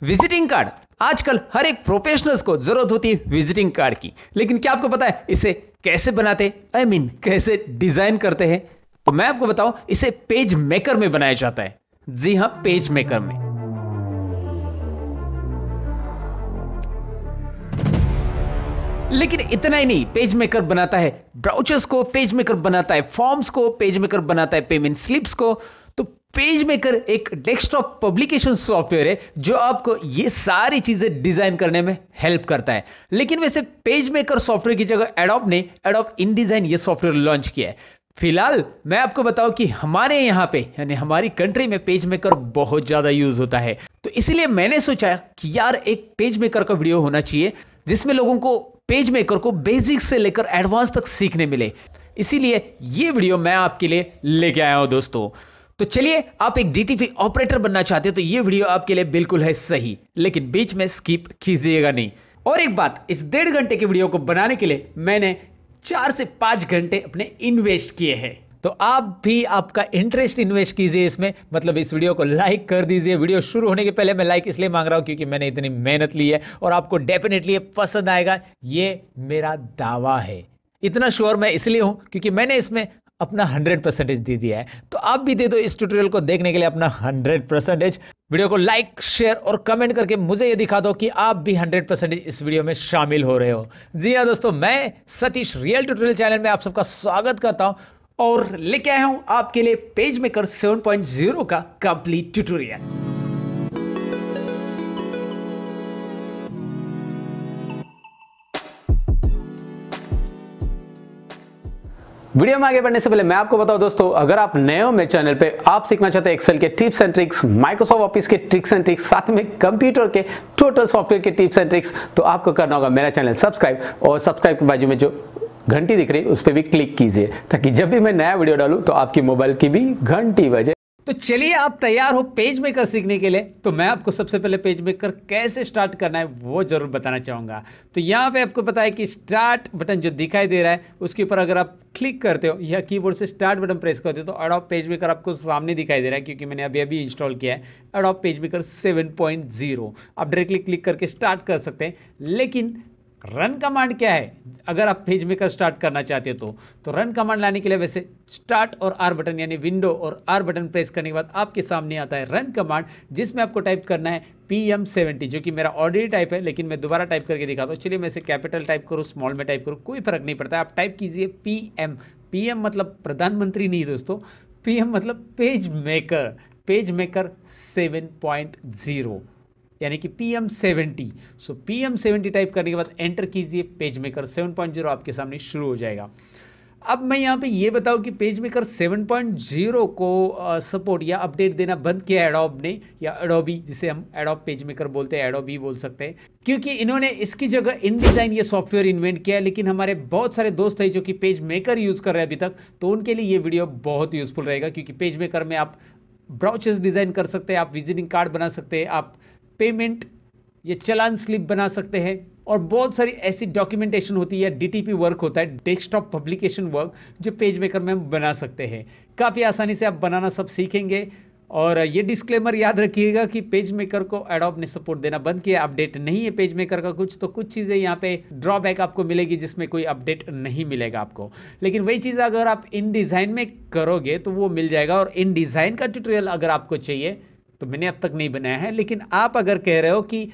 Visiting card आजकल हर एक professionals को जरूरत होती है विजिटिंग कार्ड की। लेकिन क्या आपको पता है इसे कैसे बनाते कैसे डिजाइन करते हैं? तो मैं आपको बताऊं, इसे पेज मेकर में बनाया जाता है। जी हां, पेज मेकर में। लेकिन इतना ही नहीं, पेज मेकर बनाता है ब्राउचर्स को, पेज मेकर बनाता है फॉर्म्स को, पेज मेकर बनाता है पेमेंट स्लिप्स को। तो पेज मेकर एक डेस्कटॉप पब्लिकेशन सॉफ्टवेयर है जो आपको ये सारी चीजें डिजाइन करने में हेल्प करता है। लेकिन वैसे पेज मेकर सॉफ्टवेयर की जगह एडोब ने एडोब InDesign ये सॉफ्टवेयर लॉन्च किया है। फिलहाल मैं आपको बताऊं कि हमारे यहाँ पे यानी हमारी कंट्री में पेज मेकर बहुत ज्यादा यूज होता है। तो इसीलिए मैंने सोचा कि यार एक पेज मेकर का वीडियो होना चाहिए जिसमें लोगों को पेज मेकर को बेसिक से लेकर एडवांस तक सीखने मिले। इसीलिए ये वीडियो मैं आपके लिए लेके आया हूं दोस्तों। तो चलिए, आप एक DTP ऑपरेटर बनना चाहते हो तो ये वीडियो आपके लिए बिल्कुल है सही, लेकिन बीच में स्किप कीजिएगा नहीं। और एक बात, इस 1.5 घंटे के वीडियो को बनाने के लिए मैंने 4 से 5 घंटे अपने इन्वेस्ट किए हैं। तो आप भी आपका इंटरेस्ट इन्वेस्ट कीजिए इसमें, मतलब इस वीडियो को लाइक कर दीजिए। वीडियो शुरू होने के पहले मैं लाइक इसलिए मांग रहा हूं क्योंकि मैंने इतनी मेहनत ली है और आपको डेफिनेटली पसंद आएगा, ये मेरा दावा है। इतना श्योर मैं इसलिए हूं क्योंकि मैंने इसमें अपना 100% दे दिया है। तो आप भी दे दो इस ट्यूटोरियल को देखने के लिए अपना 100%। वीडियो को लाइक, शेयर और कमेंट करके मुझे ये दिखा दो कि आप भी 100% इस वीडियो में शामिल हो रहे हो। जी हाँ दोस्तों, मैं सतीश रियल ट्यूटोरियल चैनल में आप सबका स्वागत करता हूं और लेके आया हूं आपके लिए पेज मेकर 7.0 का कंप्लीट ट्यूटोरियल। वीडियो में आगे बढ़ने से पहले मैं आपको बताऊं दोस्तों, अगर आप नए हो मेरे चैनल पे, आप सीखना चाहते हैं एक्सेल के tips and tricks, Microsoft office के ट्रिक्स एंड ट्रिक्स, साथ में कंप्यूटर के टोटल सॉफ्टवेयर के टिप्स एंड ट्रिक्स, तो आपको करना होगा मेरा चैनल सब्सक्राइब, और सब्सक्राइब के बाजू में जो घंटी दिख रही है उस पर भी क्लिक कीजिए ताकि जब भी मैं नया वीडियो डालूं तो आपकी मोबाइल की भी घंटी बजे। तो चलिए, आप तैयार हो पेज मेकर सीखने के लिए? तो मैं आपको सबसे पहले पेज मेकर कैसे स्टार्ट करना है वो जरूर बताना चाहूँगा। तो यहाँ पे आपको पता है कि स्टार्ट बटन जो दिखाई दे रहा है उसके ऊपर अगर आप क्लिक करते हो या कीबोर्ड से स्टार्ट बटन प्रेस करते हो तो एडोब पेज मेकर आपको सामने दिखाई दे रहा है, क्योंकि मैंने अभी अभी इंस्टॉल किया है एडोब पेज मेकर 7.0। आप डायरेक्टली क्लिक करके स्टार्ट कर सकते हैं। लेकिन रन कमांड क्या है अगर आप पेज मेकर स्टार्ट करना चाहते हो तो रन कमांड लाने के लिए वैसे स्टार्ट और R बटन यानी विंडो और R बटन प्रेस करने के बाद आपके सामने आता है रन कमांड, जिसमें आपको टाइप करना है PM70, जो कि मेरा ऑलरेडी टाइप है, लेकिन मैं दोबारा टाइप करके दिखाता हूँ। चलिए, मैं इसे कैपिटल टाइप करूँ, स्मॉल में टाइप करूँ, कोई फर्क नहीं पड़ता है। आप टाइप कीजिए PM मतलब प्रधानमंत्री नहीं दोस्तों, PM मतलब पेज मेकर 7.0 यानी कि PM70। सो PM70 टाइप करने के बाद एंटर कीजिए, पेज मेकर 7.0 आपके सामने शुरू हो जाएगा। अब मैं यहाँ पे ये बताऊँ कि पेज मेकर 7.0 को सपोर्ट या अपडेट देना बंद किया एडोब ने, या एडोबी, जिसे हम एडोब पेज मेकर बोलते हैं, एडोबी बोल सकते हैं, क्योंकि इन्होंने इसकी जगह InDesign ये सॉफ्टवेयर इन्वेंट किया है। लेकिन हमारे बहुत सारे दोस्त हैं जो कि पेज मेकर यूज़ कर रहे हैं अभी तक, तो उनके लिए ये वीडियो बहुत यूजफुल रहेगा, क्योंकि पेज मेकर में आप ब्राउचर्स डिज़ाइन कर सकते हैं, आप विजिटिंग कार्ड बना सकते हैं, आप पेमेंट या चलान स्लिप बना सकते हैं, और बहुत सारी ऐसी डॉक्यूमेंटेशन होती है, DTP वर्क होता है, डेस्कटॉप पब्लिकेशन वर्क, जो पेज मेकर में हम बना सकते हैं। काफ़ी आसानी से आप बनाना सब सीखेंगे। और ये डिस्क्लेमर याद रखिएगा कि पेज मेकर को एडोब ने सपोर्ट देना बंद किया, अपडेट नहीं है पेज मेकर का कुछ चीज़ें यहाँ पे ड्रॉबैक आपको मिलेगी जिसमें कोई अपडेट नहीं मिलेगा आपको। लेकिन वही चीज़ अगर आप InDesign में करोगे तो वो मिल जाएगा। और InDesign का ट्यूटोरियल अगर आपको चाहिए तो मैंने अब तक नहीं बनाया है, लेकिन आप अगर कह रहे हो कि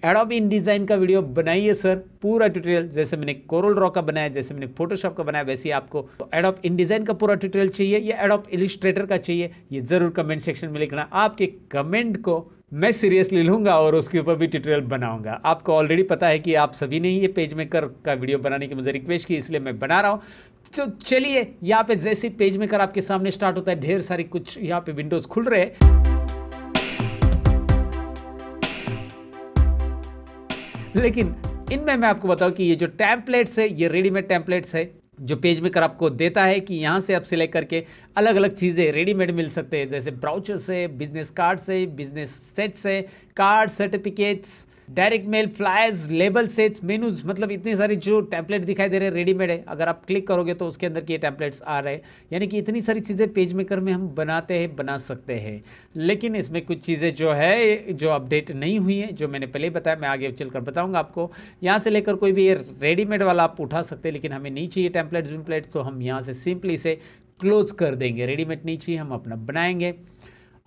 एडोब InDesign का वीडियो बनाइए सर, पूरा ट्यूटोरियल, जैसे मैंने कोरल ड्रॉ का बनाया, जैसे मैंने फोटोशॉप का बनाया, वैसे ही आपको तो एडोब InDesign का पूरा ट्यूटोरियल चाहिए या एडोब इलिस्ट्रेटर का चाहिए, ये ज़रूर कमेंट सेक्शन में लिखना। आपके कमेंट को मैं सीरियसली लूँगा और उसके ऊपर भी ट्यूटोरियल बनाऊंगा। आपको ऑलरेडी पता है कि आप सभी ने ये पेज मेकर का वीडियो बनाने की मुझे रिक्वेस्ट की, इसलिए मैं बना रहा हूँ। तो चलिए, यहाँ पे जैसे पेज मेकर आपके सामने स्टार्ट होता है, ढेर सारी कुछ यहाँ पे विंडोज़ खुल रहे हैं, लेकिन इनमें मैं आपको बताऊं कि ये जो टेम्पलेट्स है, ये रेडीमेड टेम्पलेट्स है, जो पेज मेकर आपको देता है कि यहाँ से आप सिलेक्ट करके अलग अलग चीज़ें रेडीमेड मिल सकते हैं, जैसे ब्राउचर से, बिजनेस कार्ड से, बिजनेस सेट से, card, certificates, direct mail, flyers, label sets, menus, मतलब इतनी सारी जो टेम्पलेट दिखाई दे रहे हैं रेडीमेड है। अगर आप क्लिक करोगे तो उसके अंदर के ये टेम्पलेट्स आ रहे हैं, यानी कि इतनी सारी चीज़ें पेज मेकर में हम बनाते हैं, बना सकते हैं। लेकिन इसमें कुछ चीज़ें जो है जो अपडेट नहीं हुई है, जो मैंने पहले ही बताया, मैं आगे चलकर बताऊंगा आपको। यहाँ से लेकर कोई भी ये रेडीमेड वाला आप उठा सकते हैं, लेकिन हमें नहीं चाहिए टेम्पलेट्स विम्पलेट्स, तो हम यहाँ से सिंपली से क्लोज कर देंगे। रेडीमेड नहीं चाहिए, हम अपना बनाएंगे।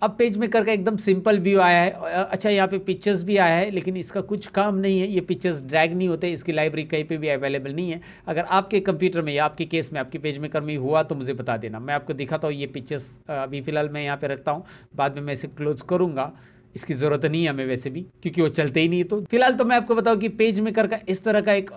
अब पेज मेकर का एकदम सिंपल व्यू आया है। अच्छा, यहाँ पे पिक्चर्स भी आया है, लेकिन इसका कुछ काम नहीं है, ये पिक्चर्स ड्रैग नहीं होते, इसकी लाइब्रेरी कहीं पे भी अवेलेबल नहीं है। अगर आपके कंप्यूटर में या आपके केस में, आपके पेज मेकर में हुआ तो मुझे बता देना, मैं आपको दिखाता हूँ। ये पिक्चर्स अभी फिलहाल मैं यहाँ पे रखता हूँ, बाद में मैं इसे क्लोज करूँगा, इसकी ज़रूरत नहीं है हमें वैसे भी, क्योंकि वो चलते ही नहीं है। तो फिलहाल तो मैं आपको बताऊँ कि पेज मेकर का इस तरह का एक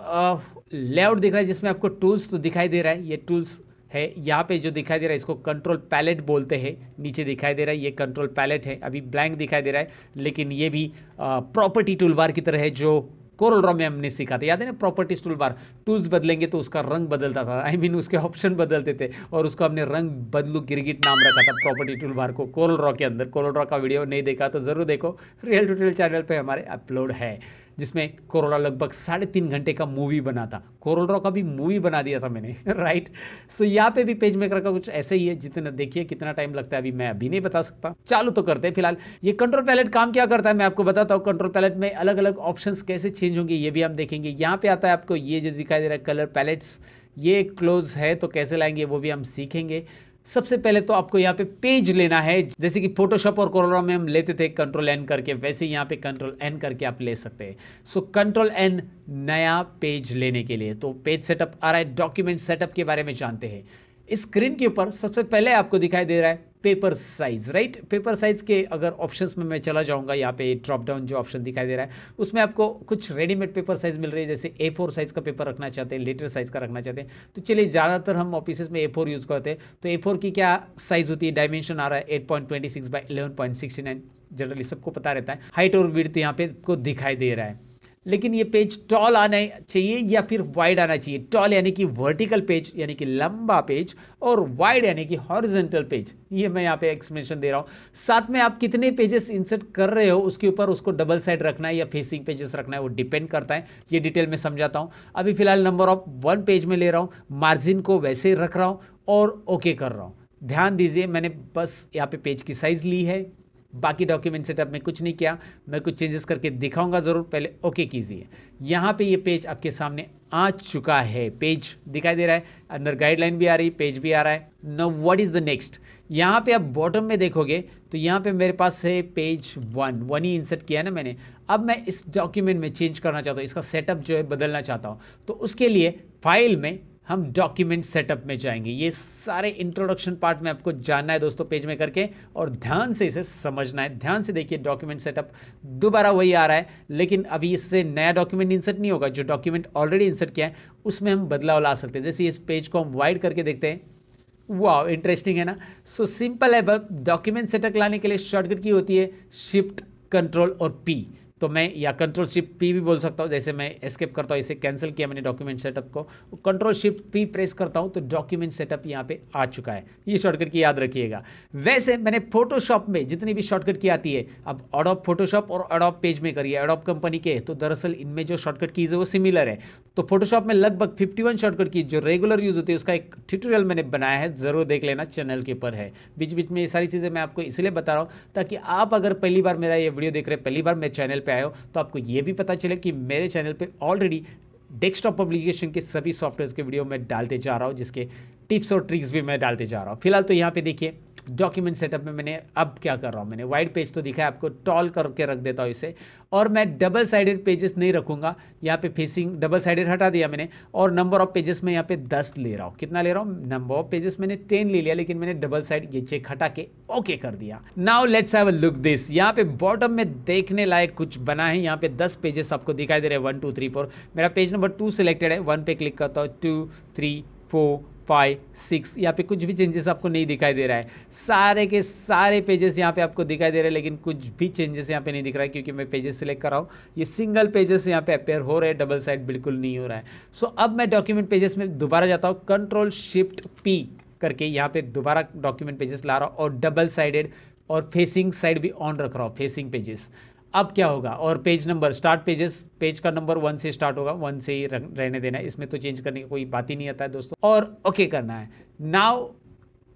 लेआउट दिख रहा है, जिसमें आपको टूल्स तो दिखाई दे रहा है, ये टूल्स है। यहाँ पे जो दिखाई दे रहा है इसको कंट्रोल पैलेट बोलते हैं, नीचे दिखाई दे रहा है ये कंट्रोल पैलेट है, अभी ब्लैंक दिखाई दे रहा है, लेकिन ये भी प्रॉपर्टी टूल बार की तरह है, जो कोरल ड्रॉ में हमने सीखा था, याद है ना? प्रॉपर्टीज टूल बार, टूल्स बदलेंगे तो उसका रंग बदलता था, आई मीन उसके ऑप्शन बदलते थे, और उसको हमने रंग बदलू गिरगिट नाम रखा था प्रॉपर्टी टूल बार को, कोरल ड्रॉ के अंदर। कोरल ड्रॉ का वीडियो नहीं देखा तो जरूर देखो, रियल ट्यूटोरियल चैनल पे हमारे अपलोड है, जिसमें कोरोला लगभग 3.5 घंटे का मूवी बना था। कोरल ड्रॉ का भी मूवी बना दिया था मैंने राइट। सो यहाँ पे भी पेज मेकर का कुछ ऐसे ही है, जितना देखिए कितना टाइम लगता है अभी मैं अभी नहीं बता सकता। चालू तो करते हैं फिलहाल। ये कंट्रोल पैलेट काम क्या करता है मैं आपको बताता हूँ। कंट्रोल पैलेट में अलग अलग ऑप्शंस कैसे चेंज होंगे ये भी हम देखेंगे। यहाँ पे आता है आपको ये जो दिखाई दे रहा है कलर पैलेट्स, ये क्लोज है तो कैसे लाएंगे वो भी हम सीखेंगे। सबसे पहले तो आपको यहाँ पे पेज लेना है, जैसे कि फोटोशॉप और कोरोला में हम लेते थे कंट्रोल एन करके, वैसे यहाँ पे कंट्रोल एन करके आप ले सकते हैं। सो कंट्रोल एन नया पेज लेने के लिए, तो पेज सेटअप आ रहा है। डॉक्यूमेंट सेटअप के बारे में जानते हैं। इस स्क्रीन के ऊपर सबसे पहले आपको दिखाई दे रहा है paper size, right. Paper size के अगर ऑप्शंस में मैं चला जाऊंगा, यहाँ पे ड्रॉप डाउन जो ऑप्शन दिखाई दे रहा है उसमें आपको कुछ रेडीमेड पेपर साइज मिल रही है, जैसे A4 साइज का पेपर रखना चाहते हैं, लेटर साइज का रखना चाहते हैं। तो चलिए, ज़्यादातर हम ऑफिस में A4 यूज़ करते हैं, तो A4 की क्या साइज होती है, डायमेंशन आ रहा है 8.26 बाई 11.69, जनरली सबको पता रहता है। हाइट और विड्थ यहाँ पे को दिखाई दे रहा है। लेकिन ये पेज टॉल आना चाहिए या फिर वाइड आना चाहिए। टॉल यानी कि वर्टिकल पेज, यानी कि लंबा पेज, और वाइड यानी कि हॉरिजॉन्टल पेज। ये मैं यहाँ पे एक्सप्लेनेशन दे रहा हूँ। साथ में आप कितने पेजेस इंसर्ट कर रहे हो उसके ऊपर उसको डबल साइड रखना है या फेसिंग पेजेस रखना है, वो डिपेंड करता है। ये डिटेल में समझाता हूँ। अभी फिलहाल नंबर ऑफ 1 पेज में ले रहा हूँ, मार्जिन को वैसे ही रख रहा हूँ और ओके कर रहा हूँ। ध्यान दीजिए, मैंने बस यहाँ पे पेज की साइज ली है, बाकी डॉक्यूमेंट सेटअप में कुछ नहीं किया। मैं कुछ चेंजेस करके दिखाऊंगा ज़रूर, पहले ओके कीजिए। यहाँ पे ये पेज आपके सामने आ चुका है, पेज दिखाई दे रहा है, अंदर गाइडलाइन भी आ रही, पेज भी आ रहा है। Now what is the next. यहाँ पे आप बॉटम में देखोगे तो यहाँ पे मेरे पास है पेज 1 ही इंसर्ट किया है ना मैंने। अब मैं इस डॉक्यूमेंट में चेंज करना चाहता हूँ, इसका सेटअप जो है बदलना चाहता हूँ, तो उसके लिए फाइल में हम डॉक्यूमेंट सेटअप में जाएंगे। ये सारे इंट्रोडक्शन पार्ट में आपको जानना है दोस्तों पेज में करके, और ध्यान से इसे समझना है। ध्यान से देखिए, डॉक्यूमेंट सेटअप दोबारा वही आ रहा है, लेकिन अभी इससे नया डॉक्यूमेंट इंसर्ट नहीं होगा। जो डॉक्यूमेंट ऑलरेडी इंसर्ट किया है उसमें हम बदलाव ला सकते हैं। जैसे इस पेज को हम वाइड करके देखते हैं, वाह इंटरेस्टिंग है ना। सो सिंपल है, बस डॉक्यूमेंट सेटअप लाने के लिए शॉर्टकट की होती है शिफ्ट, कंट्रोल और पी। तो मैं या कंट्रोल शिफ्ट पी भी बोल सकता हूँ। जैसे मैं एस्केप करता हूँ, इसे कैंसिल किया मैंने डॉक्यूमेंट सेटअप को, कंट्रोल शिफ्ट पी प्रेस करता हूँ तो डॉक्यूमेंट सेटअप यहाँ पे आ चुका है। ये शॉर्टकट की याद रखिएगा। वैसे मैंने फोटोशॉप में जितनी भी शॉर्टकट की आती है, अब एडोब फोटोशॉप और एडोब पेज मेकर, ये एडोब कंपनी के, तो दरअसल इनमें जो शॉर्टकट कीज है वो सिमिलर है। तो फोटोशॉप में लगभग 51 शॉर्टकट की जो रेगुलर यूज होती है उसका एक ट्यूटोरियल मैंने बनाया है, जरूर देख लेना, चैनल के ऊपर है। बीच बीच में ये सारी चीज़ें मैं आपको इसलिए बता रहा हूँ ताकि आप अगर पहली बार मेरा ये वीडियो देख रहे हैं, पहली बार मेरे चैनल पे आए हो, तो आपको ये भी पता चले कि मेरे चैनल पे ऑलरेडी डेस्कटॉप पब्लिकेशन के सभी सॉफ्टवेयर के वीडियो मैं डालते जा रहा हूँ, जिसके टिप्स और ट्रिक्स भी मैं डालते जा रहा हूँ। फिलहाल तो यहाँ पे देखिए डॉक्यूमेंट सेटअप में मैंने अब क्या कर रहा हूँ, मैंने वाइड पेज तो दिखा है आपको, टॉल करके रख देता हूँ इसे, और मैं डबल साइडेड पेजेस नहीं रखूंगा। यहाँ पे फेसिंग डबल साइडेड हटा दिया मैंने, और नंबर ऑफ पेजेस में यहाँ पे 10 ले रहा हूँ। कितना ले रहा हूँ, नंबर ऑफ पेजेस मैंने 10 ले लिया, लेकिन मैंने डबल साइड ये चेक हटा के ओके कर दिया। Now let's have a look this. यहाँ पे बॉटम में देखने लायक कुछ बना है। यहाँ पे 10 पेजेस आपको दिखाई दे रहे हैं, 1 2 3 4। मेरा पेज नंबर 2 सिलेक्टेड है, 1 पे क्लिक करता हूँ, 2 3 4 5 6, यहाँ पे कुछ भी चेंजेस आपको नहीं दिखाई दे रहा है। सारे के सारे पेजेस यहाँ पे आपको दिखाई दे रहे हैं, लेकिन कुछ भी चेंजेस यहाँ पे नहीं दिख रहा है क्योंकि मैं पेजेस सिलेक्ट कर रहा हूँ। ये सिंगल पेजेस यहाँ पे अपेयर हो रहे हैं, डबल साइड बिल्कुल नहीं हो रहा है। सो अब मैं डॉक्यूमेंट पेजेस में दोबारा जाता हूँ, कंट्रोल शिफ्ट पी करके यहाँ पे दोबारा डॉक्यूमेंट पेजेस ला रहा हूँ और डबल साइडेड और फेसिंग साइड भी ऑन रख रहा हूँ, फेसिंग पेजेस। अब क्या होगा, और page number start pages, page का नंबर 1 से स्टार्ट होगा, 1 से ही रहने देना है, इसमें तो चेंज करने की कोई बात ही नहीं आता है दोस्तों, और ओके करना है। Now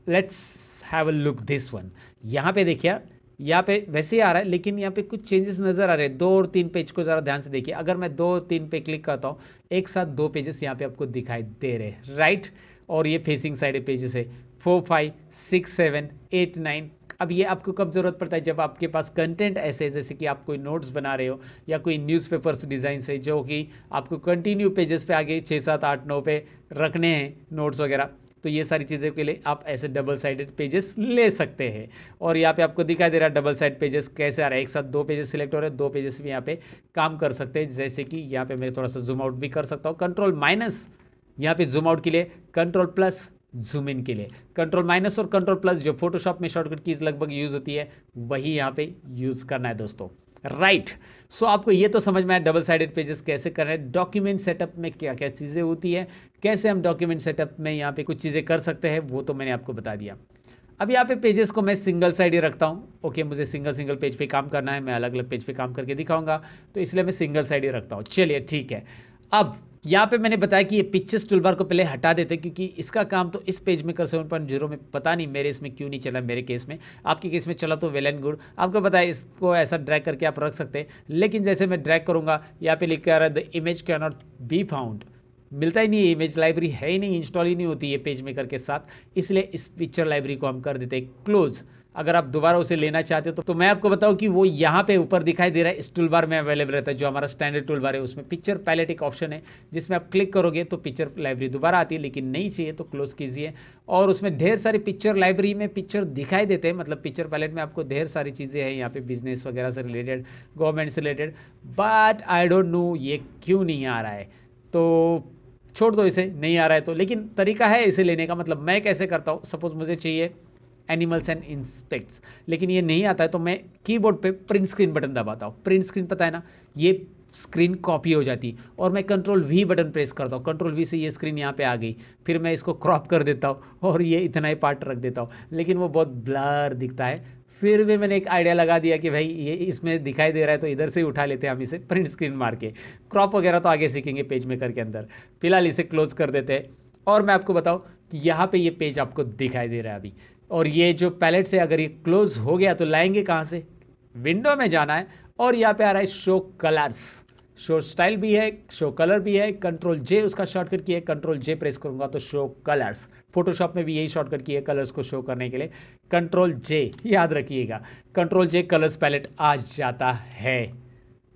let's have a look this one. यहाँ पे देखिए, यहाँ पे वैसे ही आ रहा है लेकिन यहाँ पे कुछ चेंजेस नज़र आ रहे हैं। 2 और 3 पेज को ज़रा ध्यान से देखिए। अगर मैं 2 और 3 पे क्लिक करता हूँ, एक साथ 2 पेजेस यहाँ पे आपको दिखाई दे रहे हैं, राइट। और ये फेसिंग साइड पेजेस है 4 5 6 7 8 9। अब ये आपको कब ज़रूरत पड़ता है, जब आपके पास कंटेंट ऐसे, जैसे कि आप कोई नोट्स बना रहे हो या कोई न्यूज़पेपर्स डिज़ाइन से, जो कि आपको कंटिन्यू पेजेस पे आगे 6 7 8 9 पे रखने हैं नोट्स वगैरह, तो ये सारी चीज़ों के लिए आप ऐसे डबल साइडेड पेजेस ले सकते हैं। और यहाँ पे आपको दिखाई दे रहा है डबल साइड पेजेस कैसे आ रहा है, एक साथ 2 पेजेस सिलेक्ट हो रहे हैं, 2 पेजेस भी यहाँ पे काम कर सकते हैं। जैसे कि यहाँ पे मैं थोड़ा सा जूम आउट भी कर सकता हूँ, कंट्रोल माइनस यहाँ पे जूम आउट के लिए, कंट्रोल प्लस जूम इन के लिए। कंट्रोल माइनस और कंट्रोल प्लस जो फोटोशॉप में शॉर्टकट कीज लगभग यूज होती है, वही यहाँ पे यूज करना है दोस्तों, राइट। सो आपको ये तो समझ में आया डबल साइडेड पेजेस कैसे करना है, डॉक्यूमेंट सेटअप में क्या क्या चीज़ें होती है, कैसे हम डॉक्यूमेंट सेटअप में यहाँ पे कुछ चीज़ें कर सकते हैं, वो तो मैंने आपको बता दिया। अब यहाँ पे पेजेस को मैं सिंगल साइड ही रखता हूँ। ओके, मुझे सिंगल पेज पे काम करना है, मैं अलग अलग पेज पे काम करके दिखाऊंगा, तो इसलिए मैं सिंगल साइड ही रखता हूँ। चलिए ठीक है। अब यहाँ पे मैंने बताया कि ये पिक्चर्स टूलबार को पहले हटा देते हैं, क्योंकि इसका काम तो इस पेज में कर 7.0 में पता नहीं मेरे इसमें क्यों नहीं चला, मेरे केस में, आपके केस में चला तो वेल एंड गुड। आपको पता है इसको ऐसा ड्रैग करके आप रख सकते हैं, लेकिन जैसे मैं ड्रैग करूँगा यहाँ पे लिख कर the image can not be found, मिलता ही नहीं है, इमेज लाइब्रेरी है ही नहीं, इंस्टॉल ही नहीं होती है पेज मेकर के साथ, इसलिए इस पिक्चर लाइब्रेरी को हम कर देते हैं क्लोज। अगर आप दोबारा उसे लेना चाहते हो तो मैं आपको बताऊं कि वो यहाँ पे ऊपर दिखाई दे रहा है, इस टूल बार में अवेलेबल रहता है, जो हमारा स्टैंडर्ड टूल बार है, उसमें पिक्चर पैलेट एक ऑप्शन है, जिसमें आप क्लिक करोगे तो पिक्चर लाइब्रेरी दोबारा आती है, लेकिन नहीं चाहिए तो क्लोज कीजिए। और उसमें ढेर सारी पिक्चर लाइब्रेरी में पिक्चर दिखाई देते हैं, मतलब पिक्चर पैलेट में आपको ढेर सारी चीज़ें हैं यहाँ पे, बिजनेस वगैरह से रिलेटेड, गवर्नमेंट से related, but I don't know ये क्यों नहीं आ रहा है, तो छोड़ दो इसे, नहीं आ रहा है तो। लेकिन तरीका है इसे लेने का, मतलब मैं कैसे करता हूँ, सपोज मुझे चाहिए एनिमल्स एंड इंस्पेक्ट्स, लेकिन ये नहीं आता है तो मैं कीबोर्ड पे प्रिंट स्क्रीन बटन दबाता हूँ। प्रिंट स्क्रीन पता है ना, ये स्क्रीन कॉपी हो जाती और मैं कंट्रोल वी बटन प्रेस करता हूँ, कंट्रोल वी से ये स्क्रीन यहाँ पे आ गई, फिर मैं इसको क्रॉप कर देता हूँ और ये इतना ही पार्ट रख देता हूँ, लेकिन वो बहुत ब्लर दिखता है। फिर भी मैंने एक आइडिया लगा दिया कि भाई ये इसमें दिखाई दे रहा है तो इधर से ही उठा लेते हैं हम इसे, प्रिंट स्क्रीन मार के। क्रॉप वगैरह तो आगे सीखेंगे पेज मेकर के अंदर, फिलहाल इसे क्लोज कर देते हैं। और मैं आपको बताऊं कि यहाँ पे ये पेज आपको दिखाई दे रहा है अभी, और ये जो पैलेट से अगर ये क्लोज हो गया तो लाएंगे कहाँ से, विंडो में जाना है और यहाँ पे आ रहा है शो कलर्स, शो स्टाइल भी है, शो कलर भी है, कंट्रोल जे उसका शॉर्टकट की है, कंट्रोल जे प्रेस करूंगा तो शो कलर्स। फोटोशॉप में भी यही शॉर्टकट की है कलर्स को शो करने के लिए, कंट्रोल जे, याद रखिएगा कंट्रोल जे, कलर्स पैलेट आ जाता है,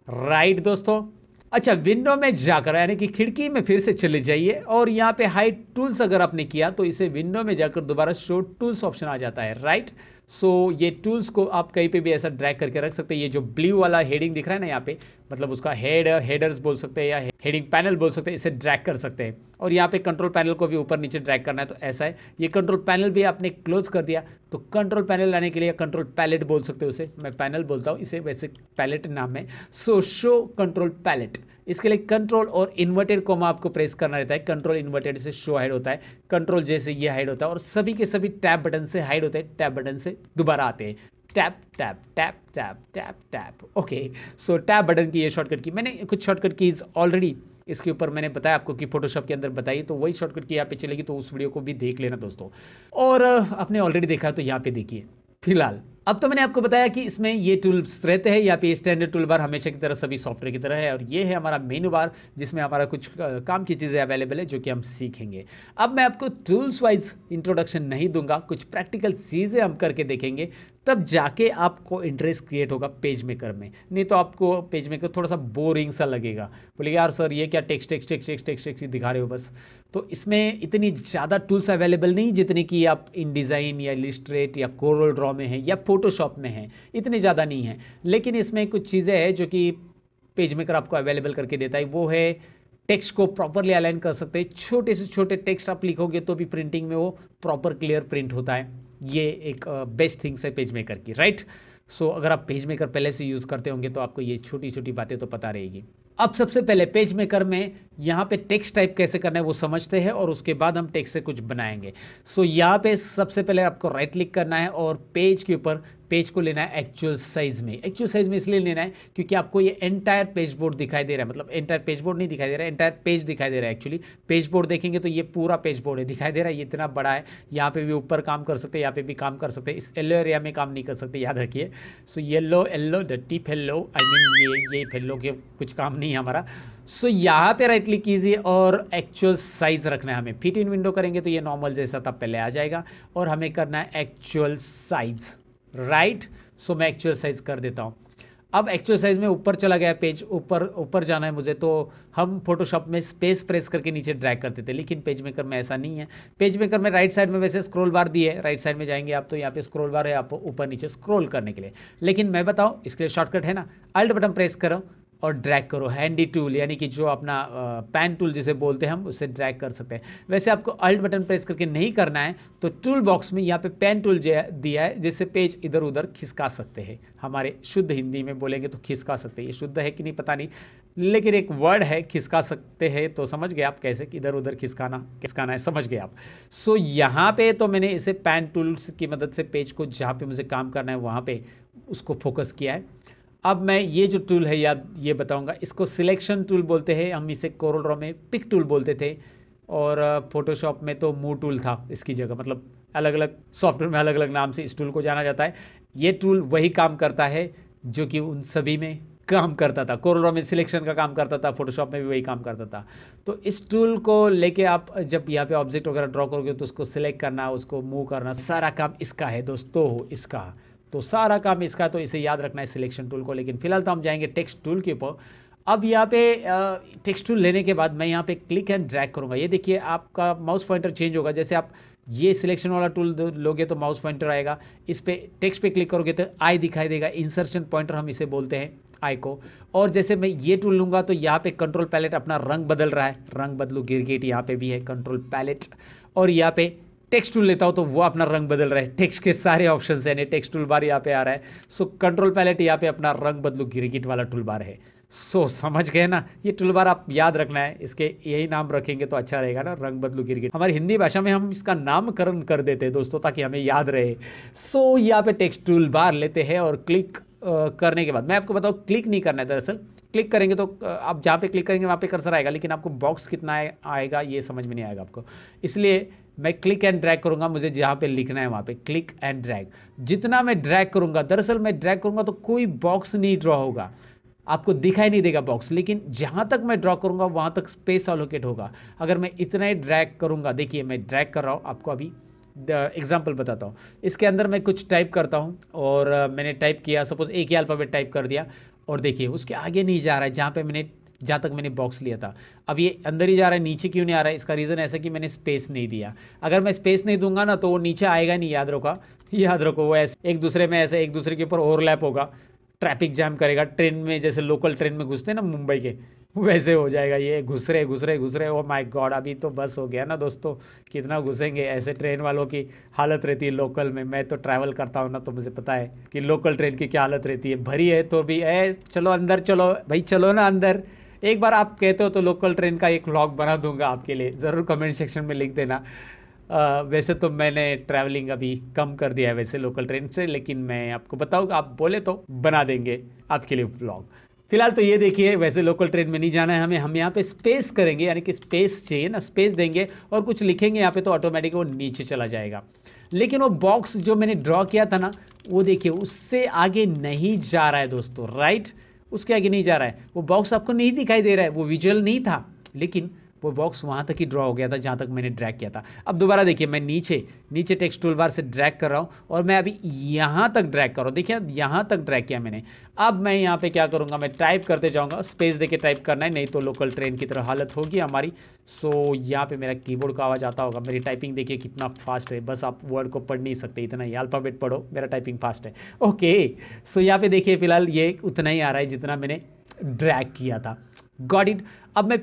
राइट दोस्तों। अच्छा, विंडो में जाकर यानी कि खिड़की में फिर से चले जाइए और यहाँ पे हाइड टूल्स अगर आपने किया तो इसे विंडो में जाकर दोबारा शो टूल्स ऑप्शन आ जाता है, राइट। सो ये टूल्स को आप कहीं पे भी ऐसा ड्रैग करके रख सकते हैं। ये जो ब्लू वाला हेडिंग दिख रहा है ना यहाँ पे, मतलब उसका हेडर्स बोल सकते हैं या हेडिंग पैनल बोल सकते हैं, इसे ड्रैग कर सकते हैं। और यहाँ पे कंट्रोल पैनल को भी ऊपर नीचे ड्रैग करना है तो ऐसा है। ये कंट्रोल पैनल भी आपने क्लोज कर दिया तो कंट्रोल पैनल लाने के लिए कंट्रोल पैलेट बोल सकते हो उसे, मैं पैनल बोलता हूँ इसे, वैसे पैलेट नाम है। सो शो कंट्रोल पैलेट, इसके लिए कंट्रोल और इन्वर्टेड कोमा आपको प्रेस करना रहता है, कंट्रोल इन्वर्टेड से शो हाइड होता है, कंट्रोल जे से ये हाइड होता है और सभी के सभी टैब बटन से हाइड होते हैं, टैब बटन से दोबारा आते हैं, tap tap tap tap tap tap. Okay, so tab button की ये शॉर्टकट की, मैंने कुछ शॉर्टकट कीज ऑलरेडी इसके ऊपर मैंने बताया आपको कि फोटोशॉप के अंदर बताइए, तो वही शॉर्टकट की यहाँ पे चलेगी, तो उस वीडियो को भी देख लेना दोस्तों। और आपने ऑलरेडी देखा है तो यहाँ पे देखिए। फिलहाल अब तो मैंने आपको बताया कि इसमें ये टूल्स रहते हैं, यहाँ पे स्टैंडर्ड टूल बार हमेशा की तरह सभी सॉफ्टवेयर की तरह है, और ये है हमारा मेनू बार जिसमें हमारा कुछ काम की चीज़ें अवेलेबल है जो कि हम सीखेंगे। अब मैं आपको टूल्स वाइज इंट्रोडक्शन नहीं दूंगा, कुछ प्रैक्टिकल चीज़ें हम करके देखेंगे, तब जाके आपको इंटरेस्ट क्रिएट होगा पेज मेकर में, नहीं तो आपको पेज मेकर थोड़ा सा बोरिंग सा लगेगा, बोलेगा यार सर ये क्या text text text text text text दिखा रहे हो बस। तो इसमें इतनी ज़्यादा टूल्स अवेलेबल नहीं जितने कि आप इन डिज़ाइन या इलिस्ट्रेट या कोरल ड्रॉ में है या फोटोशॉप में है, इतने ज़्यादा नहीं है। लेकिन इसमें कुछ चीज़ें हैं जो कि पेज मेकर आपको अवेलेबल करके देता है, वो है टेक्स्ट को प्रॉपरली अलाइन कर सकते हैं। छोटे से छोटे टेक्स्ट आप लिखोगे तो भी प्रिंटिंग में वो प्रॉपर क्लियर प्रिंट होता है। ये एक बेस्ट थिंग्स है पेज मेकर की, राइट। सो अगर आप पेज मेकर पहले से यूज़ करते होंगे तो आपको ये छोटी छोटी बातें तो पता रहेगी। अब सबसे पहले पेज मेकर में यहाँ पे टेक्स्ट टाइप कैसे करना है वो समझते हैं और उसके बाद हम टेक्स्ट से कुछ बनाएंगे। सो यहाँ पे सबसे पहले आपको राइट क्लिक करना है और पेज के ऊपर पेज को लेना है एक्चुअल साइज में। एक्चुअल साइज में इसलिए लेना है क्योंकि आपको ये एंटायर पेज बोर्ड दिखाई दे रहा है, मतलब एंटायर पेज बोर्ड नहीं दिखाई दे रहा है, एंटायर पेज दिखाई दे रहा है। एक्चुअली पेज बोर्ड देखेंगे तो ये पूरा पेज बोर्ड है, दिखाई दे रहा है, ये इतना बड़ा है। यहाँ पे भी ऊपर काम कर सकते हैं, यहाँ पे भी काम कर सकते हैं, इस येलो एरिया में काम नहीं कर सकते, याद रखिए। सो येलो येलो डटीप येलो, आई मीन ये येलो के कुछ काम नहीं है हमारा। सो यहाँ पे राइट क्लिक कीजिए और एक्चुअल साइज रखना है हमें। फिट इन विंडो करेंगे तो ये नॉर्मल जैसा था पहले आ जाएगा और हमें करना है एक्चुअल साइज, राइट। सो मैं एक्चुअल साइज कर देता हूँ। अब एक्चुअल साइज में ऊपर चला गया पेज, ऊपर जाना है मुझे, तो हम फोटोशॉप में स्पेस प्रेस करके नीचे ड्रैग करते थे, लेकिन पेज मेकर में ऐसा नहीं है। पेज मेकर में राइट साइड में वैसे स्क्रॉल बार दी है, राइट साइड में जाएंगे आप तो यहाँ पे स्क्रॉल बार है आपको ऊपर नीचे स्क्रॉल करने के लिए। लेकिन मैं बताऊँ इसके लिए शॉर्टकट है ना, अल्ट बटन प्रेस करो और ड्रैग करो। हैंडी टूल यानी कि जो अपना पेन टूल जिसे बोलते हैं हम, उससे ड्रैग कर सकते हैं। वैसे आपको अल्ट बटन प्रेस करके नहीं करना है तो टूल बॉक्स में यहाँ पे पेन टूल दिया है जिससे पेज इधर उधर खिसका सकते हैं। हमारे शुद्ध हिंदी में बोलेंगे तो खिसका सकते हैं, ये शुद्ध है कि नहीं पता नहीं, लेकिन एक वर्ड है खिसका सकते हैं, तो समझ गए आप कैसे इधर उधर खिसकाना है, समझ गए आप। सो यहाँ पे तो मैंने इसे पेन टूल्स की मदद से पेज को जहाँ पे मुझे काम करना है वहाँ पे उसको फोकस किया है। अब मैं ये जो टूल है याद ये बताऊंगा, इसको सिलेक्शन टूल बोलते हैं, हम इसे कोरल ड्रॉ में पिक टूल बोलते थे और फोटोशॉप में तो मूव टूल था इसकी जगह, मतलब अलग अलग सॉफ्टवेयर में अलग अलग नाम से इस टूल को जाना जाता है। ये टूल वही काम करता है जो कि उन सभी में काम करता था। कोरल ड्रॉ में सिलेक्शन का काम करता था, फोटोशॉप में भी वही काम करता था। तो इस टूल को लेके आप जब यहाँ पे ऑब्जेक्ट वगैरह ड्रॉ करोगे तो उसको सिलेक्ट करना, उसको मूव करना, सारा काम इसका है दोस्तों, इसका तो सारा काम इसका, तो इसे याद रखना है सिलेक्शन टूल को। लेकिन फिलहाल तो हम जाएंगे टेक्स्ट टूल के ऊपर। अब यहाँ पे टेक्स्ट टूल लेने के बाद मैं यहाँ पे क्लिक एंड ड्रैग करूँगा। ये देखिए आपका माउस पॉइंटर चेंज होगा, जैसे आप ये सिलेक्शन वाला टूल लोगे तो माउस पॉइंटर आएगा, इस पे टेक्स्ट पे क्लिक करोगे तो आई दिखाई देगा, इंसर्शन पॉइंटर हम इसे बोलते हैं आई को। और जैसे मैं ये टूल लूँगा तो यहाँ पे कंट्रोल पैलेट अपना रंग बदल रहा है, रंग बदलो गिरगिट यहाँ पे भी है कंट्रोल पैलेट। और यहाँ पे टेक्स्ट टूल लेता हूँ तो वो अपना रंग बदल रहा है, टेक्स्ट के सारे ऑप्शन है, टेक्स्ट टूल बार यहाँ पे आ रहा है। सो कंट्रोल पैलेट यहाँ पे अपना रंग बदलो गिरगिट वाला टूल बार है। सो समझ गए ना, ये टूल बार आप याद रखना है, इसके यही नाम रखेंगे तो अच्छा रहेगा ना, रंग बदलो गिरगिट। हमारी हिंदी भाषा में हम इसका नामकरण कर देते हैं दोस्तों ताकि हमें याद रहे। सो यहाँ पे टेक्स्ट टूल बार लेते हैं और क्लिक करने के बाद मैं आपको बताऊँ क्लिक नहीं करना है। दरअसल क्लिक करेंगे तो आप जहाँ पे क्लिक करेंगे वहाँ पे कर्सर आएगा, लेकिन आपको बॉक्स कितना आएगा ये समझ में नहीं आएगा आपको, इसलिए मैं क्लिक एंड ड्रैग करूंगा। मुझे जहाँ पे लिखना है वहाँ पे क्लिक एंड ड्रैग, जितना मैं ड्रैग करूंगा, दरअसल मैं ड्रैग करूंगा तो कोई बॉक्स नहीं ड्रॉ होगा, आपको दिखाई नहीं देगा बॉक्स, लेकिन जहाँ तक मैं ड्रॉ करूंगा वहाँ तक स्पेस अलोकेट होगा। अगर मैं इतना ही ड्रैग करूंगा, देखिए मैं ड्रैग कर रहा हूँ, आपको अभी एग्जाम्पल बताता हूँ। इसके अंदर मैं कुछ टाइप करता हूँ और मैंने टाइप किया, सपोज एक ही अल्फ़ाबेट टाइप कर दिया और देखिए उसके आगे नहीं जा रहा है जहाँ तक मैंने बॉक्स लिया था। अब ये अंदर ही जा रहा है, नीचे क्यों नहीं आ रहा है? इसका रीज़न ऐसा कि मैंने स्पेस नहीं दिया। अगर मैं स्पेस नहीं दूंगा ना तो वो नीचे आएगा नहीं, याद रखो वो ऐसे एक दूसरे में ऐसे एक दूसरे के ऊपर ओवरलैप होगा, ट्रैफिक जैम करेगा। ट्रेन में जैसे लोकल ट्रेन में घुसते हैं ना मुंबई के, वैसे हो जाएगा, ये घुस रहे। ओ माय गॉड, अभी तो बस हो गया ना दोस्तों, कितना घुसेंगे ऐसे। ट्रेन वालों की हालत रहती है लोकल में, मैं तो ट्रैवल करता हूँ ना तो मुझे पता है कि लोकल ट्रेन की क्या हालत रहती है। भरी है तो भी चलो अंदर, चलो भाई चलो ना अंदर। एक बार आप कहते हो तो लोकल ट्रेन का एक व्लॉग बना दूंगा आपके लिए, ज़रूर कमेंट सेक्शन में लिख देना। वैसे तो मैंने ट्रैवलिंग अभी कम कर दिया है वैसे लोकल ट्रेन से, लेकिन मैं आपको बताऊँगा, आप बोले तो बना देंगे आपके लिए व्लॉग। फिलहाल तो ये देखिए, वैसे लोकल ट्रेन में नहीं जाना है हमें, हम यहाँ पे स्पेस करेंगे, यानी कि स्पेस चाहिए ना, स्पेस देंगे और कुछ लिखेंगे यहाँ पे तो ऑटोमेटिक वो नीचे चला जाएगा। लेकिन वो बॉक्स जो मैंने ड्रॉ किया था ना, वो देखिए उससे आगे नहीं जा रहा है दोस्तों, राइट, उसके आगे नहीं जा रहा है। वो बॉक्स आपको नहीं दिखाई दे रहा है, वो विजुअल नहीं था, लेकिन वो बॉक्स वहाँ तक ही ड्रॉ हो गया था जहाँ तक मैंने ड्रैग किया था। अब दोबारा देखिए, मैं नीचे टेक्स्ट टूल बार से ड्रैग कर रहा हूँ और मैं अभी यहाँ तक ड्रैग कर रहा हूँ, देखिए यहाँ तक ड्रैग किया मैंने। अब मैं यहाँ पे क्या करूँगा, मैं टाइप करते जाऊँगा, स्पेस देके टाइप करना है, नहीं तो लोकल ट्रेन की तरह हालत होगी हमारी। सो यहाँ पे मेरा कीबोर्ड का आवाज़ आता होगा। मेरी टाइपिंग देखिए कितना फास्ट है, बस आप वर्ड को पढ़ नहीं सकते, इतना ही अल्फ़ाबेट पढ़ो, मेरा टाइपिंग फास्ट है। ओके, सो यहाँ पे देखिए फिलहाल ये उतना ही आ रहा है जितना मैंने ड्रैग किया था। Got it. अब मैं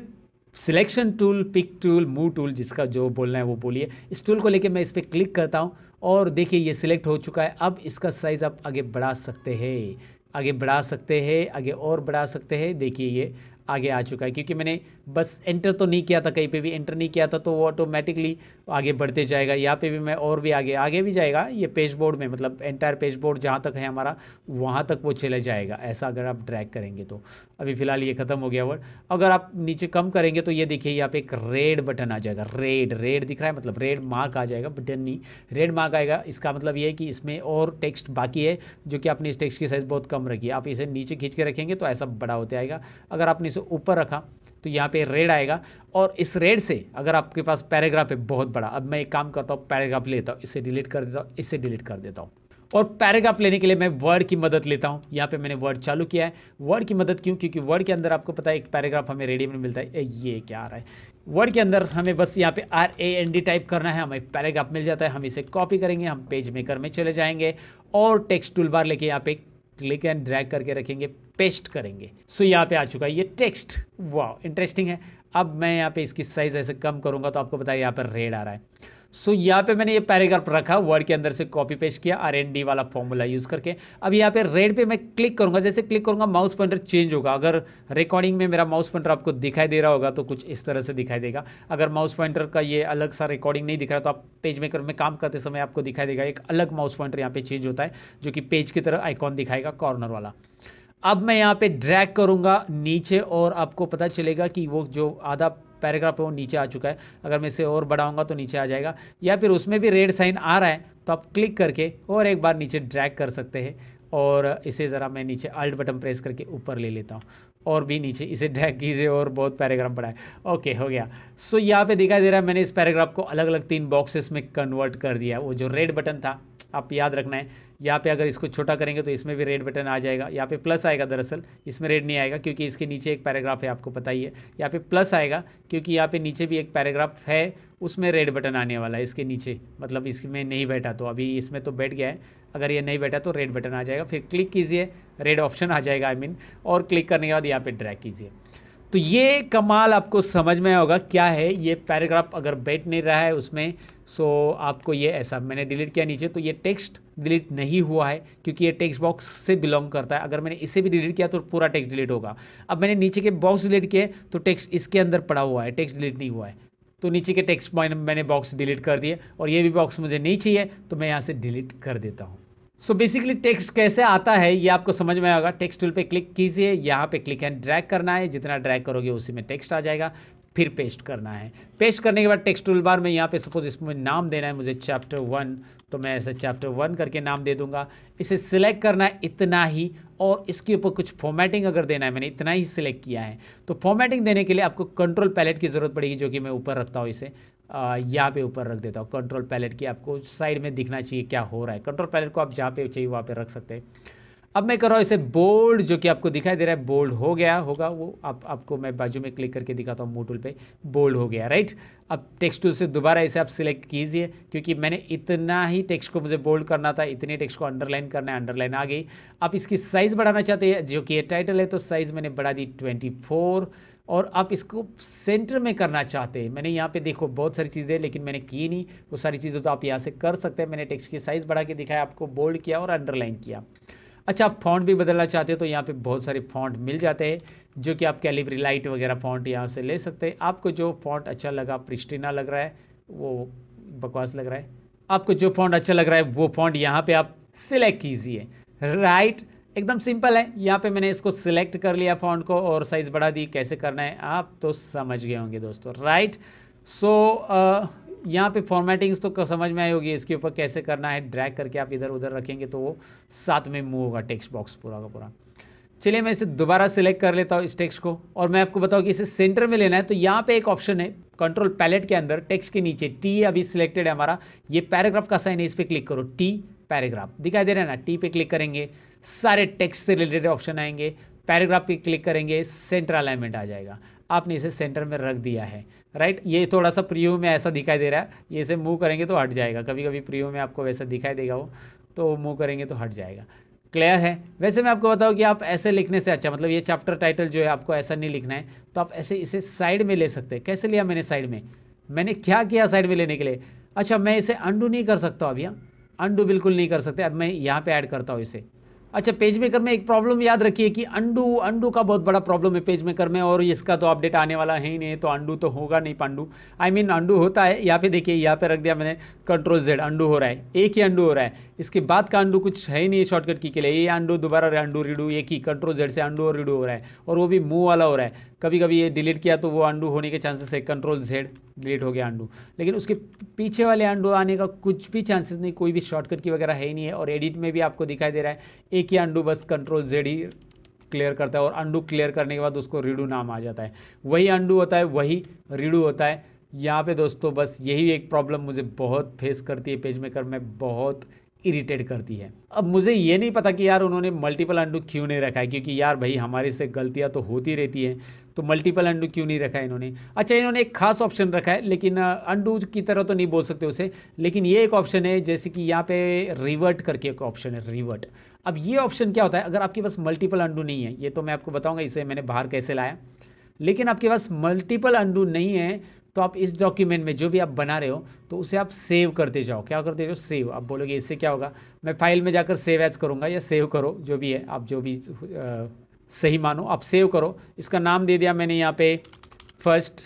selection tool, pick tool, move tool, जिसका जो बोलना है वो बोलिए। इस टूल को लेके मैं इस पर क्लिक करता हूँ और देखिए ये सिलेक्ट हो चुका है। अब इसका साइज़ आप आगे बढ़ा सकते हैं, आगे बढ़ा सकते हैं, आगे और बढ़ा सकते हैं। देखिए ये आगे आ चुका है, क्योंकि मैंने बस एंटर तो नहीं किया था, कहीं पे भी एंटर नहीं किया था, तो वो ऑटोमेटिकली आगे बढ़ते जाएगा। यहाँ पे भी मैं और भी आगे आगे भी जाएगा, ये पेज बोर्ड में मतलब एंटायर पेज बोर्ड जहाँ तक है हमारा वहाँ तक वो चले जाएगा, ऐसा अगर आप ड्रैग करेंगे तो। अभी फ़िलहाल ये ख़त्म हो गया वर्ड। अगर आप नीचे कम करेंगे तो ये देखिए यहाँ पे एक रेड बटन आ जाएगा, रेड रेड दिख रहा है, मतलब रेड मार्क आ जाएगा, बटन नहीं रेड मार्क आएगा। इसका मतलब ये है कि इसमें और टेक्स्ट बाकी है, जो कि आपने इस टेक्स्ट की साइज़ बहुत कम रखी है। आप इसे नीचे खींच के रखेंगे तो ऐसा बड़ा होते आएगा। अगर आपने इसे ऊपर रखा तो यहाँ पे रेड आएगा, और इस रेड से अगर आपके पास पैराग्राफ है बहुत बड़ा, अब मैं एक काम करता हूँ, पैराग्राफ लेता हूँ, इसे डिलीट कर देता हूँ, इसे डिलीट कर देता हूँ। और पैराग्राफ लेने के लिए मैं वर्ड की मदद लेता हूँ। यहाँ पे मैंने वर्ड चालू किया है। वर्ड की मदद क्यों? क्योंकि वर्ड के अंदर आपको पता है एक पैराग्राफ हमें रेडी में मिलता है। ये क्या आ रहा है? वर्ड के अंदर हमें बस यहाँ पे RAND टाइप करना है, हमें पैराग्राफ मिल जाता है। हम इसे कॉपी करेंगे, हम पेज मेकर में चले जाएंगे और टेक्स्ट टूल बार लेके यहाँ पे क्लिक एंड ड्रैग करके रखेंगे, पेस्ट करेंगे। सो यहाँ पे आ चुका है ये टेक्स्ट। वाह इंटरेस्टिंग है। अब मैं यहाँ पे इसकी साइज ऐसे कम करूँगा तो आपको पता है यहाँ पर रेड आ रहा है। सो यहाँ पे मैंने ये पैराग्राफ रखा, वर्ड के अंदर से कॉपी पेस्ट किया RAND वाला फॉर्मूला यूज़ करके। अब यहाँ पे रेड पे मैं क्लिक करूँगा, जैसे क्लिक करूँगा माउस पॉइंटर चेंज होगा। अगर रिकॉर्डिंग में मेरा माउस पॉइंटर आपको दिखाई दे रहा होगा तो कुछ इस तरह से दिखाई देगा। अगर माउस पॉइंटर का ये अलग सा रिकॉर्डिंग नहीं दिख रहा तो आप पेज मेकर में काम करते समय आपको दिखाई देगा एक अलग माउस पॉइंटर यहाँ पे चेंज होता है, जो कि पेज की तरह आइकॉन दिखाएगा कॉर्नर वाला। अब मैं यहाँ पे ड्रैग करूँगा नीचे और आपको पता चलेगा कि वो जो आधा पैराग्राफ है वो नीचे आ चुका है। अगर मैं इसे और बढ़ाऊंगा तो नीचे आ जाएगा, या फिर उसमें भी रेड साइन आ रहा है तो आप क्लिक करके और एक बार नीचे ड्रैग कर सकते हैं। और इसे ज़रा मैं नीचे अल्ट बटन प्रेस करके ऊपर ले लेता हूँ और भी नीचे इसे ड्रैग कीजिए और बहुत पैराग्राफ बढ़ा है। ओके हो गया। सो यहाँ पे दिखाई दे रहा है मैंने इस पैराग्राफ को अलग अलग 3 बॉक्सेस में कन्वर्ट कर दिया। वो जो रेड बटन था आप याद रखना है, यहाँ पे अगर इसको छोटा करेंगे तो इसमें भी रेड बटन आ जाएगा। यहाँ पे प्लस आएगा, दरअसल इसमें रेड नहीं आएगा क्योंकि इसके नीचे एक पैराग्राफ है, आपको पता ही है। यहाँ पे प्लस आएगा क्योंकि यहाँ पे नीचे भी एक पैराग्राफ है, उसमें रेड बटन आने वाला है इसके नीचे, मतलब इसमें नहीं बैठा तो अभी इसमें तो बैठ गया है। अगर ये नहीं बैठा तो रेड बटन आ जाएगा, फिर क्लिक कीजिए, रेड ऑप्शन आ जाएगा और क्लिक करने के बाद यहाँ पे ड्रैग कीजिए। तो ये कमाल आपको समझ में होगा क्या है ये पैराग्राफ अगर बैठ नहीं रहा है उसमें। सो आपको ये ऐसा मैंने डिलीट किया नीचे तो ये टेक्स्ट डिलीट नहीं हुआ है क्योंकि ये टेक्स्ट बॉक्स से बिलोंग करता है। अगर मैंने इसे भी डिलीट किया तो पूरा टेक्स्ट डिलीट होगा। अब मैंने नीचे के बॉक्स डिलीट किए तो टेक्स्ट इसके अंदर पड़ा हुआ है, टेक्स्ट डिलीट नहीं हुआ है। तो नीचे के टेक्स्ट मैंने बॉक्स डिलीट कर दिए और ये भी बॉक्स मुझे नहीं चाहिए तो मैं यहाँ से डिलीट कर देता हूँ। सो बेसिकली टेक्स्ट कैसे आता है ये आपको समझ में आएगा। टेक्स्ट टूल पे क्लिक कीजिए, यहाँ पे क्लिक एंड ड्रैग करना है, जितना ड्रैग करोगे उसी में टेक्स्ट आ जाएगा। फिर पेस्ट करना है। पेस्ट करने के बाद टेक्स्ट टूल बार में यहाँ पे सपोज इसमें नाम देना है मुझे चैप्टर 1, तो मैं ऐसे चैप्टर 1 करके नाम दे दूंगा। इसे सिलेक्ट करना है इतना ही, और इसके ऊपर कुछ फॉर्मेटिंग अगर देना है, मैंने इतना ही सिलेक्ट किया है। तो फॉर्मेटिंग देने के लिए आपको कंट्रोल पैलेट की ज़रूरत पड़ेगी, जो कि मैं ऊपर रखता हूँ। इसे यहाँ पे ऊपर रख देता हूँ। कंट्रोल पैलेट की आपको साइड में दिखना चाहिए क्या हो रहा है। कंट्रोल पैलेट को आप जहाँ पे चाहिए वहाँ पे रख सकते हैं। अब मैं कर रहा हूँ इसे बोल्ड, जो कि आपको दिखाई दे रहा है बोल्ड हो गया होगा वो। आपको मैं बाजू में क्लिक करके दिखाता हूँ, मूव टूल पे बोल्ड हो गया, राइट। अब टेक्स्ट टूल से दोबारा इसे आप सिलेक्ट कीजिए, क्योंकि मैंने इतना ही टेक्स्ट को मुझे बोल्ड करना था, इतने टेक्स्ट को अंडरलाइन करना है, अंडरलाइन आ गई। आप इसकी साइज़ बढ़ाना चाहते हैं, जो कि ये टाइटल है, तो साइज़ मैंने बढ़ा दी 24। और आप इसको सेंटर में करना चाहते हैं, मैंने यहाँ पे देखो बहुत सारी चीज़ें, लेकिन मैंने की नहीं वो सारी चीज़ें, तो आप यहाँ से कर सकते हैं। मैंने टेक्स्ट की साइज़ बढ़ा के दिखाया आपको, बोल्ड किया और अंडरलाइन किया। अच्छा, आप फॉन्ट भी बदलना चाहते हैं तो यहाँ पे बहुत सारे फॉन्ट मिल जाते हैं, जो कि आप कैलिब्री लाइट वगैरह फॉन्ट यहाँ से ले सकते हैं। आपको जो फॉन्ट अच्छा लगा, प्रिस्टीना लग रहा है, वो बकवास लग रहा है, आपको जो फॉन्ट अच्छा लग रहा है वो फॉन्ट यहाँ पे आप सिलेक्ट कीजिए, राइट। एकदम सिंपल है। यहाँ पे मैंने इसको सिलेक्ट कर लिया फॉन्ट को और साइज़ बढ़ा दी। कैसे करना है आप तो समझ गए होंगे दोस्तों, राइट। सो यहाँ पे फॉर्मेटिंग्स तो समझ में आई होगी, इसके ऊपर कैसे करना है। ड्रैग करके आप इधर उधर रखेंगे तो वो साथ में मूव होगा टेक्स्ट बॉक्स पूरा का पूरा। चलिए मैं इसे दोबारा सिलेक्ट कर लेता हूँ इस टेक्स्ट को, और मैं आपको बताऊँ कि इसे सेंटर में लेना है। तो यहाँ पे एक ऑप्शन है कंट्रोल पैलेट के अंदर, टेक्स्ट के नीचे टी अभी सिलेक्टेड है हमारा, ये पैराग्राफ का साइन है, इस पर क्लिक करो, टी पैराग्राफ दिखाई दे रहा है ना। टी पे क्लिक करेंगे, सारे टेक्स्ट से रिलेटेड ऑप्शन आएंगे। पैराग्राफ पे क्लिक करेंगे, सेंटर अलाइनमेंट आ जाएगा। आपने इसे सेंटर में रख दिया है, राइट। ये थोड़ा सा प्रीव्यू में ऐसा दिखाई दे रहा है, ये इसे मूव करेंगे तो हट जाएगा। कभी कभी प्रीव्यू में आपको वैसा दिखाई देगा वो, तो मूव करेंगे तो हट जाएगा। क्लियर है। वैसे मैं आपको बताऊं कि आप ऐसे लिखने से अच्छा, मतलब ये चैप्टर टाइटल जो है आपको ऐसा नहीं लिखना है, तो आप ऐसे इसे साइड में ले सकते हैं। कैसे लिया मैंने साइड में, मैंने क्या किया साइड में लेने के लिए, अच्छा मैं इसे अंडू नहीं कर सकता अभी, अंडू बिल्कुल नहीं कर सकते। अब मैं यहाँ पे ऐड करता हूँ इसे। अच्छा, पेज मेकर में एक प्रॉब्लम याद रखिए कि अंडू अंडू का बहुत बड़ा प्रॉब्लम है पेज मेकर में, और इसका तो अपडेट आने वाला है ही नहीं, तो अंडू तो होगा नहीं पांडू। आई मीन अंडू होता है, यहाँ पे देखिए, यहाँ पे रख दिया मैंने कंट्रोल जेड, अंडू हो रहा है, एक ही अंडू हो रहा है, इसके बाद का अंडू कुछ है ही नहीं शॉर्टकट की के लिए। ये अंडू दोबारा अंडू रीडू, एक ही कंट्रोल जेड से अंडू और रीडू हो रहा है, और वो भी मुंह वाला हो रहा है। कभी कभी ये डिलीट किया तो वो अंडू होने के चांसेस है, कंट्रोल जेड डिलीट हो गया अंडू, लेकिन उसके पीछे वाले अंडू आने का कुछ भी चांसेस नहीं, कोई भी शॉर्टकट की वगैरह है ही नहीं है। और एडिट में भी आपको दिखाई दे रहा है एक ही अंडू, बस कंट्रोल जेड ही क्लियर करता है, और अंडू क्लियर करने के बाद उसको रीडू नाम आ जाता है। वही अंडू होता है, वही रीडू होता है। यहाँ पे दोस्तों बस यही एक प्रॉब्लम मुझे बहुत फेस करती है पेज मेकर में, बहुत इरिटेट करती है। अब मुझे ये नहीं पता कि यार उन्होंने मल्टीपल अंडू क्यों नहीं रखा है, क्योंकि यार भाई हमारे से गलतियां तो होती रहती हैं, तो मल्टीपल अंडू क्यों नहीं रखा है इन्होंने। अच्छा, इन्होंने एक खास ऑप्शन रखा है, लेकिन अंडू की तरह तो नहीं बोल सकते उसे, लेकिन ये एक ऑप्शन है, जैसे कि यहाँ पे रिवर्ट करके एक ऑप्शन है, रिवर्ट। अब ये ऑप्शन क्या होता है, अगर आपके पास मल्टीपल अंडू नहीं है, ये तो मैं आपको बताऊंगा इसे मैंने बाहर कैसे लाया, लेकिन आपके पास मल्टीपल अंडू नहीं है, तो आप इस डॉक्यूमेंट में जो भी आप बना रहे हो तो उसे आप सेव करते जाओ। क्या करते जाओ, सेव। आप बोलोगे इससे क्या होगा, मैं फाइल में जाकर सेव एज करूँगा, या सेव करो जो भी है, आप जो भी सही मानो आप सेव करो। इसका नाम दे दिया मैंने यहाँ पे फर्स्ट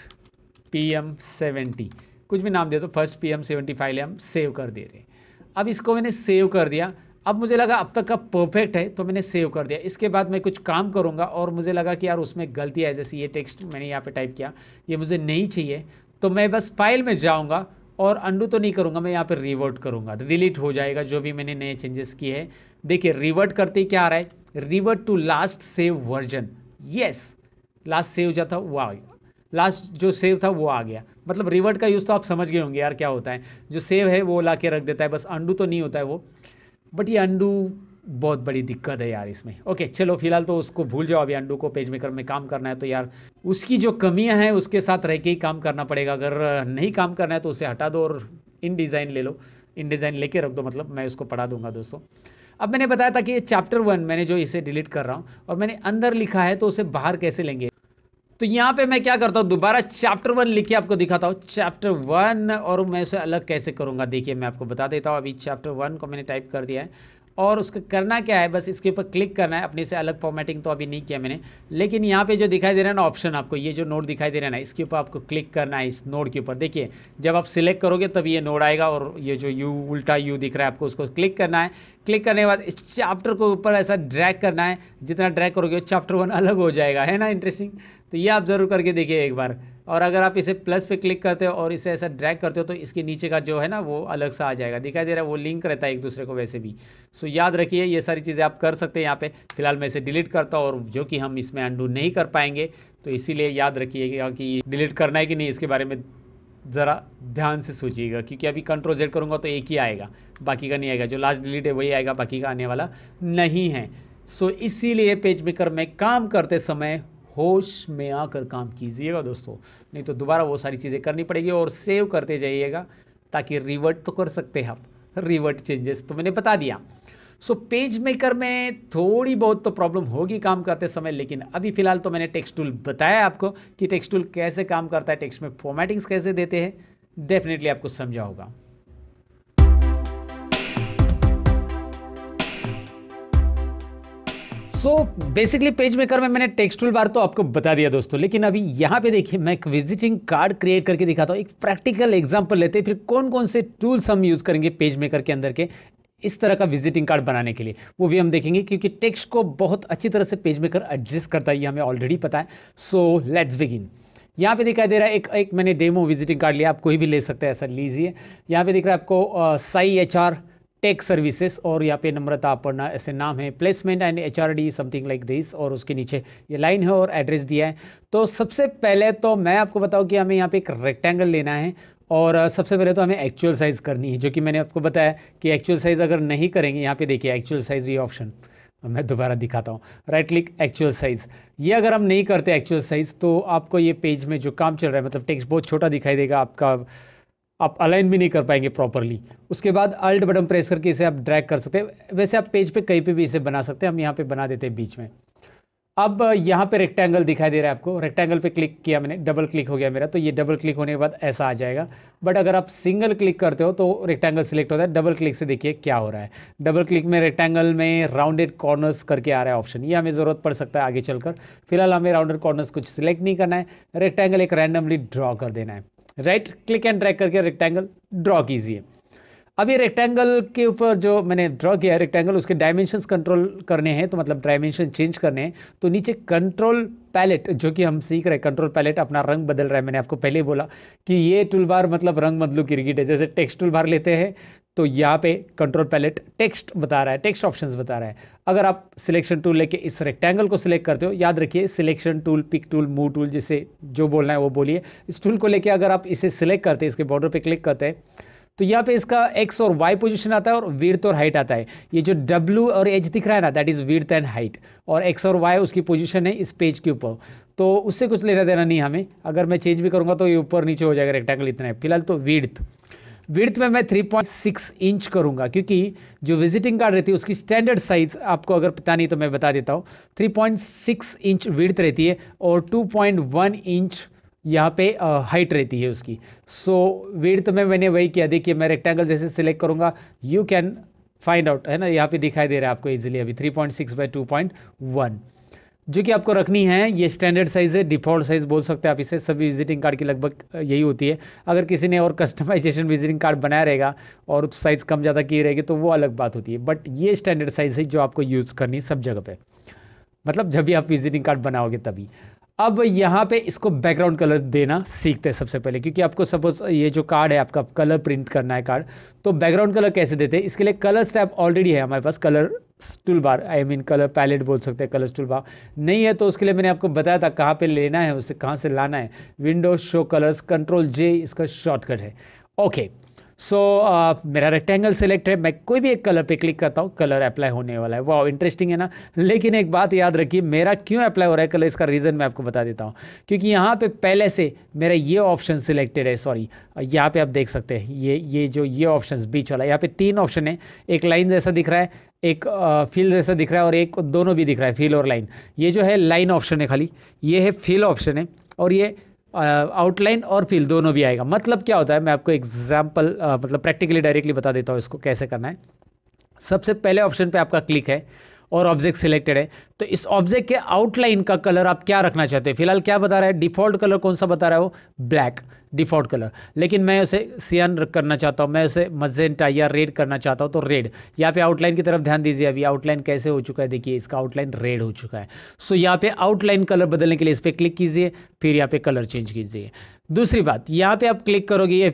PM70, कुछ भी नाम दे दो, फर्स्ट PM70 फाइल है, हम सेव कर दे रहे हैं। अब इसको मैंने सेव कर दिया, अब मुझे लगा अब तक का परफेक्ट है, तो मैंने सेव कर दिया। इसके बाद मैं कुछ काम करूँगा, और मुझे लगा कि यार उसमें गलती है, जैसे ये टेक्स्ट मैंने यहाँ पे टाइप किया, ये मुझे नहीं चाहिए, तो मैं बस फाइल में जाऊँगा, और अंडू तो नहीं करूँगा, मैं यहाँ पे रिवर्ट करूँगा, डिलीट हो जाएगा जो भी मैंने नए चेंजेस किए हैं। देखिए रिवर्ट करते ही क्या आ रहा है, revert to last save version. Yes, last save जो था वो आ गया, लास्ट जो सेव था वो आ गया। मतलब रिवर्ट का यूज़ तो आप समझ गए होंगे यार क्या होता है, जो सेव है वो ला के रख देता है, बस अंडू तो नहीं होता है वो। बट ये अंडू बहुत बड़ी दिक्कत है यार इसमें। ओके चलो, फिलहाल तो उसको भूल जाओ, अभी अंडू को पेज मेकर में काम करना है तो यार उसकी जो कमियां हैं उसके साथ रह के ही काम करना पड़ेगा। अगर नहीं काम करना है तो उसे हटा दो और इन डिज़ाइन ले लो, इन डिज़ाइन लेके रख दो, मतलब मैं उसको पढ़ा दूंगा दोस्तों। अब मैंने बताया था कि ये चैप्टर 1 मैंने जो इसे डिलीट कर रहा हूँ, और मैंने अंदर लिखा है, तो उसे बाहर कैसे लेंगे। तो यहाँ पे मैं क्या करता हूँ, दोबारा चैप्टर 1 लिख के आपको दिखाता हूँ, चैप्टर 1, और मैं उसे अलग कैसे करूँगा देखिए मैं आपको बता देता हूँ। अभी चैप्टर 1 को मैंने टाइप कर दिया है, और उसका करना क्या है, बस इसके ऊपर क्लिक करना है। अपने से अलग फॉर्मेटिंग तो अभी नहीं किया मैंने, लेकिन यहाँ पे जो दिखाई दे रहा है ना ऑप्शन, आपको ये जो नोड दिखाई दे रहा है ना, इसके ऊपर आपको क्लिक करना है। इस नोड के ऊपर देखिए, जब आप सिलेक्ट करोगे तब ये नोड आएगा, और ये जो यू उल्टा यू दिख रहा है आपको, उसको क्लिक करना है। क्लिक करने के बाद इस चैप्टर को ऊपर ऐसा ड्रैग करना है, जितना ड्रैग करोगे चैप्टर 1 अलग हो जाएगा, है ना इंटरेस्टिंग। तो ये आप ज़रूर करके देखिए एक बार। और अगर आप इसे प्लस पे क्लिक करते हो और इसे ऐसा ड्रैग करते हो, तो इसके नीचे का जो है ना वो अलग सा आ जाएगा, दिखाई दे रहा है, वो लिंक रहता है एक दूसरे को वैसे भी। सो याद रखिए ये सारी चीज़ें आप कर सकते हैं यहाँ पे। फिलहाल मैं इसे डिलीट करता हूँ, और जो कि हम इसमें अंडू नहीं कर पाएंगे, तो इसीलिए याद रखिएगा कि डिलीट करना है कि नहीं, इसके बारे में ज़रा ध्यान से सोचिएगा, क्योंकि अभी कंट्रोल जेड करूँगा तो एक ही आएगा, बाकी का नहीं आएगा। जो लास्ट डिलीट है वही आएगा, बाकी का आने वाला नहीं है। सो इसीलिए पेज मेकर में काम करते समय होश में आकर काम कीजिएगा दोस्तों, नहीं तो दोबारा वो सारी चीज़ें करनी पड़ेगी, और सेव करते जाइएगा, ताकि रिवर्ट तो कर सकते हैं आप। रिवर्ट चेंजेस तो मैंने बता दिया। सो पेज मेकर में थोड़ी बहुत तो प्रॉब्लम होगी काम करते समय, लेकिन अभी फिलहाल तो मैंने टेक्स्ट टूल बताया आपको कि टेक्स्ट टूल कैसे काम करता है, टेक्स्ट में फॉर्मेटिंग्स कैसे देते हैं, डेफिनेटली आपको समझा होगा। सो बेसिकली पेज मेकर में मैंने टेक्स्ट टूल बार तो आपको बता दिया दोस्तों, लेकिन अभी यहाँ पे देखिए मैं एक विजिटिंग कार्ड क्रिएट करके दिखाता हूँ। एक प्रैक्टिकल एग्जांपल लेते हैं, फिर कौन कौन से टूल्स हम यूज़ करेंगे पेज मेकर के अंदर के इस तरह का विजिटिंग कार्ड बनाने के लिए, वो भी हम देखेंगे, क्योंकि टेक्स्ट को बहुत अच्छी तरह से पेज मेकर एडजस्ट करता है, ये हमें ऑलरेडी पता है। So let's begin. यहाँ पे दिखाई दे रहा है एक मैंने डेमो विजिटिंग कार्ड लिया, आप कोई भी ले सकते हैं, ऐसा लीजिए। यहाँ पे दिख रहा है आपको साई HR टेक सर्विसेज, और यहाँ पे नम्रता अपर्णा ऐसे नाम है, placement and HRD something like this, और उसके नीचे ये लाइन है और एड्रेस दिया है। तो सबसे पहले तो मैं आपको बताऊँ कि हमें यहाँ पे एक रेक्टेंगल लेना है, और सबसे पहले तो हमें एक्चुअल साइज़ करनी है, जो कि मैंने आपको बताया कि एक्चुअल साइज़ अगर नहीं करेंगे, यहाँ पे देखिए एक्चुअल साइज़ ये ऑप्शन, मैं दोबारा दिखाता हूँ, राइट क्लिक एक्चुअल साइज़, ये अगर हम नहीं करते एक्चुअल साइज़, तो आपको ये पेज में जो काम चल रहा है, मतलब टेक्स्ट बहुत छोटा दिखाई देगा आपका, आप अलाइन भी नहीं कर पाएंगे प्रॉपरली। उसके बाद अल्ट बटन प्रेस करके इसे आप ड्रैग कर सकते हैं। वैसे आप पेज पे कहीं पे भी इसे बना सकते हैं, हम यहाँ पे बना देते हैं बीच में। अब यहाँ पे रेक्टेंगल दिखाई दे रहा है आपको, रेक्टेंगल पे क्लिक किया मैंने, डबल क्लिक हो गया मेरा, तो ये डबल क्लिक होने के बाद ऐसा आ जाएगा। बट अगर आप सिंगल क्लिक करते हो तो रेक्टेंगल सिलेक्ट होता है। डबल क्लिक से देखिए क्या हो रहा है। डबल क्लिक में रेक्टेंगल में राउंडेड कॉर्नर्स करके आ रहा है ऑप्शन, ये हमें ज़रूरत पड़ सकता है आगे चलकर। फिलहाल हमें राउंडेड कॉर्नर्स कुछ सिलेक्ट नहीं करना है, रेक्टेंगल एक रैंडमली ड्रॉ कर देना है। राइट क्लिक एंड ड्रैग करके रेक्टेंगल ड्रॉ कीजिए। अब ये रेक्टेंगल के ऊपर जो मैंने ड्रॉ किया है रेक्टेंगल, उसके डायमेंशंस कंट्रोल करने हैं, तो मतलब डायमेंशन चेंज करने हैं, तो नीचे कंट्रोल पैलेट जो कि हम सीख रहे हैं, कंट्रोल पैलेट अपना रंग बदल रहा है। मैंने आपको पहले ही बोला कि ये टूल बार मतलब रंग बदलू क्रिकेट है। जैसे टेक्स्ट टूल बार लेते हैं तो यहाँ पे कंट्रोल पैलेट टेक्स्ट बता रहा है, टेक्स्ट ऑप्शंस बता रहा है। अगर आप सिलेक्शन टूल लेके इस रेक्टेंगल को सिलेक्ट करते हो, याद रखिए selection tool, pick tool, move tool, जिसे जो बोलना है वो बोलिए। इस टूल को लेके अगर आप इसे सिलेक्ट करते हैं, इसके बॉर्डर पे क्लिक करते हैं, तो यहाँ पे इसका एक्स और वाई पोजीशन आता है और विड्थ और हाइट आता है। ये जो डब्ल्यू और एच दिख रहा है ना, that is width and height, और एक्स और वाई उसकी पोजीशन है इस पेज के ऊपर। तो उससे कुछ लेना देना नहीं हमें। अगर मैं चेंज भी करूँगा तो ये ऊपर नीचे हो जाएगा, रेक्टेंगल इतना है। फिलहाल तो विड्थ में मैं 3.6 इंच करूँगा, क्योंकि जो विजिटिंग कार्ड रहती है उसकी स्टैंडर्ड साइज़ आपको अगर पता नहीं तो मैं बता देता हूँ, 3.6 इंच विड्थ रहती है और 2.1 इंच यहाँ पे हाइट रहती है उसकी। सो विड्थ में मैंने वही किया। देखिए मैं रेक्टेंगल जैसे सिलेक्ट करूँगा, यू कैन फाइंड आउट, है ना, यहाँ पे दिखाई दे रहा है आपको इजीली अभी 3.6 बाई 2.1, जो कि आपको रखनी है। ये स्टैंडर्ड साइज़ है, डिफ़ॉल्ट साइज़ बोल सकते हैं आप इसे, सभी विजिटिंग कार्ड की लगभग यही होती है। अगर किसी ने और कस्टमाइजेशन विजिटिंग कार्ड बनाया रहेगा और साइज़ कम ज़्यादा की रहेगी तो वो अलग बात होती है, बट ये स्टैंडर्ड साइज़ है जो आपको यूज़ करनी है सब जगह पे, मतलब जब भी आप विजिटिंग कार्ड बनाओगे तभी। अब यहाँ पे इसको बैकग्राउंड कलर देना सीखते हैं सबसे पहले, क्योंकि आपको सपोज ये जो कार्ड है आपका कलर प्रिंट करना है कार्ड, तो बैकग्राउंड कलर कैसे देते हैं, इसके लिए कलर्स टैब ऑलरेडी है हमारे पास। Colour tool bar, I mean colour palette बोल सकते हैं, कलर्स टूल बार नहीं है तो उसके लिए मैंने आपको बताया था कहाँ पे लेना है, उसे कहाँ से लाना है। विंडो शो कलर्स, कंट्रोल जे इसका शॉर्टकट है। ओके सो मेरा रेक्टेंगल सेलेक्ट है, मैं कोई भी एक कलर पे क्लिक करता हूँ, कलर अप्लाई होने वाला है। वाह इंटरेस्टिंग है ना। लेकिन एक बात याद रखिए, मेरा क्यों अप्लाई हो रहा है कलर, इसका रीज़न मैं आपको बता देता हूँ। क्योंकि यहाँ पे पहले से मेरा ये ऑप्शन सिलेक्टेड है, सॉरी यहाँ पे आप देख सकते हैं ये जो ये ऑप्शन बीच वाला, यहाँ पे 3 ऑप्शन है। एक लाइन जैसा दिख रहा है, एक फिल जैसा दिख रहा है और एक दोनों भी दिख रहा है, फिल और लाइन। ये जो है लाइन ऑप्शन है खाली, ये है फिल ऑप्शन है, और ये आउटलाइन और फिल दोनों भी आएगा। मतलब क्या होता है, मैं आपको एग्जांपल मतलब प्रैक्टिकली डायरेक्टली बता देता हूँ इसको कैसे करना है। सबसे पहले ऑप्शन पे आपका क्लिक है और ऑब्जेक्ट सिलेक्टेड है, तो इस ऑब्जेक्ट के आउटलाइन का कलर आप क्या रखना चाहते हैं। फिलहाल क्या बता रहा है, डिफ़ॉल्ट कलर कौन सा बता रहा है, वो ब्लैक डिफ़ॉल्ट कलर। लेकिन मैं उसे सियान करना चाहता हूँ, मैं उसे मजेंटा या रेड करना चाहता हूँ, तो रेड। यहाँ पे आउटलाइन की तरफ ध्यान दीजिए, अभी आउटलाइन कैसे हो चुका है, देखिए इसका आउटलाइन रेड हो चुका है। सो यहाँ पे आउटलाइन कलर बदलने के लिए इस पर क्लिक कीजिए, फिर यहाँ पे कलर चेंज कीजिए। दूसरी बात, यहाँ पे आप क्लिक करोगे ये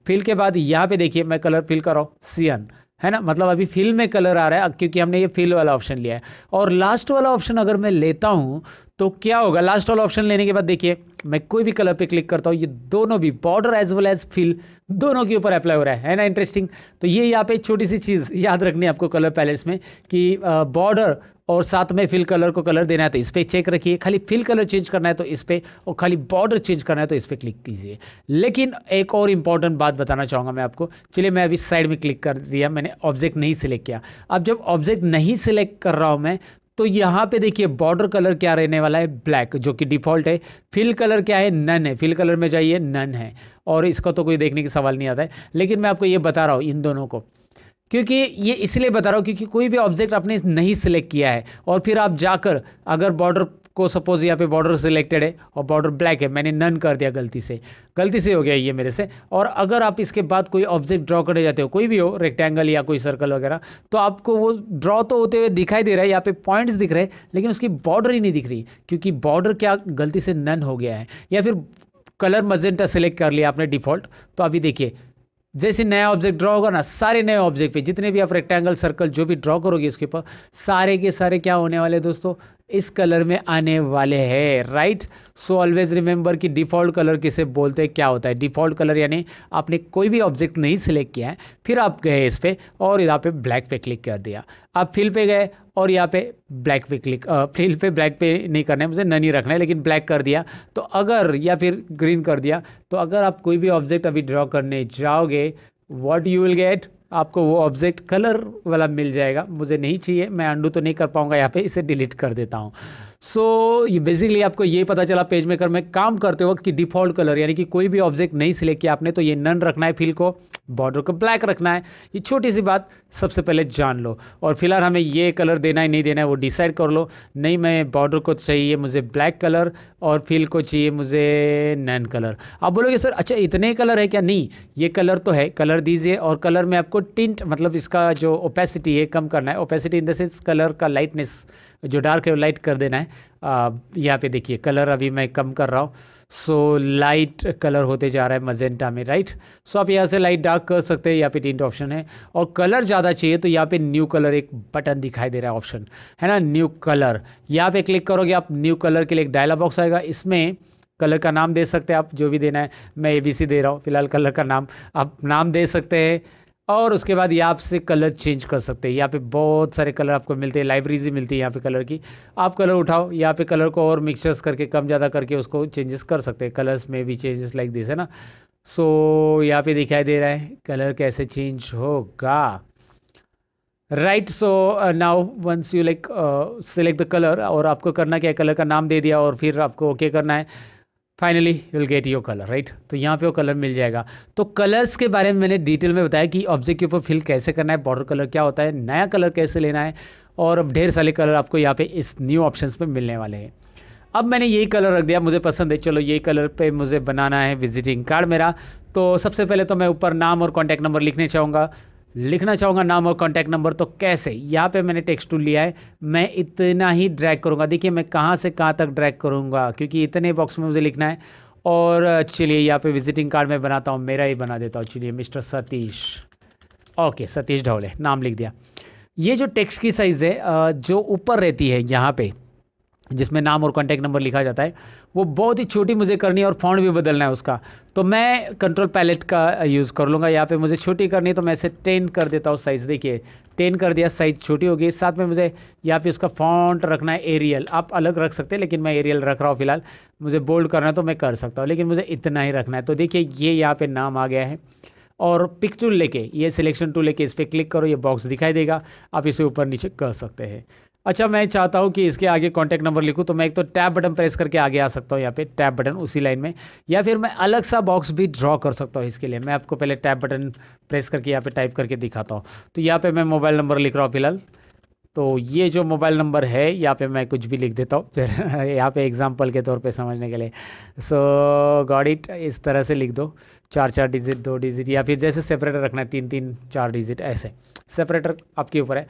फिल के बाद यहाँ पे देखिए मैं कलर फिल कर रहा हूँ सियान, है ना, मतलब अभी फिल में कलर आ रहा है क्योंकि हमने ये फिल वाला ऑप्शन लिया है। और लास्ट वाला ऑप्शन अगर मैं लेता हूँ तो क्या होगा, लास्ट वाला ऑप्शन लेने के बाद देखिए मैं कोई भी कलर पे क्लिक करता हूँ, ये दोनों भी border as well as fill दोनों के ऊपर अप्लाई हो रहा है ना, इंटरेस्टिंग। तो ये यहाँ पे छोटी सी चीज़ याद रखनी है आपको कलर पैलेट्स में कि बॉर्डर और साथ में फिल कलर को कलर देना है तो इस पर चेक रखिए, खाली फिल कलर चेंज करना है तो इस पर, और खाली बॉर्डर चेंज करना है तो इस पर क्लिक कीजिए। लेकिन एक और इंपॉर्टेंट बात बताना चाहूँगा मैं आपको। चलिए मैं अभी साइड में क्लिक कर दिया, मैंने ऑब्जेक्ट नहीं सिलेक्ट किया। अब जब ऑब्जेक्ट नहीं सिलेक्ट कर रहा हूँ मैं, तो यहाँ पे देखिए बॉर्डर कलर क्या रहने वाला है, ब्लैक, जो कि डिफ़ॉल्ट है। फिल कलर क्या है, नन है, फिल कलर में जाइए नन है, और इसका तो कोई देखने की सवाल नहीं आता है। लेकिन मैं आपको ये बता रहा हूँ इन दोनों को, क्योंकि ये इसलिए बता रहा हूँ क्योंकि कोई भी ऑब्जेक्ट आपने नहीं सिलेक्ट किया है और फिर आप जाकर अगर बॉर्डर को, सपोज यहाँ पे बॉर्डर सिलेक्टेड है और बॉर्डर ब्लैक है, मैंने नन कर दिया गलती से हो गया ये मेरे से। और अगर आप इसके बाद कोई ऑब्जेक्ट ड्रॉ करने जाते हो, कोई भी हो, रेक्टेंगल या कोई सर्कल वगैरह, तो आपको वो ड्रॉ तो होते हुए दिखाई दे रहा है, यहाँ पे पॉइंट्स दिख रहे हैं, लेकिन उसकी बॉर्डर ही नहीं दिख रही, क्योंकि बॉर्डर क्या गलती से नन हो गया है, या फिर कलर मजेंटा सेलेक्ट कर लिया आपने डिफ़ॉल्ट। तो अभी देखिए जैसे नया ऑब्जेक्ट ड्रॉ होगा ना, सारे नए ऑब्जेक्ट पे जितने भी आप रेक्टेंगल सर्कल जो भी ड्रॉ करोगे इसके ऊपर, सारे के सारे क्या होने वाले दोस्तों, इस कलर में आने वाले हैं, राइट। सो ऑलवेज रिमेंबर कि डिफ़ॉल्ट कलर किसे बोलते हैं, क्या होता है डिफ़ॉल्ट कलर, यानी आपने कोई भी ऑब्जेक्ट नहीं सिलेक्ट किया है, फिर आप गए इस पे और यहाँ पे ब्लैक पे क्लिक कर दिया, आप फिल पे गए और यहाँ पे ब्लैक पे क्लिक, फिल पे ब्लैक पे नहीं करना है, मुझे नन ही रखना है, लेकिन ब्लैक कर दिया तो अगर, या फिर ग्रीन कर दिया तो अगर आप कोई भी ऑब्जेक्ट अभी ड्रॉ करने जाओगे, व्हाट यू विल गेट, आपको वो ऑब्जेक्ट कलर वाला मिल जाएगा। मुझे नहीं चाहिए, मैं अंडू तो नहीं कर पाऊंगा यहाँ पे, इसे डिलीट कर देता हूँ। सो ये बेसिकली आपको ये पता चला पेज मेकर में काम करते वक्त कि डिफ़ॉल्ट कलर, यानी कि कोई भी ऑब्जेक्ट नहीं सिलेक्ट किया आपने तो ये नन रखना है, फिल को, बॉर्डर को ब्लैक रखना है। ये छोटी सी बात सबसे पहले जान लो, और फिलहाल हमें ये कलर देना है नहीं देना है वो डिसाइड कर लो। नहीं, मैं बॉर्डर को चाहिए मुझे ब्लैक कलर और फिल को चाहिए मुझे नन कलर। आप बोलोगे सर अच्छा इतने कलर है क्या? नहीं, ये कलर तो है, कलर दीजिए, और कलर में आपको टिंट मतलब इसका जो ओपेसिटी है कम करना है। Opacity in the sense colour का लाइटनेस, जो डार्क है वो लाइट कर देना है। यहाँ पे देखिए कलर अभी मैं कम कर रहा हूँ, सो लाइट कलर होते जा रहा है मजेंटा में, राइट। सो आप यहाँ से लाइट डार्क कर सकते हैं, यहाँ पे टिंट ऑप्शन है। और कलर ज़्यादा चाहिए तो यहाँ पे न्यू कलर एक बटन दिखाई दे रहा है, ऑप्शन है ना, न्यू कलर। यहाँ पे क्लिक करोगे आप, न्यू कलर के लिए एक डायलॉग बॉक्स आएगा, इसमें कलर का नाम दे सकते हैं आप, जो भी देना है। मैं ABC दे रहा हूँ फिलहाल, कलर का नाम आप नाम दे सकते हैं। और उसके बाद यहाँ से कलर चेंज कर सकते हैं। यहाँ पे बहुत सारे कलर आपको मिलते हैं, लाइब्रेरी ही मिलती है यहाँ पे कलर की। आप कलर उठाओ, यहाँ पे कलर को और मिक्सचर्स करके कम ज़्यादा करके उसको चेंजेस कर सकते हैं। कलर्स में भी चेंजेस लाइक दिस है ना। सो यहाँ पे दिखाई दे रहा है कलर कैसे चेंज होगा, right. So now once you like select the colour, और आपको करना क्या है, कलर का नाम दे दिया और फिर आपको ओके करना है। Finally you will get your colour, right. तो यहाँ पे वो कलर मिल जाएगा। तो कलर्स के बारे में मैंने डिटेल में बताया कि ऑब्जेक्ट के ऊपर फिल कैसे करना है, बॉर्डर कलर क्या होता है, नया कलर कैसे लेना है, और अब ढेर सारे कलर आपको यहाँ पे इस न्यू ऑप्शंस पे मिलने वाले हैं। अब मैंने यही कलर रख दिया, मुझे पसंद है, चलो यही कलर पे मुझे बनाना है विजिटिंग कार्ड मेरा। तो सबसे पहले तो मैं ऊपर नाम और कॉन्टैक्ट नंबर लिखना चाहूँगा नाम और कॉन्टैक्ट नंबर। तो कैसे, यहाँ पे मैंने टेक्स्ट टूल लिया है, मैं इतना ही ड्रैग करूँगा। देखिए मैं कहाँ से कहाँ तक ड्रैग करूँगा, क्योंकि इतने बॉक्स में मुझे लिखना है। और चलिए यहाँ पे विजिटिंग कार्ड में बनाता हूँ, मेरा ही बना देता हूँ। चलिए मिस्टर सतीश, ओके सतीश ढौले नाम लिख दिया। ये जो टेक्स्ट की साइज़ है जो ऊपर रहती है यहाँ पे, जिसमें नाम और कॉन्टैक्ट नंबर लिखा जाता है, वो बहुत ही छोटी मुझे करनी है और फॉन्ट भी बदलना है उसका। तो मैं कंट्रोल पैलेट का यूज़ कर लूँगा। यहाँ पे मुझे छोटी करनी है तो मैं इसे 10 कर देता हूँ साइज़। देखिए 10 कर दिया, साइज़ छोटी होगी। साथ में मुझे यहाँ पे उसका फॉन्ट रखना है एरियल, आप अलग रख सकते हैं लेकिन मैं एरियल रख रहा हूँ फिलहाल। मुझे बोल्ड करना है तो मैं कर सकता हूँ, लेकिन मुझे इतना ही रखना है। तो देखिए ये यहाँ पे नाम आ गया है, और पिक टूल लेके, ये सिलेक्शन टूल लेके इस पर क्लिक करो, ये बॉक्स दिखाई देगा, आप इसे ऊपर नीचे कर सकते हैं। अच्छा मैं चाहता हूँ कि इसके आगे कॉन्टैक्ट नंबर लिखूँ, तो मैं एक तो टैब बटन प्रेस करके आगे आ सकता हूँ, यहाँ पे टैब बटन उसी लाइन में, या फिर मैं अलग सा बॉक्स भी ड्रॉ कर सकता हूँ। इसके लिए मैं आपको पहले टैब बटन प्रेस करके यहाँ पे टाइप करके दिखाता हूँ। तो यहाँ पे मैं मोबाइल नंबर लिख रहा हूँ फिलहाल। तो ये जो मोबाइल नंबर है यहाँ पे मैं कुछ भी लिख देता हूँ यहाँ पे एग्जांपल के तौर पे समझने के लिए। सो गॉट इट, इस तरह से लिख दो, 4 डिजिट 2 डिजिट, या फिर जैसे सेपरेटर रखना है 3 4 डिजिट, ऐसे सेपरेटर आपके ऊपर है।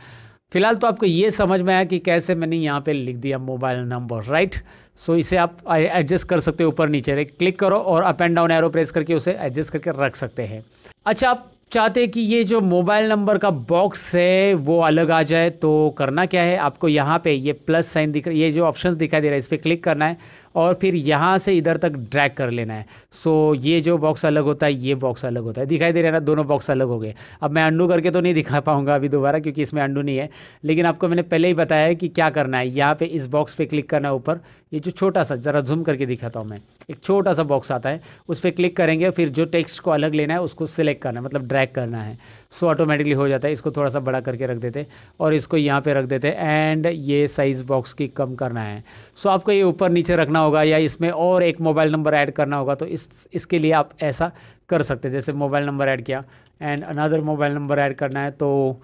फिलहाल तो आपको ये समझ में आया कि कैसे मैंने यहाँ पे लिख दिया मोबाइल नंबर, राइट। सो इसे आप एडजस्ट कर सकते हो, ऊपर नीचे क्लिक करो और up and down arrow press करके उसे एडजस्ट करके रख सकते हैं। अच्छा आप चाहते हैं कि ये जो मोबाइल नंबर का बॉक्स है वो अलग आ जाए, तो करना क्या है, आपको यहाँ पे ये प्लस साइन दिख रहा है, ये जो ऑप्शंस दिखाई दे रहा है इस पर क्लिक करना है और फिर यहाँ से इधर तक ड्रैग कर लेना है। सो ये जो बॉक्स अलग होता है, ये बॉक्स अलग होता है, दिखाई दे रहा है ना, दोनों बॉक्स अलग हो गए। अब मैं अंडू करके तो नहीं दिखा पाऊंगा अभी दोबारा, क्योंकि इसमें अंडू नहीं है, लेकिन आपको मैंने पहले ही बताया है कि क्या करना है। यहाँ पे इस बॉक्स पे क्लिक करना है ऊपर, ये जो छोटा सा, ज़रा जूम करके दिखाता हूँ मैं, एक छोटा सा बॉक्स आता है, उस पर क्लिक करेंगे, फिर जो टेक्स्ट को अलग लेना है उसको सिलेक्ट करना है, मतलब ड्रैग करना है। सो ऑटोमेटिकली हो जाता है। इसको थोड़ा सा बड़ा करके रख देते और इसको यहाँ पे रख देते, एंड ये साइज़ बॉक्स की कम करना है। सो आपको ये ऊपर नीचे रखना होगा, या इसमें और एक मोबाइल नंबर ऐड करना होगा, तो इसके लिए आप ऐसा कर सकते हैं। जैसे मोबाइल नंबर ऐड किया and another mobile number add करना है, तो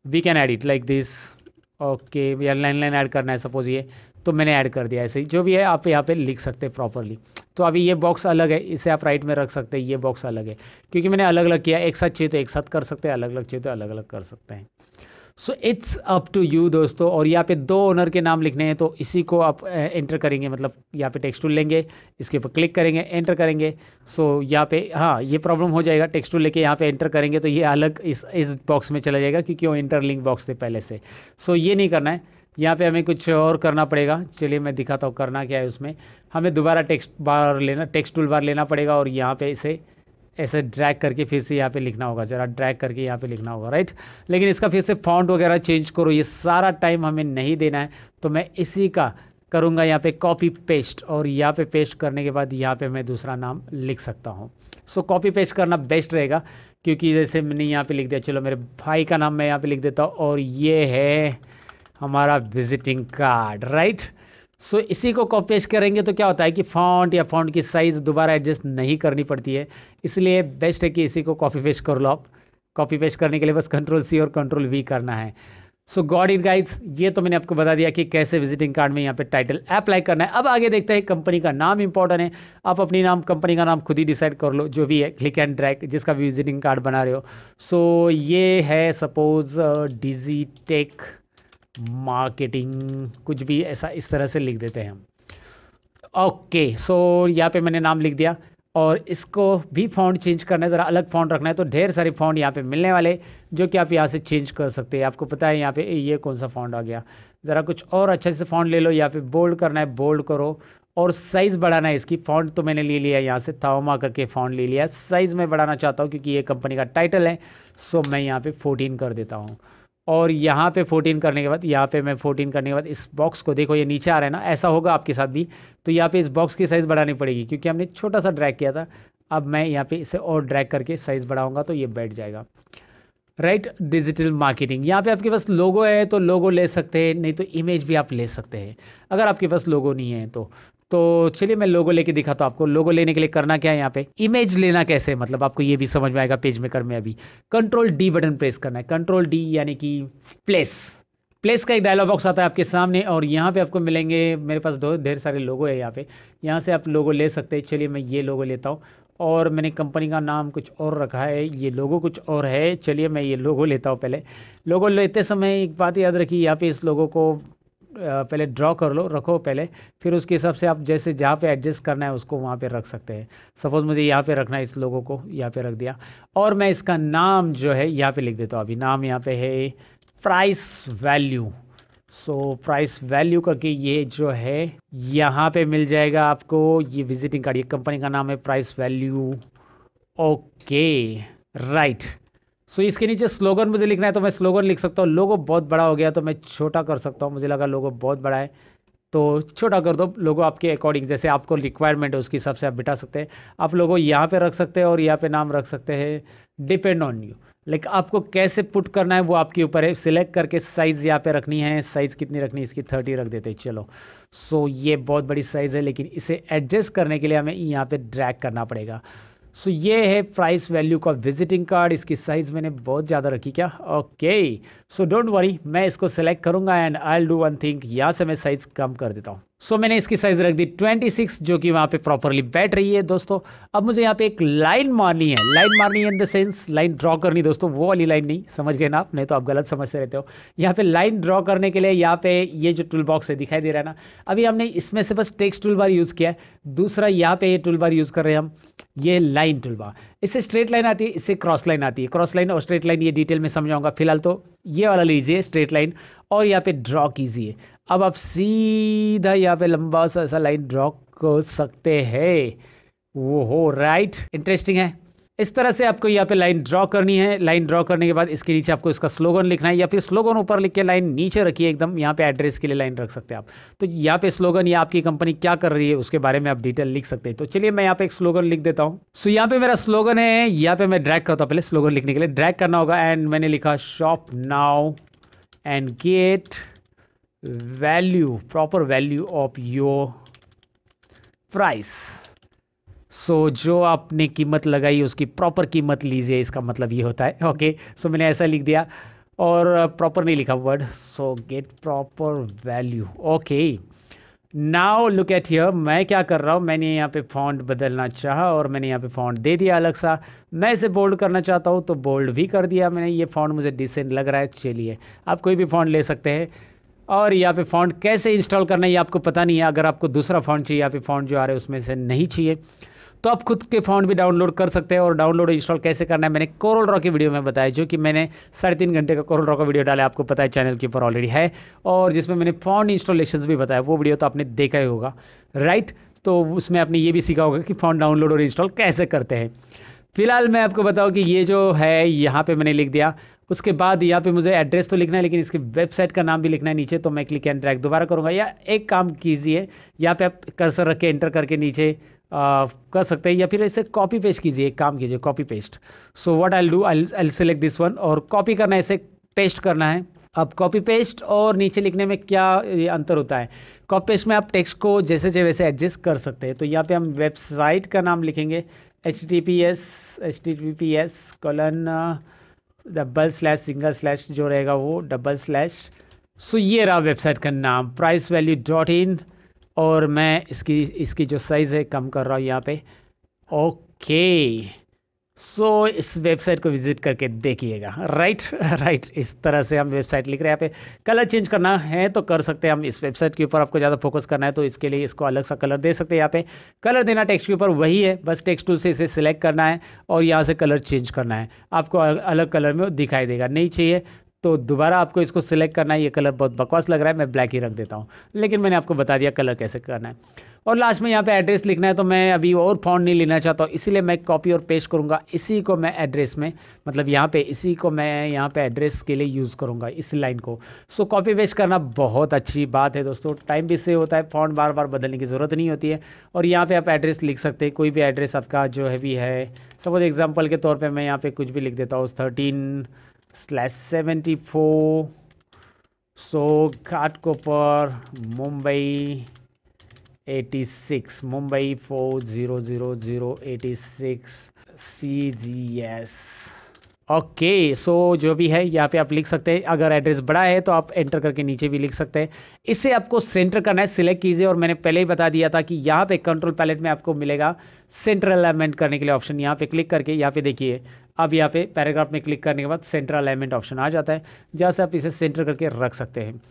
we can add it like this, okay. या लाइन ऐड करना है सपोज, ये तो मैंने ऐड कर दिया। ऐसे ही जो भी है आप यहाँ पे लिख सकते हैं प्रॉपरली। तो अभी ये बॉक्स अलग है, इसे आप राइट में रख सकते हैं, ये बॉक्स अलग है, क्योंकि मैंने अलग अलग किया। एक साथ चाहिए तो एक साथ कर सकते हैं, अलग अलग चाहिए तो अलग अलग कर सकते हैं। So it's up to you दोस्तों। और यहाँ पे 2 ओनर के नाम लिखने हैं, तो इसी को आप एंटर करेंगे, मतलब यहाँ पे टेक्स्ट टूल लेंगे, इसके ऊपर क्लिक करेंगे, एंटर करेंगे। सो यहाँ पे हाँ ये प्रॉब्लम हो जाएगा, टेक्स्ट टूल लेके यहाँ पे एंटर करेंगे तो ये अलग इस बॉक्स में चला जाएगा, क्योंकि वो इंटरलिंक बॉक्स थे पहले से। सो ये नहीं करना है, यहाँ पे हमें कुछ और करना पड़ेगा। चलिए मैं दिखाता हूँ करना क्या है उसमें। हमें दोबारा टेक्स्ट टूल बार लेना पड़ेगा और यहाँ पे इसे ऐसे ड्रैग करके फिर से यहाँ पे लिखना होगा, ज़रा ड्रैग करके यहाँ पे लिखना होगा, राइट। लेकिन इसका फिर से फॉन्ट वगैरह चेंज करो, ये सारा टाइम हमें नहीं देना है। तो मैं इसी का करूँगा यहाँ पे कॉपी पेस्ट, और यहाँ पे पेस्ट करने के बाद यहाँ पे मैं दूसरा नाम लिख सकता हूँ। सो कॉपी पेस्ट करना बेस्ट रहेगा, क्योंकि जैसे मैंने यहाँ पे लिख दिया, चलो मेरे भाई का नाम मैं यहाँ पे लिख देता हूँ, और ये है हमारा विजिटिंग कार्ड, राइट। सो इसी को कॉपी पेस्ट करेंगे तो क्या होता है कि फ़ॉन्ट या फ़ॉन्ट की साइज़ दोबारा एडजस्ट नहीं करनी पड़ती है, इसलिए बेस्ट है कि इसी को कॉपी पेस्ट कर लो आप। कॉपी पेस्ट करने के लिए बस Ctrl+C और Ctrl+V करना है। सो गॉट इट गाइज, ये तो मैंने आपको बता दिया कि कैसे विजिटिंग कार्ड में यहाँ पे टाइटल अप्लाई करना है। अब आगे देखते हैं, कंपनी का नाम इंपॉर्टेंट है। आप अपनी कंपनी का नाम खुद ही डिसाइड कर लो, जो भी है, क्लिक एंड ड्रैग, जिसका भी विजिटिंग कार्ड बना रहे हो। सो ये है सपोज डिजिटेक मार्केटिंग, कुछ भी ऐसा इस तरह से लिख देते हैं हम। ओके, सो यहाँ पे मैंने नाम लिख दिया, और इसको भी फ़ॉन्ट चेंज करना है, ज़रा अलग फ़ॉन्ट रखना है। तो ढेर सारे फ़ॉन्ट यहाँ पे मिलने वाले, जो कि आप यहाँ से चेंज कर सकते हैं। आपको पता है यहाँ पे ये कौन सा फ़ॉन्ट आ गया, ज़रा कुछ और अच्छे से फ़ॉन्ट ले लो। यहाँ पे बोल्ड करना है, बोल्ड करो, और साइज़ बढ़ाना है इसकी। फ़ॉन्ट तो मैंने ले लिया है यहाँ से, ताओमा करके फ़ॉन्ट ले लिया। साइज़ मैं बढ़ाना चाहता हूँ क्योंकि ये कंपनी का टाइटल है। सो मैं यहाँ पे 14 कर देता हूँ, और यहाँ पे 14 करने के बाद, यहाँ पे मैं 14 करने के बाद इस बॉक्स को देखो, ये नीचे आ रहा है ना, ऐसा होगा आपके साथ भी। तो यहाँ पे इस बॉक्स की साइज़ बढ़ानी पड़ेगी, क्योंकि हमने छोटा सा ड्रैग किया था। अब मैं यहाँ पे इसे और ड्रैग करके साइज़ बढ़ाऊंगा तो ये बैठ जाएगा, राइट। डिजिटल मार्केटिंग, यहाँ पे आपके पास लोगो है तो लोगो ले सकते हैं, नहीं तो इमेज भी आप ले सकते हैं, अगर आपके पास लोगो नहीं है तो चलिए मैं लोगो लेके दिखाता हूँ आपको। लोगो लेने के लिए करना क्या है, यहाँ पे इमेज लेना कैसे है, मतलब आपको ये भी समझ में आएगा पेज मेकर में। अभी Ctrl+D बटन प्रेस करना है, Ctrl+D यानी कि प्लेस का एक डायलॉग बॉक्स आता है आपके सामने, और यहाँ पे आपको मिलेंगे, मेरे पास ढेर सारे लोगो है यहाँ पे, यहाँ से आप लोगो ले सकते हैं। चलिए मैं ये लोगो लेता हूँ, और मैंने कंपनी का नाम कुछ और रखा है, ये लोगो कुछ और है। चलिए मैं ये लोगो लेता हूँ। पहले लोगो लेते समय एक बात याद रखिए, यहाँ पे इस लोगो को पहले ड्रॉ कर लो, रखो पहले, फिर उसके हिसाब से आप जैसे जहाँ पे एडजस्ट करना है उसको वहाँ पे रख सकते हैं। सपोज़ मुझे यहाँ पे रखना है, इस लोगो को यहाँ पे रख दिया, और मैं इसका नाम जो है यहाँ पे लिख देता हूँ। अभी नाम यहाँ पे है price value. So price value करके ये जो है यहाँ पे मिल जाएगा आपको, ये विजिटिंग कार्ड, ये कंपनी का नाम है price value. Okay, right. So इसके नीचे स्लोगन मुझे लिखना है, तो मैं स्लोगन लिख सकता हूँ। लोगो बहुत बड़ा हो गया तो मैं छोटा कर सकता हूँ, मुझे लगा लोगो बहुत बड़ा है तो छोटा कर दो। लोगो आपके अकॉर्डिंग, जैसे आपको रिक्वायरमेंट है उसके हिसाब से आप बिठा सकते हैं। आप लोगो यहाँ पे रख सकते हैं और यहाँ पे नाम रख सकते हैं, डिपेंड ऑन यू। लाइक आपको कैसे पुट करना है वो आपके ऊपर है। सिलेक्ट करके साइज़ यहाँ पे रखनी है, साइज़ कितनी रखनी है, इसकी 30 रख देते हैं, चलो। सो ये बहुत बड़ी साइज़ है, लेकिन इसे एडजस्ट करने के लिए हमें यहाँ पे ड्रैग करना पड़ेगा। सो ये है प्राइस वैल्यू का विजिटिंग कार्ड। इसकी साइज़ मैंने बहुत ज़्यादा रखी क्या, ओके। सो डोंट वरी, मैं इसको सेलेक्ट करूँगा and I will do one thing, यहाँ से मैं साइज़ कम कर देता हूँ। सो मैंने इसकी साइज़ रख दी 26, जो कि वहाँ पे प्रॉपरली बैठ रही है दोस्तों। अब मुझे यहाँ पे एक लाइन मारनी है, लाइन मारनी है in the sense line draw करनी दोस्तों, वो वाली लाइन नहीं, समझ गए ना आप, नहीं तो आप गलत समझते रहते हो। यहाँ पे लाइन ड्रॉ करने के लिए यहाँ पे ये जो टूल बॉक्स है दिखाई दे रहा है ना, अभी हमने इसमें से बस टेक्स्ट टूल बार यूज़ किया है। दूसरा यहाँ पे ये टूल बार यूज़ कर रहे हैं हम, ये लाइन टूल बार। इससे स्ट्रेट लाइन आती है, इससे क्रॉस लाइन आती है। क्रॉस लाइन और स्ट्रेट लाइन ये डिटेल में समझाऊंगा, फिलहाल तो ये वाला लीजिए स्ट्रेट लाइन, और यहाँ पे ड्रॉ कीजिए। अब आप सीधा यहाँ पे लंबा सा ऐसा लाइन ड्रॉ कर सकते हैं। वो हो, राइट, इंटरेस्टिंग है। इस तरह से आपको यहाँ पे लाइन ड्रॉ करनी है। लाइन ड्रॉ करने के बाद इसके नीचे आपको इसका स्लोगन लिखना है, या फिर स्लोगन ऊपर लिख के लाइन नीचे रखिए एकदम। यहाँ पे एड्रेस के लिए लाइन रख सकते हैं आप। तो यहाँ पे स्लोगन या आपकी कंपनी क्या कर रही है उसके बारे में आप डिटेल लिख सकते हैं। तो चलिए मैं यहाँ पे एक स्लोगन लिख देता हूँ। सो यहाँ पे मेरा स्लोगन है, यहाँ पे मैं ड्रैग करता हूँ। पहले स्लोगन लिखने के लिए ड्रैग करना होगा, एंड मैंने लिखा shop now and get value, proper value of your price. So जो आपने कीमत लगाई उसकी प्रॉपर कीमत लीजिए, इसका मतलब ये होता है, ओके। सो मैंने ऐसा लिख दिया, और प्रॉपर नहीं लिखा word, so get proper value, okay. Now look at here, मैं क्या कर रहा हूँ, मैंने यहाँ पे फॉन्ट बदलना चाहा और मैंने यहाँ पे फॉन्ट दे दिया अलग सा। मैं इसे बोल्ड करना चाहता हूँ तो बोल्ड भी कर दिया मैंने। ये फॉन्ट मुझे डिसेंट लग रहा है, चलिए आप कोई भी फॉन्ट ले सकते हैं। और यहाँ पे फ़ॉन्ट कैसे इंस्टॉल करना है ये आपको पता नहीं है। अगर आपको दूसरा फ़ॉन्ट चाहिए, यहाँ पे फ़ॉन्ट जो आ रहे हैं उसमें से नहीं चाहिए, तो आप खुद के फ़ॉन्ट भी डाउनलोड कर सकते हैं। और डाउनलोड इंस्टॉल कैसे करना है मैंने कोरल ड्रॉ की वीडियो में बताया, जो कि मैंने 3.5 घंटे का कोरल ड्रॉ का वीडियो डाला, आपको पता है चैनल के ऊपर ऑलरेडी है, और जिसमें मैंने फ़ॉन्ट इंस्टॉलेशन भी बताया। वो वीडियो तो आपने देखा ही होगा, राइट। तो उसमें आपने ये भी सीखा होगा कि फ़ॉन्ट डाउनलोड और इंस्टॉल कैसे करते हैं। फिलहाल मैं आपको बताऊं कि ये जो है यहाँ पे मैंने लिख दिया। उसके बाद यहाँ पे मुझे एड्रेस तो लिखना है, लेकिन इसकी वेबसाइट का नाम भी लिखना है नीचे। तो मैं क्लिक एंड ड्रैग दोबारा करूँगा, या एक काम कीजिए, यहाँ पे आप कर्सर रख के एंटर करके नीचे कर सकते हैं, या फिर इसे कॉपी पेस्ट कीजिए। एक काम कीजिए, copy paste. So what I do, I select this one, और कॉपी करना है, इसे पेस्ट करना है। अब कॉपी पेस्ट और नीचे लिखने में क्या ये अंतर होता है? कॉपी पेस्ट में आप टेक्स्ट को जैसे वैसे एडजस्ट कर सकते हैं। तो यहाँ पे हम वेबसाइट का नाम लिखेंगे https:// जो रहेगा वो // सो ये रहा वेबसाइट का नाम, pricevalue.in। और मैं इसकी जो साइज़ है कम कर रहा हूँ यहाँ पे। ओके, सो इस वेबसाइट को विजिट करके देखिएगा, राइट। इस तरह से हम वेबसाइट लिख रहे हैं। यहाँ पे कलर चेंज करना है तो कर सकते हैं हम। इस वेबसाइट के ऊपर आपको ज़्यादा फोकस करना है तो इसके लिए इसको अलग सा कलर दे सकते हैं। यहाँ पे कलर देना टेक्स्ट के ऊपर वही है, बस टेक्स्ट टूल से इसे सिलेक्ट करना है और यहाँ से कलर चेंज करना है। आपको अलग कलर में दिखाई देगा। नहीं चाहिए तो दोबारा आपको इसको सिलेक्ट करना है। ये कलर बहुत बकवास लग रहा है, मैं ब्लैक ही रख देता हूँ, लेकिन मैंने आपको बता दिया कलर कैसे करना है। और लास्ट में यहाँ पे एड्रेस लिखना है। तो मैं अभी और फॉन्ट नहीं लेना चाहता हूँ, इसीलिए मैं कॉपी और पेस्ट करूँगा। इसी को मैं एड्रेस में, मतलब यहाँ पे इसी को मैं यहाँ पे एड्रेस के लिए यूज़ करूँगा, इस लाइन को। सो कॉपी पेस्ट करना बहुत अच्छी बात है दोस्तों, टाइम भी सेव होता है, फॉन्ट बार बार बदलने की ज़रूरत नहीं होती है। और यहाँ पर आप एड्रेस लिख सकते हैं, कोई भी एड्रेस आपका जो है भी है। सपोज एग्जाम्पल के तौर पर मैं यहाँ पर कुछ भी लिख देता हूँ, 13/74 सो घाटकोपर मुंबई 86, मुंबई 400086 CGS। ओके, सो जो भी है यहाँ पे आप लिख सकते हैं। अगर एड्रेस बड़ा है तो आप एंटर करके नीचे भी लिख सकते हैं। इसे आपको सेंटर करना है, सिलेक्ट कीजिए। और मैंने पहले ही बता दिया था कि यहाँ पे कंट्रोल पैलेट में आपको मिलेगा सेंटर अलाइनमेंट करने के लिए ऑप्शन। यहाँ पे क्लिक करके यहाँ पे देखिए, अब यहाँ पे पैराग्राफ में क्लिक करने के बाद सेंटर अलाइनमेंट ऑप्शन आ जाता है, जहाँ से आप इसे सेंटर करके रख सकते हैं।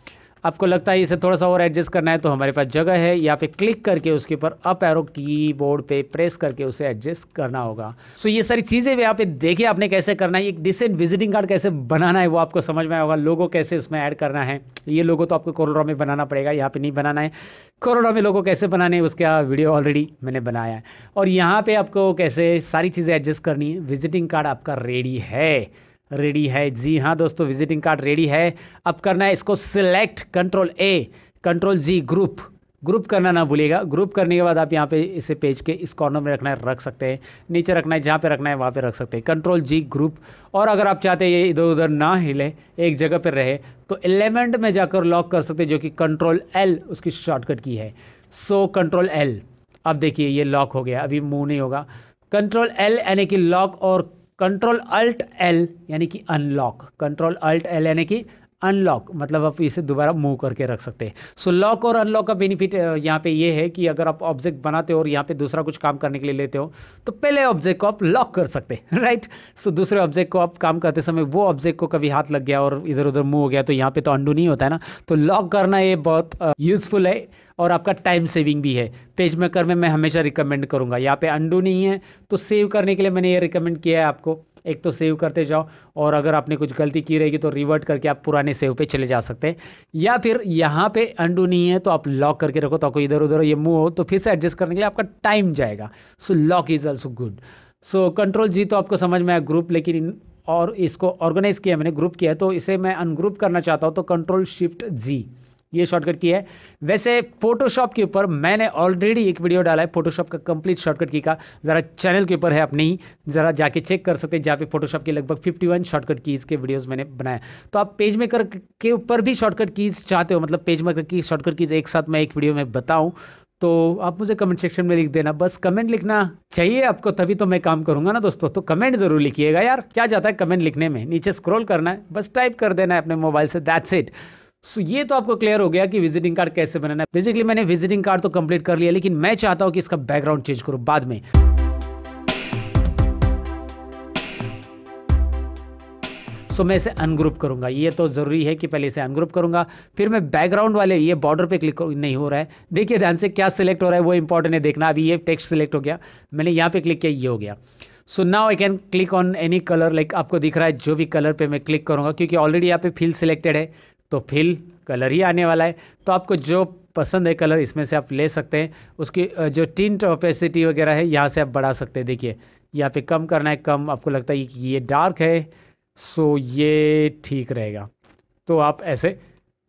आपको लगता है इसे थोड़ा सा और एडजस्ट करना है तो हमारे पास जगह है, यहाँ पे क्लिक करके उसके ऊपर अप एरो कीबोर्ड पे प्रेस करके उसे एडजस्ट करना होगा। सो ये सारी चीज़ें भी यहाँ पे देखिए आपने कैसे करना है। एक डिसेंट विजिटिंग कार्ड कैसे बनाना है वो आपको समझ में आया होगा। लोगो कैसे उसमें ऐड करना है, ये लोगो तो आपको कोरल ड्रॉ में बनाना पड़ेगा, यहाँ पे नहीं बनाना है। कोरल ड्रॉ में लोगो कैसे बनाने है उसका वीडियो ऑलरेडी मैंने बनाया है। और यहाँ पे आपको कैसे सारी चीज़ें एडजस्ट करनी है। विजिटिंग कार्ड आपका रेडी है, जी हाँ दोस्तों, विजिटिंग कार्ड रेडी है। अब करना है इसको सिलेक्ट, Ctrl+A Ctrl+G ग्रुप करना ना भूलिएगा। ग्रुप करने के बाद आप यहाँ पे इसे पेज के इस कॉर्नर में रखना है, रख सकते हैं। नीचे रखना है, जहाँ पे रखना है वहाँ पे रख सकते हैं, Ctrl+G ग्रुप। और अगर आप चाहते हैं ये इधर उधर ना हिले, एक जगह पर रहे, तो एलिमेंट में जाकर लॉक कर सकते हैं, जो कि Ctrl+L उसकी शॉर्टकट की है। सो Ctrl+L, अब देखिए ये लॉक हो गया, अभी मूव नहीं होगा। Ctrl+L यानी कि लॉक, और Ctrl+Alt+L यानी कि अनलॉक। Ctrl+Alt+L यानी कि अनलॉक, मतलब आप इसे दोबारा मूव करके रख सकते हैं। सो लॉक और अनलॉक का बेनिफिट यहाँ पे ये है कि अगर आप ऑब्जेक्ट बनाते हो और यहाँ पे दूसरा कुछ काम करने के लिए लेते हो, तो पहले ऑब्जेक्ट को आप लॉक कर सकते हैं, राइट। सो दूसरे ऑब्जेक्ट को आप काम करते समय वो ऑब्जेक्ट को कभी हाथ लग गया और इधर उधर मूव हो गया, तो यहाँ पे तो अंडू नहीं होता है ना। तो लॉक करना ये बहुत यूजफुल है और आपका टाइम सेविंग भी है। पेज मेकर में मैं हमेशा रिकमेंड करूंगा, यहाँ पे अंडू नहीं है तो सेव करने के लिए मैंने ये रिकमेंड किया है आपको। एक तो सेव करते जाओ, और अगर आपने कुछ गलती की रहेगी तो रिवर्ट करके आप पुराने सेव पे चले जा सकते हैं। या फिर यहाँ पे अंडू नहीं है तो आप लॉक करके रखो, तो आपको इधर उधर ये मूव हो तो फिर से एडजस्ट करने के लिए आपका टाइम जाएगा। So lock is also good. So Ctrl+G तो आपको समझ में आया, ग्रुप, लेकिन और इसको ऑर्गेनाइज किया मैंने, ग्रुप किया, तो इसे मैं अनग्रुप करना चाहता हूँ तो Ctrl+Shift+G ये शॉर्टकट की है। वैसे फोटोशॉप के ऊपर मैंने ऑलरेडी एक वीडियो डाला है, फोटोशॉप का कंप्लीट शॉर्टकट की का, ज़रा चैनल के ऊपर है, आप नहीं ज़रा जाके चेक कर सकते हैं, जहाँ पे फोटोशॉप के लगभग 51 शॉर्टकट कीज़ के वीडियोस मैंने बनाए। तो आप पेज मेकर के ऊपर भी शॉर्टकट कीज़ चाहते हो, मतलब पेज मेकर की शॉर्टकट कीज़ एक साथ मैं एक वीडियो में बताऊँ, तो आप मुझे कमेंट सेक्शन में लिख देना। बस कमेंट लिखना चाहिए आपको, तभी तो मैं काम करूंगा ना दोस्तों। तो कमेंट जरूर लिखिएगा यार, क्या जाता है कमेंट लिखने में, नीचे स्क्रॉल करना है, बस टाइप कर देना है अपने मोबाइल से, दैट्स इट। सो ये तो आपको क्लियर हो गया कि विजिटिंग कार्ड कैसे बनाना है। बेसिकली मैंने विजिटिंग कार्ड तो कंप्लीट कर लिया, लेकिन मैं चाहता हूं कि इसका बैकग्राउंड चेंज करूं बाद में। सो मैं इसे अनग्रुप करूँगा। ये तो ज़रूरी है कि पहले इसे अनग्रुप करूँगा, फिर मैं बैकग्राउंड वाले ये बॉर्डर पे क्लिक नहीं हो रहा है। देखिए ध्यान से क्या सिलेक्ट हो रहा है वो इंपॉर्टेंट है देखना। अभी ये टेक्स्ट सिलेक्ट हो गया, मैंने यहाँ पे क्लिक किया, ये हो गया। So now I can click on any colour, like आपको दिख रहा है जो भी कलर पे मैं क्लिक करूँगा, क्योंकि ऑलरेडी यहाँ पे फिल सिलेक्टेड है तो फिल कलर ही आने वाला है। तो आपको जो पसंद है कलर इसमें से आप ले सकते हैं। उसकी जो टिंट ओपेसिटी वगैरह है यहाँ से आप बढ़ा सकते हैं। देखिए यहाँ पे कम करना है, कम आपको लगता है कि ये डार्क है, सो ये ठीक रहेगा, तो आप ऐसे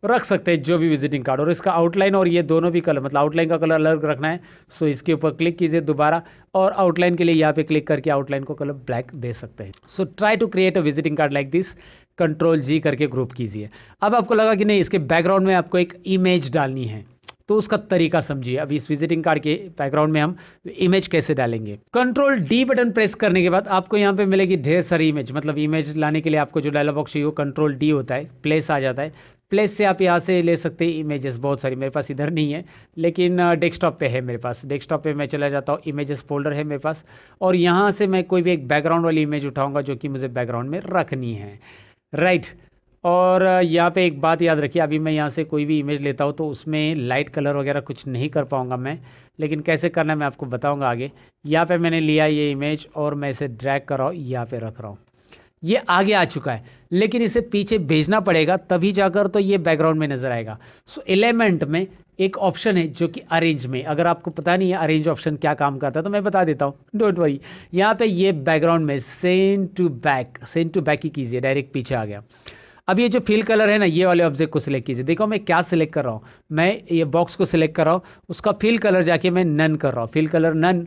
रख सकते हैं जो भी विजिटिंग कार्ड। और इसका आउटलाइन और ये दोनों भी कलर, मतलब आउटलाइन का कलर अलग रखना है, सो इसके ऊपर क्लिक कीजिए दोबारा, और आउटलाइन के लिए यहाँ पे क्लिक करके आउटलाइन को कलर ब्लैक दे सकते हैं। So try to create a visiting card like this, control G करके ग्रुप कीजिए। अब आपको लगा कि नहीं इसके बैकग्राउंड में आपको एक इमेज डालनी है, तो उसका तरीका समझिए। अभी इस विजिटिंग कार्ड के बैकग्राउंड में हम इमेज कैसे डालेंगे। कंट्रोल डी बटन प्रेस करने के बाद आपको यहाँ पे मिलेगी ढेर सारी इमेज, मतलब इमेज लाने के लिए आपको जो डायलॉग बॉक्स चाहिए वो कंट्रोल डी होता है, प्लेस आ जाता है। प्लेस से आप यहाँ से ले सकते हैं इमेजेस, बहुत सारी। मेरे पास इधर नहीं है लेकिन डेस्कटॉप पे है मेरे पास। डेस्कटॉप पे मैं चला जाता हूँ, इमेजेस फोल्डर है मेरे पास, और यहाँ से मैं कोई भी एक बैकग्राउंड वाली इमेज उठाऊँगा जो कि मुझे बैकग्राउंड में रखनी है, राइट। और यहाँ पे एक बात याद रखिए, अभी मैं यहाँ से कोई भी इमेज लेता हूँ तो उसमें लाइट कलर वगैरह कुछ नहीं कर पाऊँगा मैं, लेकिन कैसे करना है मैं आपको बताऊँगा आगे। यहाँ पे मैंने लिया ये इमेज और मैं इसे ड्रैग कर रहा हूँ, यहाँ पे रख रहा हूँ, ये आगे आ चुका है, लेकिन इसे पीछे भेजना पड़ेगा तभी जाकर तो ये बैकग्राउंड में नज़र आएगा। सो एलिमेंट में एक ऑप्शन है जो कि अरेंज में, अगर आपको पता नहीं है अरेंज ऑप्शन क्या काम करता है तो मैं बता देता हूँ, डोंट वरी। यहाँ पे ये बैकग्राउंड में सेंड टू बैक ही कीजिए, डायरेक्ट पीछे आ गया। अब ये जो फिल कलर है ना, ये वाले ऑब्जेक्ट को सिलेक्ट कीजिए। देखो मैं क्या सिलेक्ट कर रहा हूँ, मैं ये बॉक्स को सिलेक्ट कर रहा हूँ, उसका फिल कलर जाके मैं नन कर रहा हूँ, फिल कलर नन,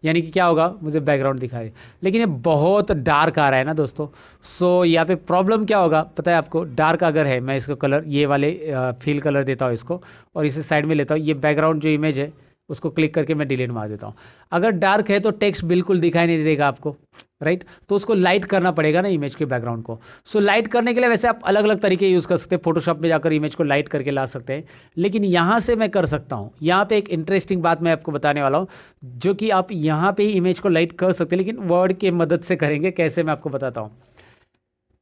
यानी कि क्या होगा, मुझे बैकग्राउंड दिखाए। लेकिन ये बहुत डार्क आ रहा है ना दोस्तों, सो यहाँ पे प्रॉब्लम क्या होगा पता है आपको। डार्क अगर है, मैं इसको कलर ये वाले फिल कलर देता हूँ इसको, और इसे साइड में लेता हूँ। ये बैकग्राउंड जो इमेज है उसको क्लिक करके मैं डिलीट मार देता हूँ। अगर डार्क है तो टेक्स्ट बिल्कुल दिखाई नहीं देगा आपको, राइट। तो उसको लाइट करना पड़ेगा ना इमेज के बैकग्राउंड को। सो लाइट करने के लिए वैसे आप अलग अलग तरीके यूज़ कर सकते हैं, फोटोशॉप में जाकर इमेज को लाइट करके ला सकते हैं, लेकिन यहाँ से मैं कर सकता हूँ। यहाँ पे एक इंटरेस्टिंग बात मैं आपको बताने वाला हूँ, जो कि आप यहाँ पे ही इमेज को लाइट कर सकते हैं, लेकिन वर्ड के मदद से करेंगे। कैसे मैं आपको बताता हूँ।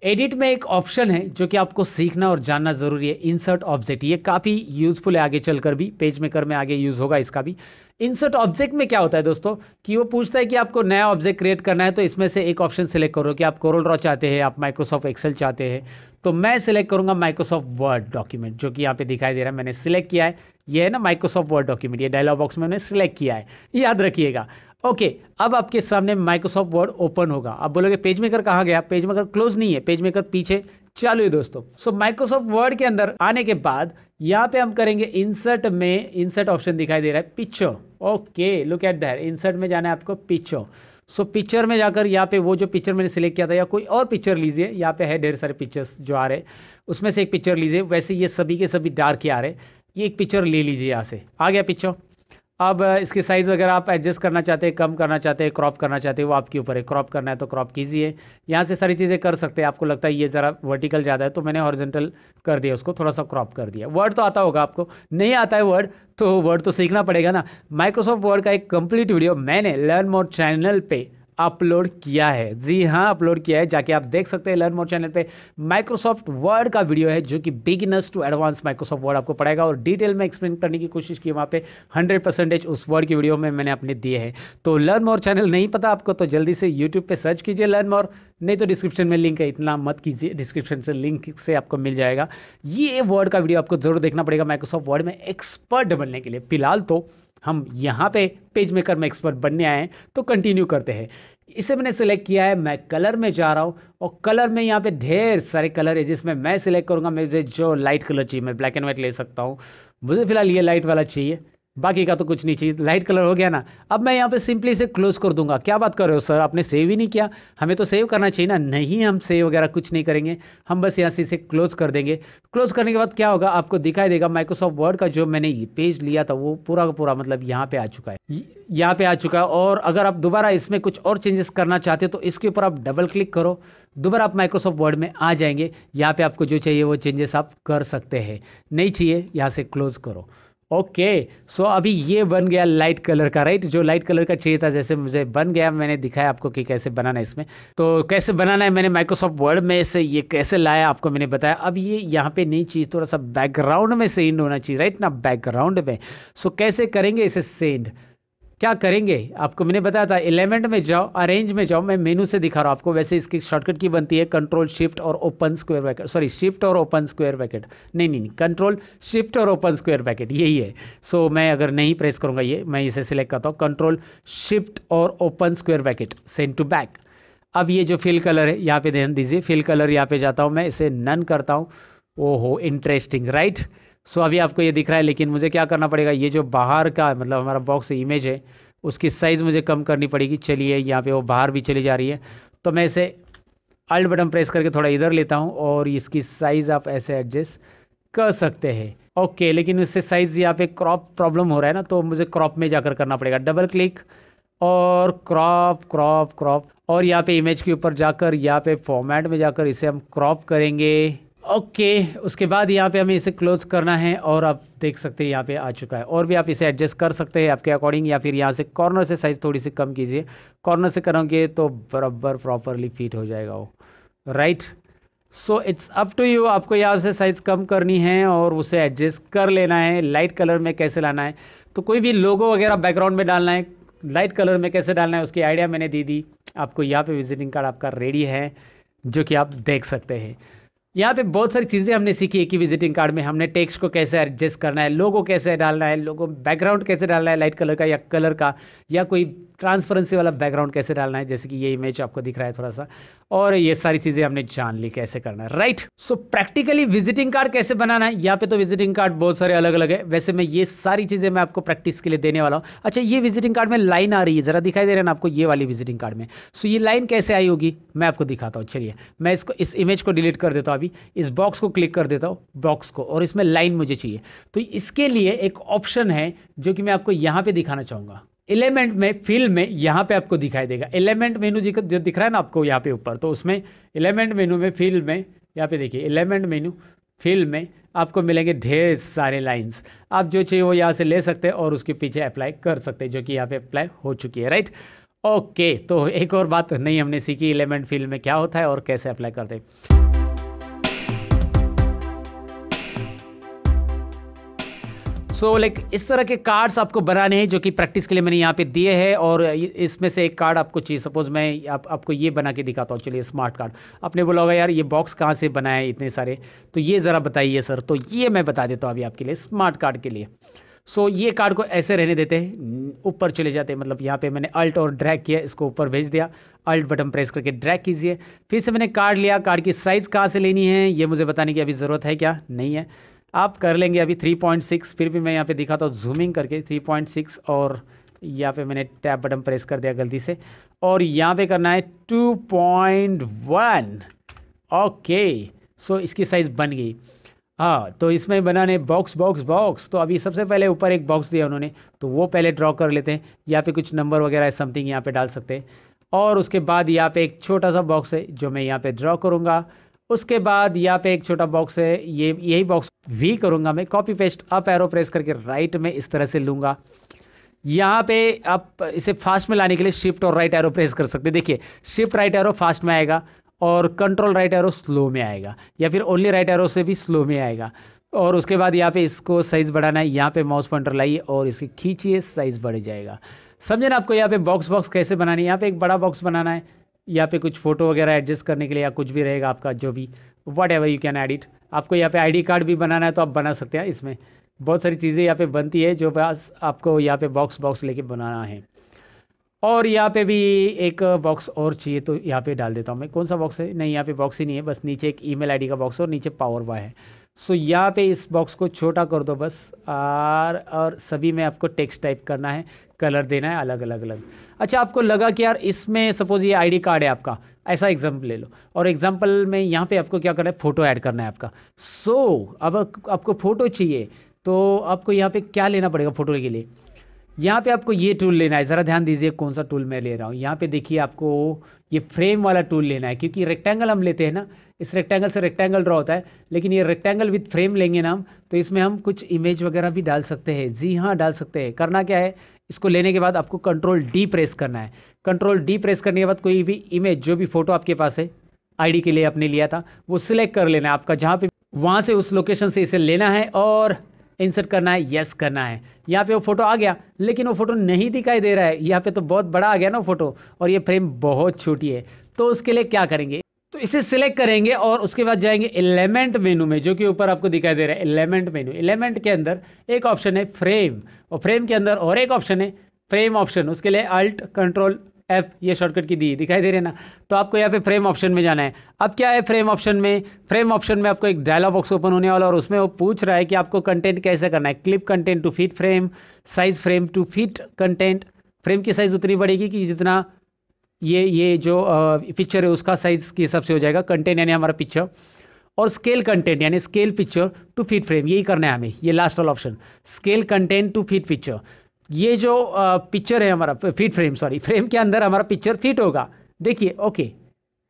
एडिट में एक ऑप्शन है जो कि आपको सीखना और जानना जरूरी है, इंसर्ट ऑब्जेक्ट। ये काफ़ी यूजफुल है आगे चलकर भी, पेज मेकर में आगे यूज़ होगा इसका भी। इंसर्ट ऑब्जेक्ट में क्या होता है दोस्तों कि वो पूछता है कि आपको नया ऑब्जेक्ट क्रिएट करना है, तो इसमें से एक ऑप्शन सिलेक्ट करो कि आप कोरल ड्रॉ चाहते हैं, आप माइक्रोसॉफ्ट एक्सेल चाहते हैं। तो मैं सिलेक्ट करूंगा माइक्रोसॉफ्ट वर्ड डॉक्यूमेंट, जो कि यहाँ पे दिखाई दे रहा है, मैंने सिलेक्ट किया है। ये है ना माइक्रोसॉफ्ट वर्ड डॉक्यूमेंट, ये डायलॉग बॉक्स में मैंने सिलेक्ट किया है, याद रखिएगा। ओके, अब आपके सामने माइक्रोसॉफ्ट वर्ड ओपन होगा। आप बोलोगे पेज मेकर कहाँ गया, पेज मेकर क्लोज नहीं है, पेज मेकर पीछे चालू है दोस्तों। सो माइक्रोसॉफ्ट वर्ड के अंदर आने के बाद यहाँ पे हम करेंगे इंसर्ट में, इंसर्ट ऑप्शन दिखाई दे रहा है picture. Okay, look at that, insert में जाना है आपको पिक्चर। सो पिक्चर में जाकर यहाँ पे वो जो पिक्चर मैंने सिलेक्ट किया था या कोई और पिक्चर लीजिए, यहाँ पे है ढेर सारे पिक्चर्स जो आ रहे हैं, उसमें से एक पिक्चर लीजिए। वैसे ये सभी के सभी डार्क ही आ रहे हैं, ये एक पिक्चर ले लीजिए, यहाँ से आ गया पिक्चर। अब इसकी साइज़ वगैरह आप एडजस्ट करना चाहते हैं, कम करना चाहते हैं, क्रॉप करना चाहते हैं, वो आपके ऊपर है। क्रॉप करना है तो क्रॉप कीजिए, यहाँ से सारी चीज़ें कर सकते हैं। आपको लगता है ये ज़रा वर्टिकल ज़्यादा है तो मैंने हॉरिजॉन्टल कर दिया, उसको थोड़ा सा क्रॉप कर दिया। वर्ड तो आता होगा आपको, नहीं आता है वर्ड तो वर्ड तो सीखना पड़ेगा ना। माइक्रोसॉफ्ट वर्ड का एक कंप्लीट वीडियो मैंने लर्न मोर चैनल पे अपलोड किया है, जी हाँ अपलोड किया है, जाके आप देख सकते हैं लर्न मोर चैनल पे। माइक्रोसॉफ्ट वर्ड का वीडियो है जो कि beginners to advance Microsoft Word आपको पढ़ाएगा और डिटेल में एक्सप्लेन करने की कोशिश की वहाँ पे 100% उस वर्ड की वीडियो में मैंने अपने दिए हैं। तो लर्न मोर चैनल नहीं पता आपको तो जल्दी से यूट्यूब पे सर्च कीजिए लर्न मोर, नहीं तो डिस्क्रिप्शन में लिंक है, इतना मत कीजिए, डिस्क्रिप्शन से लिंक से आपको मिल जाएगा। ये वर्ड का वीडियो आपको जरूर देखना पड़ेगा माइक्रोसॉफ्ट वर्ड में एक्सपर्ट बनने के लिए। फिलहाल तो हम यहाँ पे पेज मेकर में एक्सपर्ट बनने आए हैं, तो कंटिन्यू करते हैं। इसे मैंने सिलेक्ट किया है, मैं कलर में जा रहा हूँ और कलर में यहाँ पे ढेर सारे कलर है जिसमें मैं सिलेक्ट करूँगा मुझे जो लाइट कलर चाहिए। मैं ब्लैक एंड वाइट ले सकता हूँ, मुझे फिलहाल ये लाइट वाला चाहिए, बाकी का तो कुछ नहीं चाहिए। लाइट कलर हो गया ना। अब मैं यहाँ पे सिंपली इसे क्लोज कर दूंगा। क्या बात कर रहे हो सर, आपने सेव ही नहीं किया, हमें तो सेव करना चाहिए ना। नहीं, हम सेव वगैरह कुछ नहीं करेंगे, हम बस यहाँ से इसे क्लोज कर देंगे। क्लोज करने के बाद क्या होगा, आपको दिखाई देगा माइक्रोसॉफ्ट वर्ड का जो मैंने पेज लिया था वो पूरा का पूरा मतलब यहाँ पे आ चुका है, यहाँ पे आ चुका है। और अगर आप दोबारा इसमें कुछ और चेंजेस करना चाहते हो तो इसके ऊपर आप डबल क्लिक करो, दोबारा आप माइक्रोसॉफ्ट वर्ड में आ जाएंगे। यहाँ पे आपको जो चाहिए वो चेंजेस आप कर सकते हैं, नहीं चाहिए यहाँ से क्लोज करो। ओके। सो अभी ये बन गया लाइट कलर का, राइट, जो लाइट कलर का चाहिए था जैसे मुझे बन गया। मैंने दिखाया आपको कि कैसे बनाना है इसमें। तो कैसे बनाना है मैंने माइक्रोसॉफ्ट वर्ड में से ये कैसे लाया आपको मैंने बताया। अब ये यहाँ पे नहीं चाहिए, थोड़ा सा बैकग्राउंड में सेंड होना चाहिए, राइट ना, बैकग्राउंड में। सो कैसे करेंगे इसे सेंड, क्या करेंगे आपको मैंने बताया था, एलिमेंट में जाओ, अरेंज में जाओ, मैं मेनू से दिखा रहा हूँ आपको। वैसे इसकी शॉर्टकट की बनती है कंट्रोल शिफ्ट और open square bracket, sorry shift और ओपन स्क्वायर ब्रैकेट, नहीं, कंट्रोल शिफ्ट और ओपन स्क्वायर ब्रैकेट यही है। सो मैं अगर नहीं प्रेस करूँगा ये, मैं इसे सिलेक्ट करता हूँ, कंट्रोल शिफ्ट और open square bracket, send to back. अब ये जो फिल कलर है यहाँ पे ध्यान दीजिए, फिल कलर यहाँ पे जाता हूँ मैं, इसे नन करता हूँ। ओहो इंटरेस्टिंग, राइट। सो अभी आपको ये दिख रहा है, लेकिन मुझे क्या करना पड़ेगा, ये जो बाहर का मतलब हमारा बॉक्स इमेज है उसकी साइज़ मुझे कम करनी पड़ेगी। चलिए यहाँ पे वो बाहर भी चली जा रही है, तो मैं इसे अल्ट बटन प्रेस करके थोड़ा इधर लेता हूँ और इसकी साइज़ आप ऐसे एडजस्ट कर सकते हैं। ओके, लेकिन उससे साइज़ यहाँ पे क्रॉप प्रॉब्लम हो रहा है ना, तो मुझे क्रॉप में जाकर करना पड़ेगा, डबल क्लिक और क्रॉप क्रॉप क्रॉप, और यहाँ पे इमेज के ऊपर जाकर यहाँ पे फॉर्मेट में जाकर इसे हम क्रॉप करेंगे। ओके, उसके बाद यहाँ पे हमें इसे क्लोज करना है और आप देख सकते हैं यहाँ पे आ चुका है। और भी आप इसे एडजस्ट कर सकते हैं आपके अकॉर्डिंग, या फिर यहाँ से कॉर्नर से साइज़ थोड़ी सी कम कीजिए, कॉर्नर से करोगे तो बराबर प्रॉपरली फिट हो जाएगा वो, right. So it's up to you, आपको यहाँ से साइज़ कम करनी है और उसे एडजस्ट कर लेना है। लाइट कलर में कैसे लाना है, तो कोई भी लोगो वगैरह बैकग्राउंड में डालना है, लाइट कलर में कैसे डालना है उसकी आइडिया मैंने दे दी आपको। यहाँ पे विजिटिंग कार्ड आपका रेडी है, जो कि आप देख सकते हैं। यहाँ पे बहुत सारी चीज़ें हमने सीखी है कि विजिटिंग कार्ड में हमने टेक्स्ट को कैसे एडजस्ट करना है, लोगो कैसे डालना है, लोगो बैकग्राउंड कैसे डालना है, लाइट कलर का या कलर का, या कोई ट्रांसपेरेंसी वाला बैकग्राउंड कैसे डालना है, जैसे कि ये इमेज आपको दिख रहा है थोड़ा सा। और ये सारी चीज़ें हमने जान ली कैसे करना है, right. So practically visiting card कैसे बनाना है, यहाँ पे तो विजिटिंग कार्ड बहुत सारे अलग अलग है। वैसे मैं ये सारी चीज़ें मैं आपको प्रैक्टिस के लिए देने वाला हूँ। अच्छा, ये विजिटिंग कार्ड में लाइन आ रही है, ज़रा दिखाई दे रहा है ना आपको, ये वाली विजिटिंग कार्ड में। सो ये लाइन कैसे आई होगी मैं आपको दिखाता हूँ। चलिए मैं इसको, इस इमेज को डिलीट कर देता हूँ अभी, इस बॉक्स को क्लिक कर देता हूँ, बॉक्स को, और इसमें लाइन मुझे चाहिए। तो इसके लिए एक ऑप्शन है जो कि मैं आपको यहाँ पे दिखाना चाहूँगा। एलिमेंट में, फिल में, यहाँ पे आपको दिखाई देगा एलिमेंट मेनू जो दिख रहा है ना आपको यहाँ पे ऊपर, तो उसमें एलिमेंट मेनू में, फिल में, यहाँ पे देखिए एलिमेंट मेनू फिल में आपको मिलेंगे ढेर सारे लाइंस। आप जो चाहिए वो यहाँ से ले सकते हैं और उसके पीछे अप्लाई कर सकते हैं, जो कि यहाँ पे अप्लाई हो चुकी है, राइट। ओके, तो एक और बात नहीं हमने सीखी, एलिमेंट फिल में क्या होता है और कैसे अप्लाई करते हैं। सो लाइक इस तरह के कार्ड्स आपको बनाने हैं, जो कि प्रैक्टिस के लिए मैंने यहाँ पे दिए हैं। और इसमें से एक कार्ड आपको चाहिए, सपोज मैं आपको ये बना के दिखाता हूँ। चलिए स्मार्ट कार्ड, आपने बोला होगा यार ये बॉक्स कहाँ से बनाए इतने सारे, तो ये ज़रा बताइए सर। तो ये मैं बता देता हूँ अभी आपके लिए स्मार्ट कार्ड के लिए। सो ये कार्ड को ऐसे रहने देते हैं, ऊपर चले जाते हैं, मतलब यहाँ पे मैंने अल्ट और ड्रैग किया, इसको ऊपर भेज दिया, अल्ट बटन प्रेस करके ड्रैग कीजिए। फिर से मैंने कार्ड लिया, कार्ड की साइज़ कहाँ से लेनी है ये मुझे बताने की अभी ज़रूरत है क्या, नहीं है, आप कर लेंगे अभी 3.6। फिर भी मैं यहाँ पे दिखाता हूँ जूमिंग करके 3.6, और यहाँ पे मैंने टैब बटन प्रेस कर दिया गलती से, और यहाँ पे करना है 2.1। ओके, सो इसकी साइज़ बन गई। हाँ, तो इसमें बनाने बॉक्स बॉक्स बॉक्स, तो अभी सबसे पहले ऊपर एक बॉक्स दिया उन्होंने, तो वो पहले ड्रॉ कर लेते हैं। यहाँ पे कुछ नंबर वगैरह समथिंग यहाँ पे डाल सकते हैं, और उसके बाद यहाँ पे एक छोटा सा बॉक्स है जो मैं यहाँ पे ड्रॉ करूँगा। उसके बाद यहाँ पे एक छोटा बॉक्स है, ये यही बॉक्स भी करूँगा मैं, copy paste, up arrow press करके राइट में इस तरह से लूँगा। यहाँ पे आप इसे फास्ट में लाने के लिए शिफ्ट और राइट एरो प्रेस कर सकते हैं। देखिए शिफ्ट राइट एरो फास्ट में आएगा और कंट्रोल राइट एरो स्लो में आएगा, या फिर ओनली राइट एरो से भी स्लो में आएगा। और उसके बाद यहाँ पे इसको साइज़ बढ़ाना है, यहाँ पे माउस पॉइंटर लाइए और इसकी खींचिए, साइज़ बढ़ जाएगा। समझे ना आपको यहाँ पे बॉक्स बॉक्स कैसे बनानी है। यहाँ पे एक बड़ा बॉक्स बनाना है, यहाँ पे कुछ फोटो वगैरह एडजस्ट करने के लिए, या कुछ भी रहेगा आपका जो भी, what ever you can edit. आपको यहाँ पे आईडी कार्ड भी बनाना है तो आप बना सकते हैं। इसमें बहुत सारी चीज़ें यहाँ पे बनती है जो बस आपको यहाँ पे बॉक्स बॉक्स लेके बनाना है। और यहाँ पे भी एक बॉक्स और चाहिए, तो यहाँ पे डाल देता हूँ मैं। कौन सा बॉक्स है, नहीं यहाँ पे बॉक्स ही नहीं है, बस नीचे एक ईमेल आईडी का बॉक्स और नीचे पावर बाय है। सो यहाँ पे इस बॉक्स को छोटा कर दो बस, और सभी में आपको टेक्स्ट टाइप करना है, कलर देना है अलग अलग अलग। अच्छा, आपको लगा कि यार इसमें सपोज ये आईडी कार्ड है आपका, ऐसा एग्जाम्पल ले लो, और एग्जाम्पल में यहाँ पे आपको क्या करना है, फ़ोटो ऐड करना है आपका। सो अब आपको फ़ोटो चाहिए, तो आपको यहाँ पे क्या लेना पड़ेगा फ़ोटो के लिए, यहाँ पे आपको ये टूल लेना है, ज़रा ध्यान दीजिए कौन सा टूल मैं ले रहा हूँ। यहाँ पे देखिए आपको ये फ्रेम वाला टूल लेना है, क्योंकि रेक्टेंगल हम लेते हैं ना, इस रेक्टेंगल से रेक्टेंगल ड्रॉ होता है, लेकिन ये रेक्टेंगल विथ फ्रेम लेंगे ना हम, तो इसमें हम कुछ इमेज वगैरह भी डाल सकते हैं। जी हाँ, डाल सकते हैं। करना क्या है, इसको लेने के बाद आपको कंट्रोल डी प्रेस करना है। कंट्रोल डी प्रेस करने के बाद कोई भी इमेज, जो भी फोटो आपके पास है आईडी के लिए आपने लिया था, वो सिलेक्ट कर लेना है आपका, जहाँ पे वहाँ से उस लोकेशन से इसे लेना है और इंसर्ट करना है, यस करना है। यहाँ पे वो फोटो आ गया, लेकिन वो फोटो नहीं दिखाई दे रहा है। यहाँ पे तो बहुत बड़ा आ गया ना फोटो, और ये फ्रेम बहुत छोटी है। तो उसके लिए क्या करेंगे, तो इसे सिलेक्ट करेंगे और उसके बाद जाएंगे एलिमेंट मेनू में, जो कि ऊपर आपको दिखाई दे रहा है एलिमेंट मेनू। एलिमेंट के अंदर एक ऑप्शन है फ्रेम, और फ्रेम के अंदर और एक ऑप्शन है फ्रेम ऑप्शन। उसके लिए अल्ट कंट्रोल एफ ये शॉर्टकट की दी दिखाई दे रहे ना। तो आपको यहाँ पे फ्रेम ऑप्शन में जाना है। अब क्या है फ्रेम ऑप्शन में, फ्रेम ऑप्शन में आपको एक डायलॉग बॉक्स ओपन होने वाला, और उसमें वो पूछ रहा है कि आपको कंटेंट कैसे करना है। Clip content to fit frame, size frame to fit content. Frame की साइज उतनी बढ़ेगी कि जितना ये जो पिक्चर है उसका साइज के हिसाब से हो जाएगा। कंटेंट यानी हमारा पिक्चर, और स्केल कंटेंट यानी scale picture to fit frame, यही करना है हमें। ये लास्ट वाला option, scale content to fit picture. ये जो पिक्चर है हमारा फिट फ्रेम, सॉरी फ्रेम के अंदर हमारा पिक्चर फिट होगा। देखिए ओके,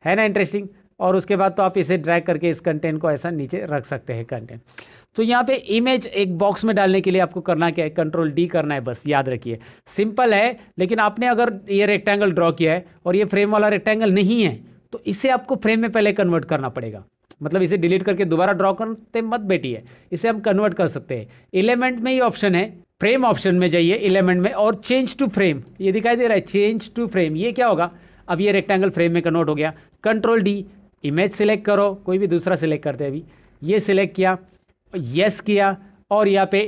है ना इंटरेस्टिंग। और उसके बाद तो आप इसे ड्रैग करके इस कंटेंट को ऐसा नीचे रख सकते हैं कंटेंट। तो यहाँ पे इमेज एक बॉक्स में डालने के लिए आपको करना क्या है, कंट्रोल डी करना है बस, याद रखिए। सिंपल है, लेकिन आपने अगर ये रेक्टेंगल ड्रॉ किया है और ये फ्रेम वाला रेक्टेंगल नहीं है, तो इसे आपको फ्रेम में पहले कन्वर्ट करना पड़ेगा। मतलब इसे डिलीट करके दोबारा ड्रॉ करते मत बैठिए, इसे हम कन्वर्ट कर सकते हैं। एलिमेंट में ही ऑप्शन है, फ्रेम ऑप्शन में जाइए एलिमेंट में, और चेंज टू फ्रेम ये दिखाई दे रहा है, चेंज टू फ्रेम। ये क्या होगा, अब ये रेक्टेंगल फ्रेम में कन्वर्ट हो गया। कंट्रोल डी, इमेज सिलेक्ट करो, कोई भी दूसरा सिलेक्ट करते हैं। अभी ये सिलेक्ट किया, यस किया, और यहाँ पे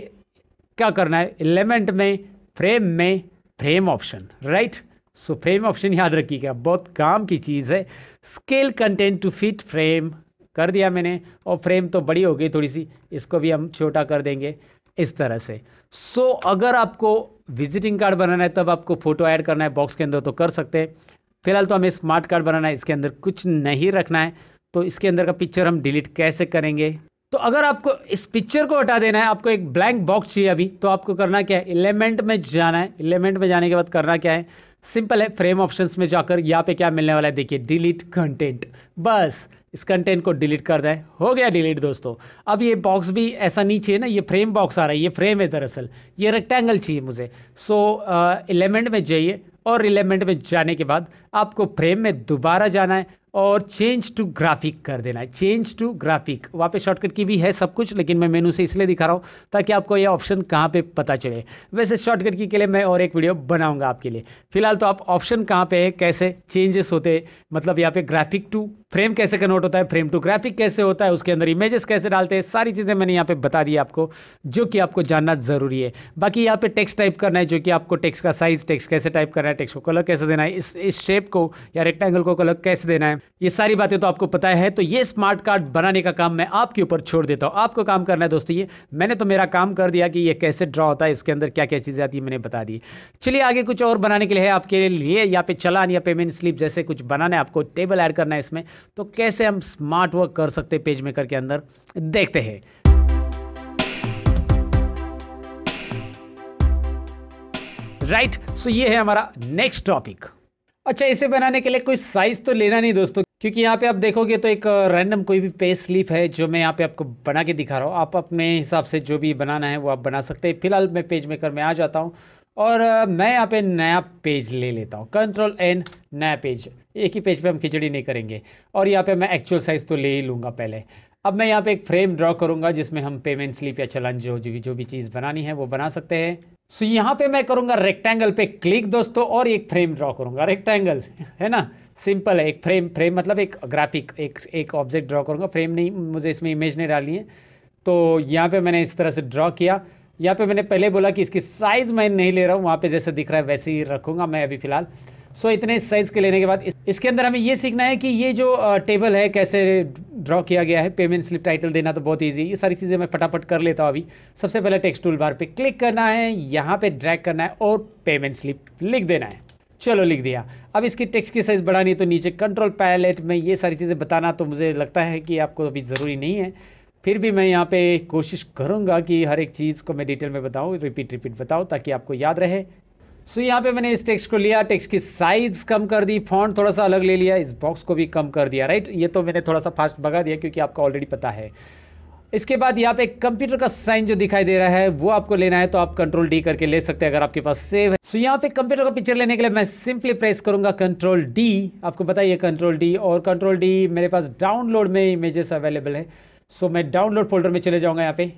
क्या करना है, एलिमेंट में frame option, right. So frame option याद रखिएगा, बहुत काम की चीज़ है। Scale content to fit frame कर दिया मैंने, और फ्रेम तो बड़ी हो गई थोड़ी सी, इसको भी हम छोटा कर देंगे इस तरह से। सो अगर आपको विजिटिंग कार्ड बनाना है, तब आपको फोटो ऐड करना है बॉक्स के अंदर, तो कर सकते हैं। फिलहाल तो हमें स्मार्ट कार्ड बनाना है, इसके अंदर कुछ नहीं रखना है। तो इसके अंदर का पिक्चर हम डिलीट कैसे करेंगे, तो अगर आपको इस पिक्चर को हटा देना है, आपको एक ब्लैंक बॉक्स चाहिए अभी, तो आपको करना क्या है, एलिमेंट में जाना है। एलिमेंट में जाने के बाद करना क्या है, सिंपल है, फ्रेम ऑप्शंस में जाकर यहाँ पे क्या मिलने वाला है, देखिए डिलीट कंटेंट। बस इस कंटेंट को डिलीट कर दें, हो गया डिलीट दोस्तों। अब ये बॉक्स भी ऐसा नहीं चाहिए ना, ये फ्रेम बॉक्स आ रहा है, ये फ्रेम है दरअसल, ये रेक्टेंगल चाहिए मुझे। सो एलिमेंट में जाइए, और एलिमेंट में जाने के बाद आपको फ्रेम में दोबारा जाना है और चेंज टू ग्राफिक कर देना है। चेंज टू ग्राफिक, वहाँ पे शॉर्टकट की भी है सब कुछ, लेकिन मैं मेनू से इसलिए दिखा रहा हूँ ताकि आपको ये ऑप्शन कहाँ पे पता चले। वैसे शॉर्टकट की के लिए मैं और एक वीडियो बनाऊंगा आपके लिए। फिलहाल तो आप ऑप्शन कहाँ पे है, कैसे चेंजेस होते हैं, मतलब यहाँ पे ग्राफिक टू फ्रेम कैसे कन्वर्ट होता है, फ्रेम टू ग्राफिक कैसे होता है, उसके अंदर इमेजेस कैसे डालते हैं, सारी चीज़ें मैंने यहाँ पे बता दी आपको, जो कि आपको जानना ज़रूरी है। बाकी यहाँ पे टेक्स्ट टाइप करना है, जो कि आपको टेक्स्ट का साइज, टेक्स्ट कैसे टाइप करना है, टेक्स्ट को कलर कैसे देना है, इस शेप को या रेक्टेंगल को कलर कैसे देना है, ये सारी बातें तो आपको पता है। तो ये स्मार्ट कार्ड बनाने का काम मैं आपके ऊपर छोड़ देता हूँ। आपको काम करना है दोस्तों, ये मैंने तो मेरा काम कर दिया कि ये कैसे ड्रॉ होता है, इसके अंदर क्या क्या चीज़ें आती है मैंने बता दी। चलिए आगे कुछ और बनाने के लिए है आपके लिए, यहाँ पे चलान या पेमेंट स्लिप जैसे कुछ बनाना है, आपको टेबल ऐड करना है इसमें। तो कैसे हम स्मार्ट वर्क कर सकते हैं पेज मेकर के अंदर, देखते हैं। राइट, सो ये है हमारा नेक्स्ट टॉपिक। अच्छा, इसे बनाने के लिए कोई साइज तो लेना नहीं दोस्तों, क्योंकि यहाँ पे आप देखोगे तो एक रैंडम कोई भी पेज स्लिप है जो मैं यहाँ पे आपको बना के दिखा रहा हूँ। आप अपने हिसाब से जो भी बनाना है वो आप बना सकते हैं। फिलहाल मैं पेज मेकर में आ जाता हूँ और मैं यहाँ पे नया पेज ले लेता हूँ, कंट्रोल एन, नया पेज। एक ही पेज पे हम खिचड़ी नहीं करेंगे, और यहाँ पे मैं एक्चुअल साइज़ तो ले ही लूँगा पहले। अब मैं यहाँ पे एक फ्रेम ड्रॉ करूँगा जिसमें हम पेमेंट स्लिप या चलन जो भी चीज़ बनानी है वो बना सकते हैं। सो यहाँ पे मैं करूँगा रेक्टेंगल पे क्लिक दोस्तों, और एक फ्रेम ड्रॉ करूँगा। रेक्टेंगल है ना, सिंपल है। एक फ्रेम मतलब एक ग्राफिक, एक ऑब्जेक्ट ड्रॉ करूँगा, फ्रेम नहीं, मुझे इसमें इमेज नहीं डालनी है। तो यहाँ पे मैंने इस तरह से ड्रॉ किया। यहाँ पे मैंने पहले बोला कि इसकी साइज़ मैं नहीं ले रहा हूँ, वहाँ पे जैसे दिख रहा है वैसे ही रखूँगा मैं अभी फ़िलहाल। सो इतने साइज़ के लेने के बाद इसके अंदर हमें ये सीखना है कि ये जो टेबल है कैसे ड्रॉ किया गया है। पेमेंट स्लिप टाइटल देना तो बहुत ईजी, ये सारी चीज़ें मैं फटाफट कर लेता हूँ अभी। सबसे पहले टेक्स्ट टूल बार पे क्लिक करना है, यहाँ पे ड्रैग करना है और पेमेंट स्लिप लिख देना है। चलो लिख दिया। अब इसकी टेक्स्ट की साइज़ बढ़ानी है तो नीचे कंट्रोल पैलेट में ये सारी चीज़ें बताना तो मुझे लगता है कि आपको अभी ज़रूरी नहीं है। फिर भी मैं यहाँ पे कोशिश करूँगा कि हर एक चीज़ को मैं डिटेल में बताऊँ, रिपीट बताऊँ ताकि आपको याद रहे। सो यहाँ पे मैंने इस टेक्स्ट को लिया, टेक्स्ट की साइज़ कम कर दी, फॉन्ट थोड़ा सा अलग ले लिया, इस बॉक्स को भी कम कर दिया, राइट। ये तो मैंने थोड़ा सा फास्ट भगा दिया क्योंकि आपको ऑलरेडी पता है। इसके बाद यहाँ पे कंप्यूटर का साइन जो दिखाई दे रहा है वो आपको लेना है, तो आप कंट्रोल डी करके ले सकते हैं अगर आपके पास सेव है। सो यहाँ पे कंप्यूटर का पिक्चर लेने के लिए मैं सिंपली प्रेस करूंगा कंट्रोल डी, आपको बताइए कंट्रोल डी, और कंट्रोल डी मेरे पास डाउनलोड में इमेजेस अवेलेबल है। सो मैं डाउनलोड फोल्डर में चले जाऊंगा। यहाँ पे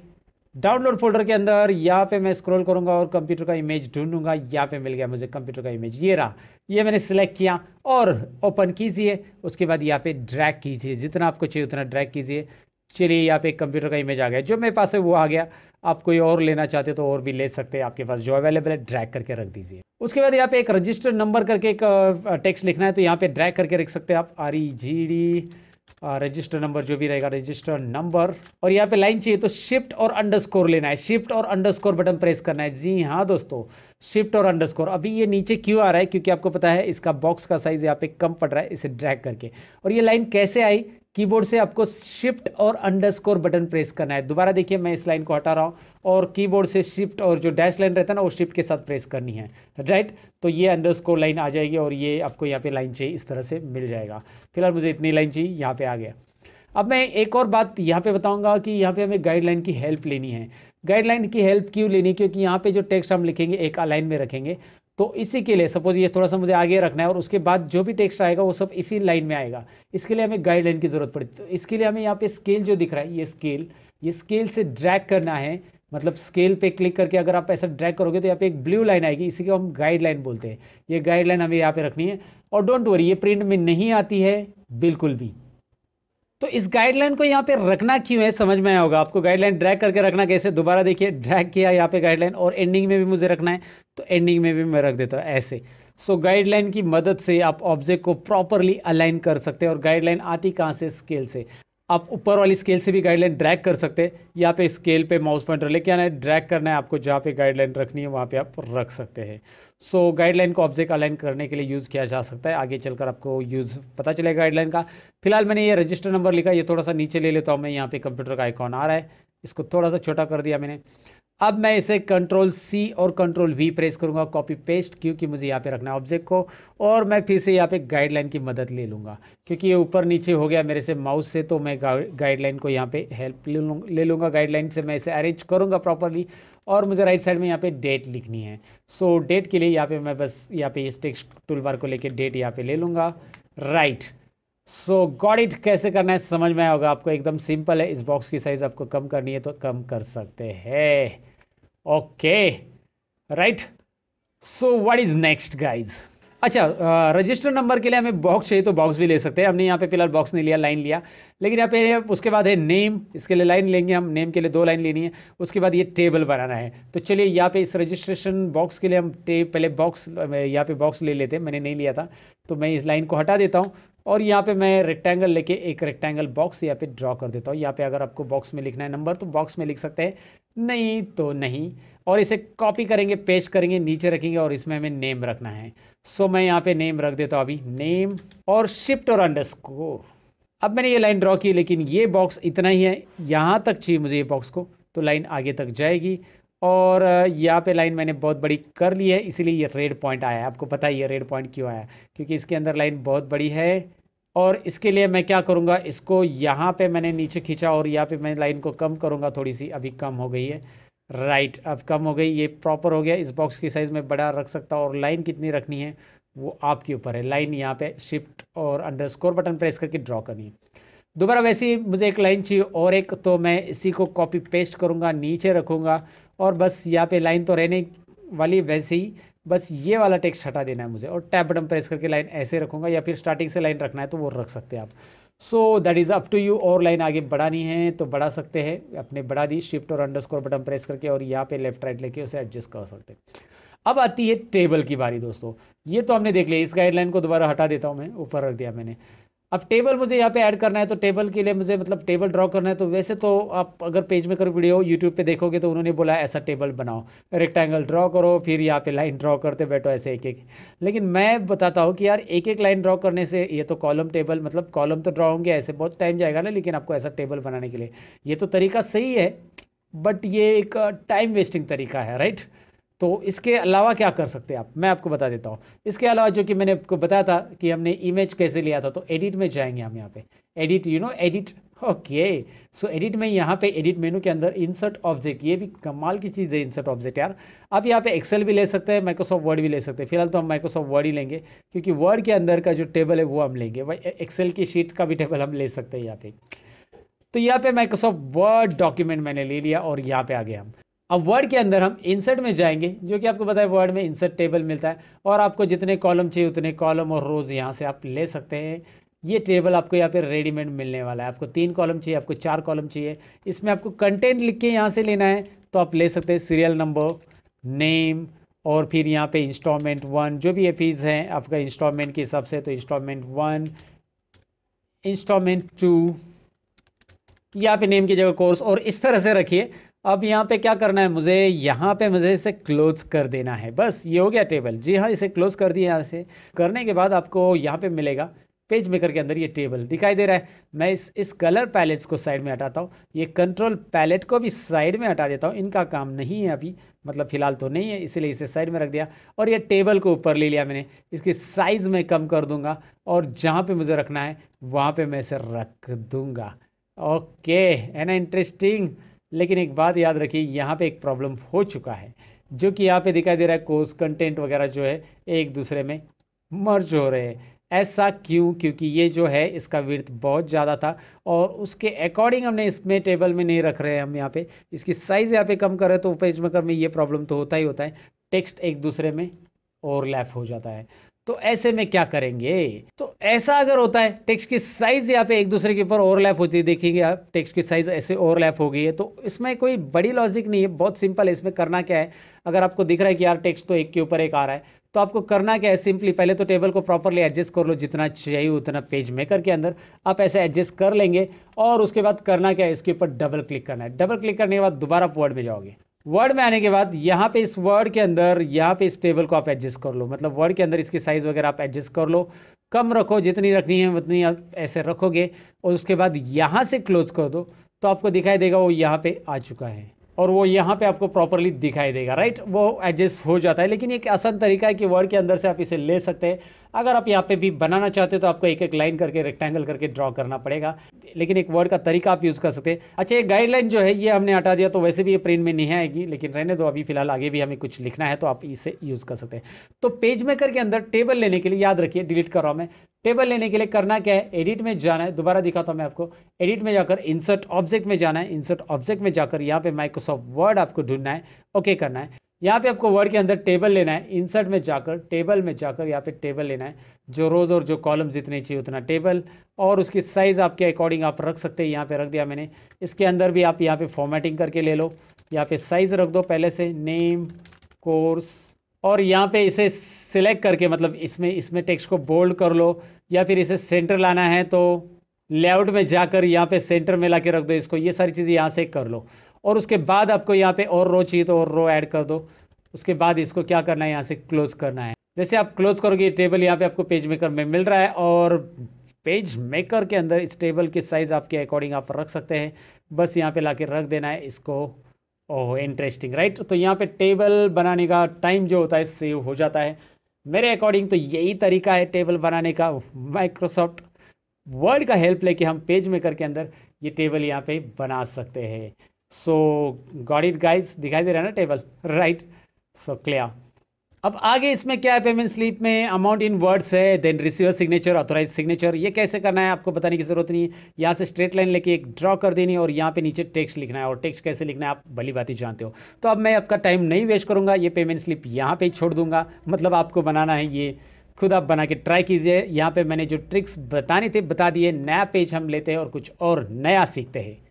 डाउनलोड फोल्डर के अंदर यहाँ पे मैं स्क्रॉल करूंगा और कंप्यूटर का इमेज ढूंढूंगा। यहाँ पे मिल गया मुझे कंप्यूटर का इमेज, ये रहा, ये मैंने सिलेक्ट किया और ओपन कीजिए। उसके बाद यहाँ पे ड्रैग कीजिए, जितना आपको चाहिए उतना ड्रैग कीजिए। चलिए यहाँ पे कंप्यूटर का इमेज आ गया, जो मेरे पास है वो आ गया। आप कोई और लेना चाहते हो तो और भी ले सकते हैं, आपके पास जो अवेलेबल है ड्रैग करके रख दीजिए। उसके बाद यहाँ पे एक रजिस्टर नंबर करके एक टेक्स्ट लिखना है, तो यहाँ पे ड्रैग करके रख सकते हैं आप, REGD रजिस्टर नंबर जो भी रहेगा, रजिस्टर नंबर। और यहाँ पे लाइन चाहिए तो शिफ्ट और अंडरस्कोर लेना है, शिफ्ट और अंडरस्कोर बटन प्रेस करना है। जी हाँ दोस्तों, शिफ्ट और अंडरस्कोर। अभी ये नीचे क्यों आ रहा है, क्योंकि आपको पता है इसका बॉक्स का साइज यहाँ पे कम पड़ रहा है, इसे ड्रैग करके। और ये लाइन कैसे आई, कीबोर्ड से आपको शिफ्ट और अंडरस्कोर बटन प्रेस करना है। दोबारा देखिए, मैं इस लाइन को हटा रहा हूँ और कीबोर्ड से शिफ्ट और जो डैश लाइन रहता है ना वो शिफ्ट के साथ प्रेस करनी है, राइट। तो ये अंडरस्कोर लाइन आ जाएगी और ये आपको यहाँ पे लाइन चाहिए इस तरह से मिल जाएगा। फिलहाल मुझे इतनी लाइन चाहिए, यहाँ पे आ गया। अब मैं एक और बात यहाँ पे बताऊँगा कि यहाँ पे हमें गाइडलाइन की हेल्प लेनी है। गाइडलाइन की हेल्प क्यों लेनी, क्योंकि यहाँ पे जो टेक्स्ट हम लिखेंगे एक अलाइन में रखेंगे, तो इसी के लिए सपोज ये थोड़ा सा मुझे आगे रखना है और उसके बाद जो भी टेक्स्ट आएगा वो सब इसी लाइन में आएगा। इसके लिए हमें गाइडलाइन की ज़रूरत पड़ी, तो इसके लिए हमें यहाँ पे स्केल जो दिख रहा है, ये स्केल से ड्रैग करना है। मतलब स्केल पे क्लिक करके अगर आप ऐसा ड्रैग करोगे तो यहाँ पे एक ब्लू लाइन आएगी, इसी को हम गाइडलाइन बोलते हैं। ये गाइडलाइन हमें यहाँ पे रखनी है। और डोंट वरी, ये प्रिंट में नहीं आती है बिल्कुल भी। तो इस गाइडलाइन को यहाँ पे रखना क्यों है समझ में आया होगा आपको। गाइडलाइन ड्रैग करके रखना कैसे, दोबारा देखिए, ड्रैग किया यहाँ पे गाइडलाइन, और एंडिंग में भी मुझे रखना है तो एंडिंग में भी मैं रख देता हूँ ऐसे। सो गाइडलाइन की मदद से आप ऑब्जेक्ट को प्रॉपरली अलाइन कर सकते हैं। और गाइडलाइन आती कहाँ से, स्केल से। आप ऊपर वाली स्केल से भी गाइडलाइन ड्रैग कर सकते हैं। यहाँ पे स्केल पे माउस पॉइंटर लेके आना है, ड्रैग करना है आपको, जहाँ पे गाइडलाइन रखनी है वहाँ पे आप रख सकते हैं। सो गाइडलाइन को ऑब्जेक्ट अलाइन करने के लिए यूज़ किया जा सकता है, आगे चलकर आपको यूज़ पता चलेगा गाइडलाइन का। फिलहाल मैंने ये रजिस्टर नंबर लिखा, ये थोड़ा सा नीचे ले लेता हूँ मैं। यहाँ पे कंप्यूटर का आइकॉन आ रहा है, इसको थोड़ा सा छोटा कर दिया मैंने। अब मैं इसे कंट्रोल C और कंट्रोल V प्रेस करूंगा, कॉपी पेस्ट, क्योंकि मुझे यहाँ पे रखना है ऑब्जेक्ट को। और मैं फिर से यहाँ पे गाइडलाइन की मदद ले लूँगा, क्योंकि ये ऊपर नीचे हो गया मेरे से माउस से, तो मैं गाइडलाइन को यहाँ पे हेल्प ले लूँगा। गाइडलाइन से मैं इसे अरेंज करूँगा प्रॉपरली। और मुझे राइट साइड में यहाँ पे डेट लिखनी है। सो डेट के लिए यहाँ पे मैं बस यहाँ पे इस टेक्स्ट टूल बार को लेके डेट यहाँ पे ले लूँगा, राइट। So got it. कैसे करना है समझ में आया होगा आपको, एकदम सिंपल है। इस बॉक्स की साइज़ आपको कम करनी है तो कम कर सकते हैं, okay, right. So what is next guys. अच्छा, रजिस्टर नंबर के लिए हमें बॉक्स चाहिए तो बॉक्स भी ले सकते हैं। हमने यहाँ पे फिलहाल बॉक्स नहीं लिया, लाइन लिया। लेकिन यहाँ पे उसके बाद है नेम, इसके लिए लाइन लेंगे हम, नेम के लिए 2 लाइन लेनी है। उसके बाद ये टेबल बनाना है। तो चलिए यहाँ पे इस रजिस्ट्रेशन बॉक्स के लिए हम पहले बॉक्स, यहाँ पे बॉक्स ले लेते हैं, मैंने नहीं लिया था। तो मैं इस लाइन को हटा देता हूँ और यहाँ पे मैं रेक्टेंगल लेके एक रेक्टेंगल बॉक्स यहाँ पे ड्रॉ कर देता हूँ। यहाँ पे अगर आपको बॉक्स में लिखना है नंबर तो बॉक्स में लिख सकते हैं, नहीं तो नहीं। और इसे कॉपी करेंगे, पेस्ट करेंगे, नीचे रखेंगे और इसमें हमें नेम रखना है। सो मैं यहाँ पे नेम रख देता हूँ अभी, नेम और शिफ्ट और अंडरस्कोर। अब मैंने ये लाइन ड्रॉ की, लेकिन ये बॉक्स इतना ही है, यहाँ तक चाहिए मुझे ये बॉक्स को, तो लाइन आगे तक जाएगी। और यहाँ पे लाइन मैंने बहुत बड़ी कर ली है, इसीलिए ये रेड पॉइंट आया है। आपको पता ही है रेड पॉइंट क्यों आया, क्योंकि इसके अंदर लाइन बहुत बड़ी है। और इसके लिए मैं क्या करूँगा, इसको यहाँ पे मैंने नीचे खींचा और यहाँ पे मैं लाइन को कम करूँगा थोड़ी सी, अभी कम हो गई है, राइट। अब कम हो गई, ये प्रॉपर हो गया। इस बॉक्स की साइज़ में बड़ा रख सकता हूँ। और लाइन कितनी रखनी है वो आपके ऊपर है। लाइन यहाँ पे शिफ्ट और अंडरस्कोर बटन प्रेस करके ड्रॉ करनी है। दोबारा वैसे ही मुझे एक लाइन चाहिए और एक, तो मैं इसी को कॉपी पेस्ट करूँगा, नीचे रखूँगा और बस यहाँ पे लाइन तो रहने वाली वैसे ही, बस ये वाला टेक्स्ट हटा देना है मुझे। और टैब बटन प्रेस करके लाइन ऐसे रखूँगा, या फिर स्टार्टिंग से लाइन रखना है तो वो रख सकते हैं आप। So that is up to you. और लाइन आगे बढ़ानी है तो बढ़ा सकते हैं, अपने बढ़ा दी शिफ्ट और अंडरस्कोर बटन प्रेस करके, और यहाँ पे लेफ्ट राइट लेके उसे एडजस्ट कर सकते हैं। अब आती है टेबल की बारी दोस्तों। ये तो हमने देख लिया, इस गाइडलाइन को दोबारा हटा देता हूँ मैं, ऊपर रख दिया मैंने। अब टेबल मुझे यहाँ पे ऐड करना है, तो टेबल के लिए मुझे मतलब टेबल ड्रॉ करना है। तो वैसे तो आप अगर पेज मेकर वीडियो यूट्यूब पे देखोगे तो उन्होंने बोला ऐसा टेबल बनाओ, रेक्टेंगल ड्रॉ करो, फिर यहाँ पे लाइन ड्रॉ करते बैठो ऐसे एक एक। लेकिन मैं बताता हूँ कि यार एक एक लाइन ड्रॉ करने से, ये तो कॉलम टेबल मतलब कॉलम तो ड्रॉ होंगे, ऐसे बहुत टाइम जाएगा ना, लेकिन आपको ऐसा टेबल बनाने के लिए ये तो तरीका सही है, बट ये एक टाइम वेस्टिंग तरीका है, राइट। तो इसके अलावा क्या कर सकते हैं आप, मैं आपको बता देता हूँ। इसके अलावा जो कि मैंने आपको बताया था कि हमने इमेज कैसे लिया था, तो एडिट में जाएंगे हम यहाँ पे, एडिट एडिट, ओके। सो एडिट में यहाँ पे एडिट मेनू के अंदर इंसर्ट ऑब्जेक्ट, ये भी कमाल की चीज़ है इंसर्ट ऑब्जेक्ट यार। आप यहाँ पे एक्सेल भी ले सकते हैं, माइक्रोसॉफ्ट वर्ड भी ले सकते हैं। फिलहाल तो हम माइक्रोसॉफ्ट वर्ड ही लेंगे, क्योंकि वर्ड के अंदर का जो टेबल है वो हम लेंगे, भाई एक्सेल की शीट का भी टेबल हम ले सकते हैं यहाँ पे। तो यहाँ पे माइक्रोसॉफ्ट वर्ड डॉक्यूमेंट मैंने ले लिया और यहाँ पे आ गए हम। अब वर्ड के अंदर हम इंसर्ट में जाएंगे, जो कि आपको पता है वर्ड में इंसर्ट टेबल मिलता है, और आपको जितने कॉलम चाहिए उतने कॉलम और रोज यहाँ से आप ले सकते हैं। ये टेबल आपको यहाँ पे रेडीमेड मिलने वाला है। आपको 3 कॉलम चाहिए, आपको 4 कॉलम चाहिए, इसमें आपको कंटेंट लिख के यहाँ से लेना है तो आप ले सकते हैं, सीरियल नंबर, नेम, और फिर यहाँ पे इंस्टॉलमेंट 1, जो भी ये फीस है आपका इंस्टॉलमेंट के हिसाब से, तो इंस्टॉलमेंट 1, इंस्टॉलमेंट 2, यहाँ पे नेम की जगह कोर्स, और इस तरह से रखिए। अब यहाँ पे क्या करना है, मुझे यहाँ पे मुझे इसे क्लोज कर देना है, बस ये हो गया टेबल। जी हाँ, इसे क्लोज कर दिया। यहाँ से करने के बाद आपको यहाँ पे मिलेगा पेज मेकर के अंदर ये टेबल दिखाई दे रहा है। मैं इस कलर पैलेट्स को साइड में हटाता हूँ, ये कंट्रोल पैलेट को भी साइड में हटा देता हूँ, इनका काम नहीं है अभी, मतलब फिलहाल तो नहीं है, इसीलिए इसे साइड में रख दिया। और ये टेबल को ऊपर ले लिया मैंने, इसकी साइज़ में कम कर दूंगा, और जहाँ पे मुझे रखना है वहाँ पे मैं इसे रख दूंगा। ओके, है ना इंटरेस्टिंग। लेकिन एक बात याद रखिए, यहाँ पे एक प्रॉब्लम हो चुका है, जो कि यहाँ पे दिखाई दे रहा है, कोर्स कंटेंट वगैरह जो है एक दूसरे में मर्ज हो रहे हैं। ऐसा क्यों? क्योंकि ये जो है इसका विड्थ बहुत ज़्यादा था, और उसके अकॉर्डिंग हमने इसमें टेबल में नहीं रख रहे हैं हम यहाँ पे, इसकी साइज़ यहाँ पे कम कर रहे हैं। तो पेज मेकर में ये प्रॉब्लम तो होता ही होता है, टेक्स्ट एक दूसरे में ओवरलैप हो जाता है। तो ऐसे में क्या करेंगे? तो ऐसा अगर होता है, टेक्स्ट की साइज यहाँ पे एक दूसरे के ऊपर ओवरलैप होती है, देखिएगा आप टेक्स्ट की साइज ऐसे ओवरलैप हो गई है, तो इसमें कोई बड़ी लॉजिक नहीं है, बहुत सिंपल है। इसमें करना क्या है, अगर आपको दिख रहा है कि यार टेक्स्ट तो एक के ऊपर एक आ रहा है, तो आपको करना क्या है, सिंपली पहले तो टेबल को प्रॉपरली एडजस्ट कर लो, जितना चाहिए उतना पेज मेकर के अंदर आप ऐसे एडजस्ट कर लेंगे। और उसके बाद करना क्या है, इसके ऊपर डबल क्लिक करना है। डबल क्लिक करने के बाद दोबारा वर्ड में जाओगे, वर्ड में आने के बाद यहाँ पे इस वर्ड के अंदर यहाँ पे इस टेबल को आप एडजस्ट कर लो, मतलब वर्ड के अंदर इसकी साइज़ वगैरह आप एडजस्ट कर लो, कम रखो, जितनी रखनी है उतनी आप ऐसे रखोगे, और उसके बाद यहाँ से क्लोज कर दो, तो आपको दिखाई देगा वो यहाँ पे आ चुका है, और वो यहाँ पे आपको प्रॉपरली दिखाई देगा, राइट। वो एडजस्ट हो जाता है। लेकिन एक आसान तरीका है कि वर्ड के अंदर से आप इसे ले सकते हैं। अगर आप यहाँ पे भी बनाना चाहते हो तो आपको एक एक लाइन करके रेक्टेंगल करके ड्रॉ करना पड़ेगा, लेकिन एक वर्ड का तरीका आप यूज़ कर सकते हैं। अच्छा, ये गाइडलाइन जो है ये हमने हटा दिया, तो वैसे भी ये प्रिंट में नहीं आएगी, लेकिन रहने दो, अभी फिलहाल आगे भी हमें कुछ लिखना है तो आप इसे यूज़ कर सकते हैं। तो पेज मेकर के अंदर टेबल लेने के लिए, याद रखिए, डिलीट कर रहा हूँ मैं, टेबल लेने के लिए करना क्या है, एडिट में जाना है, दोबारा दिखाता हूँ मैं आपको, एडिट में जाकर इंसर्ट ऑब्जेक्ट में जाना है, इंसर्ट ऑब्जेक्ट में जाकर यहाँ पे माइक्रोसॉफ्ट वर्ड आपको ढूंढना है, ओके करना है। यहाँ पे आपको वर्ड के अंदर टेबल लेना है, इंसर्ट में जाकर टेबल में जाकर यहाँ पे टेबल लेना है, जो रोज़ और जो कॉलम जितने चाहिए उतना टेबल, और उसकी साइज़ आपके अकॉर्डिंग आप रख सकते हैं। यहाँ पे रख दिया मैंने, इसके अंदर भी आप यहाँ पे फॉर्मेटिंग करके ले लो, यहाँ पे साइज़ रख दो पहले से, नेम, कोर्स, और यहाँ पे इसे सिलेक्ट करके, मतलब इसमें टेक्स्ट को बोल्ड कर लो, या फिर इसे सेंटर लाना है तो लेआउट में जाकर यहाँ पे सेंटर में ला के रख दो इसको, ये सारी चीज़ें यहाँ से कर लो। और उसके बाद आपको यहाँ पे और रो चाहिए तो और रो ऐड कर दो। उसके बाद इसको क्या करना है, यहाँ से क्लोज करना है। जैसे आप क्लोज करोगे, टेबल यहाँ पे आपको पेज मेकर में मिल रहा है, और पेज मेकर के अंदर इस टेबल की साइज़ आपके अकॉर्डिंग आप रख सकते हैं, बस यहाँ पे ला के रख देना है इसको। Oh interesting, right. तो यहाँ पे टेबल बनाने का टाइम जो होता है सेव हो जाता है। मेरे अकॉर्डिंग तो यही तरीका है टेबल बनाने का, माइक्रोसॉफ्ट वर्ड का हेल्प लेके हम पेज मेकर के अंदर ये टेबल यहाँ पे बना सकते हैं। सो गॉट इट गाइज, दिखाई दे रहा है ना टेबल, राइट। So clear. अब आगे इसमें क्या है, पेमेंट स्लिप में अमाउंट इन वर्ड्स है, then receiver signature, authorise signature. ये कैसे करना है आपको बताने की जरूरत नहीं है, यहाँ से स्ट्रेट लाइन लेके एक ड्रॉ कर देनी, और यहाँ पे नीचे टेक्स्ट लिखना है, और टेक्स्ट कैसे लिखना है आप भली बात ही जानते हो। तो अब मैं आपका टाइम नहीं वेस्ट करूँगा, ये पेमेंट स्लिप यहाँ पे छोड़ दूंगा, मतलब आपको बनाना है ये खुद आप बना के ट्राई कीजिए। यहाँ पे मैंने जो ट्रिक्स बताने थे बता दिए। नया पेज हम लेते हैं और कुछ और नया सीखते हैं।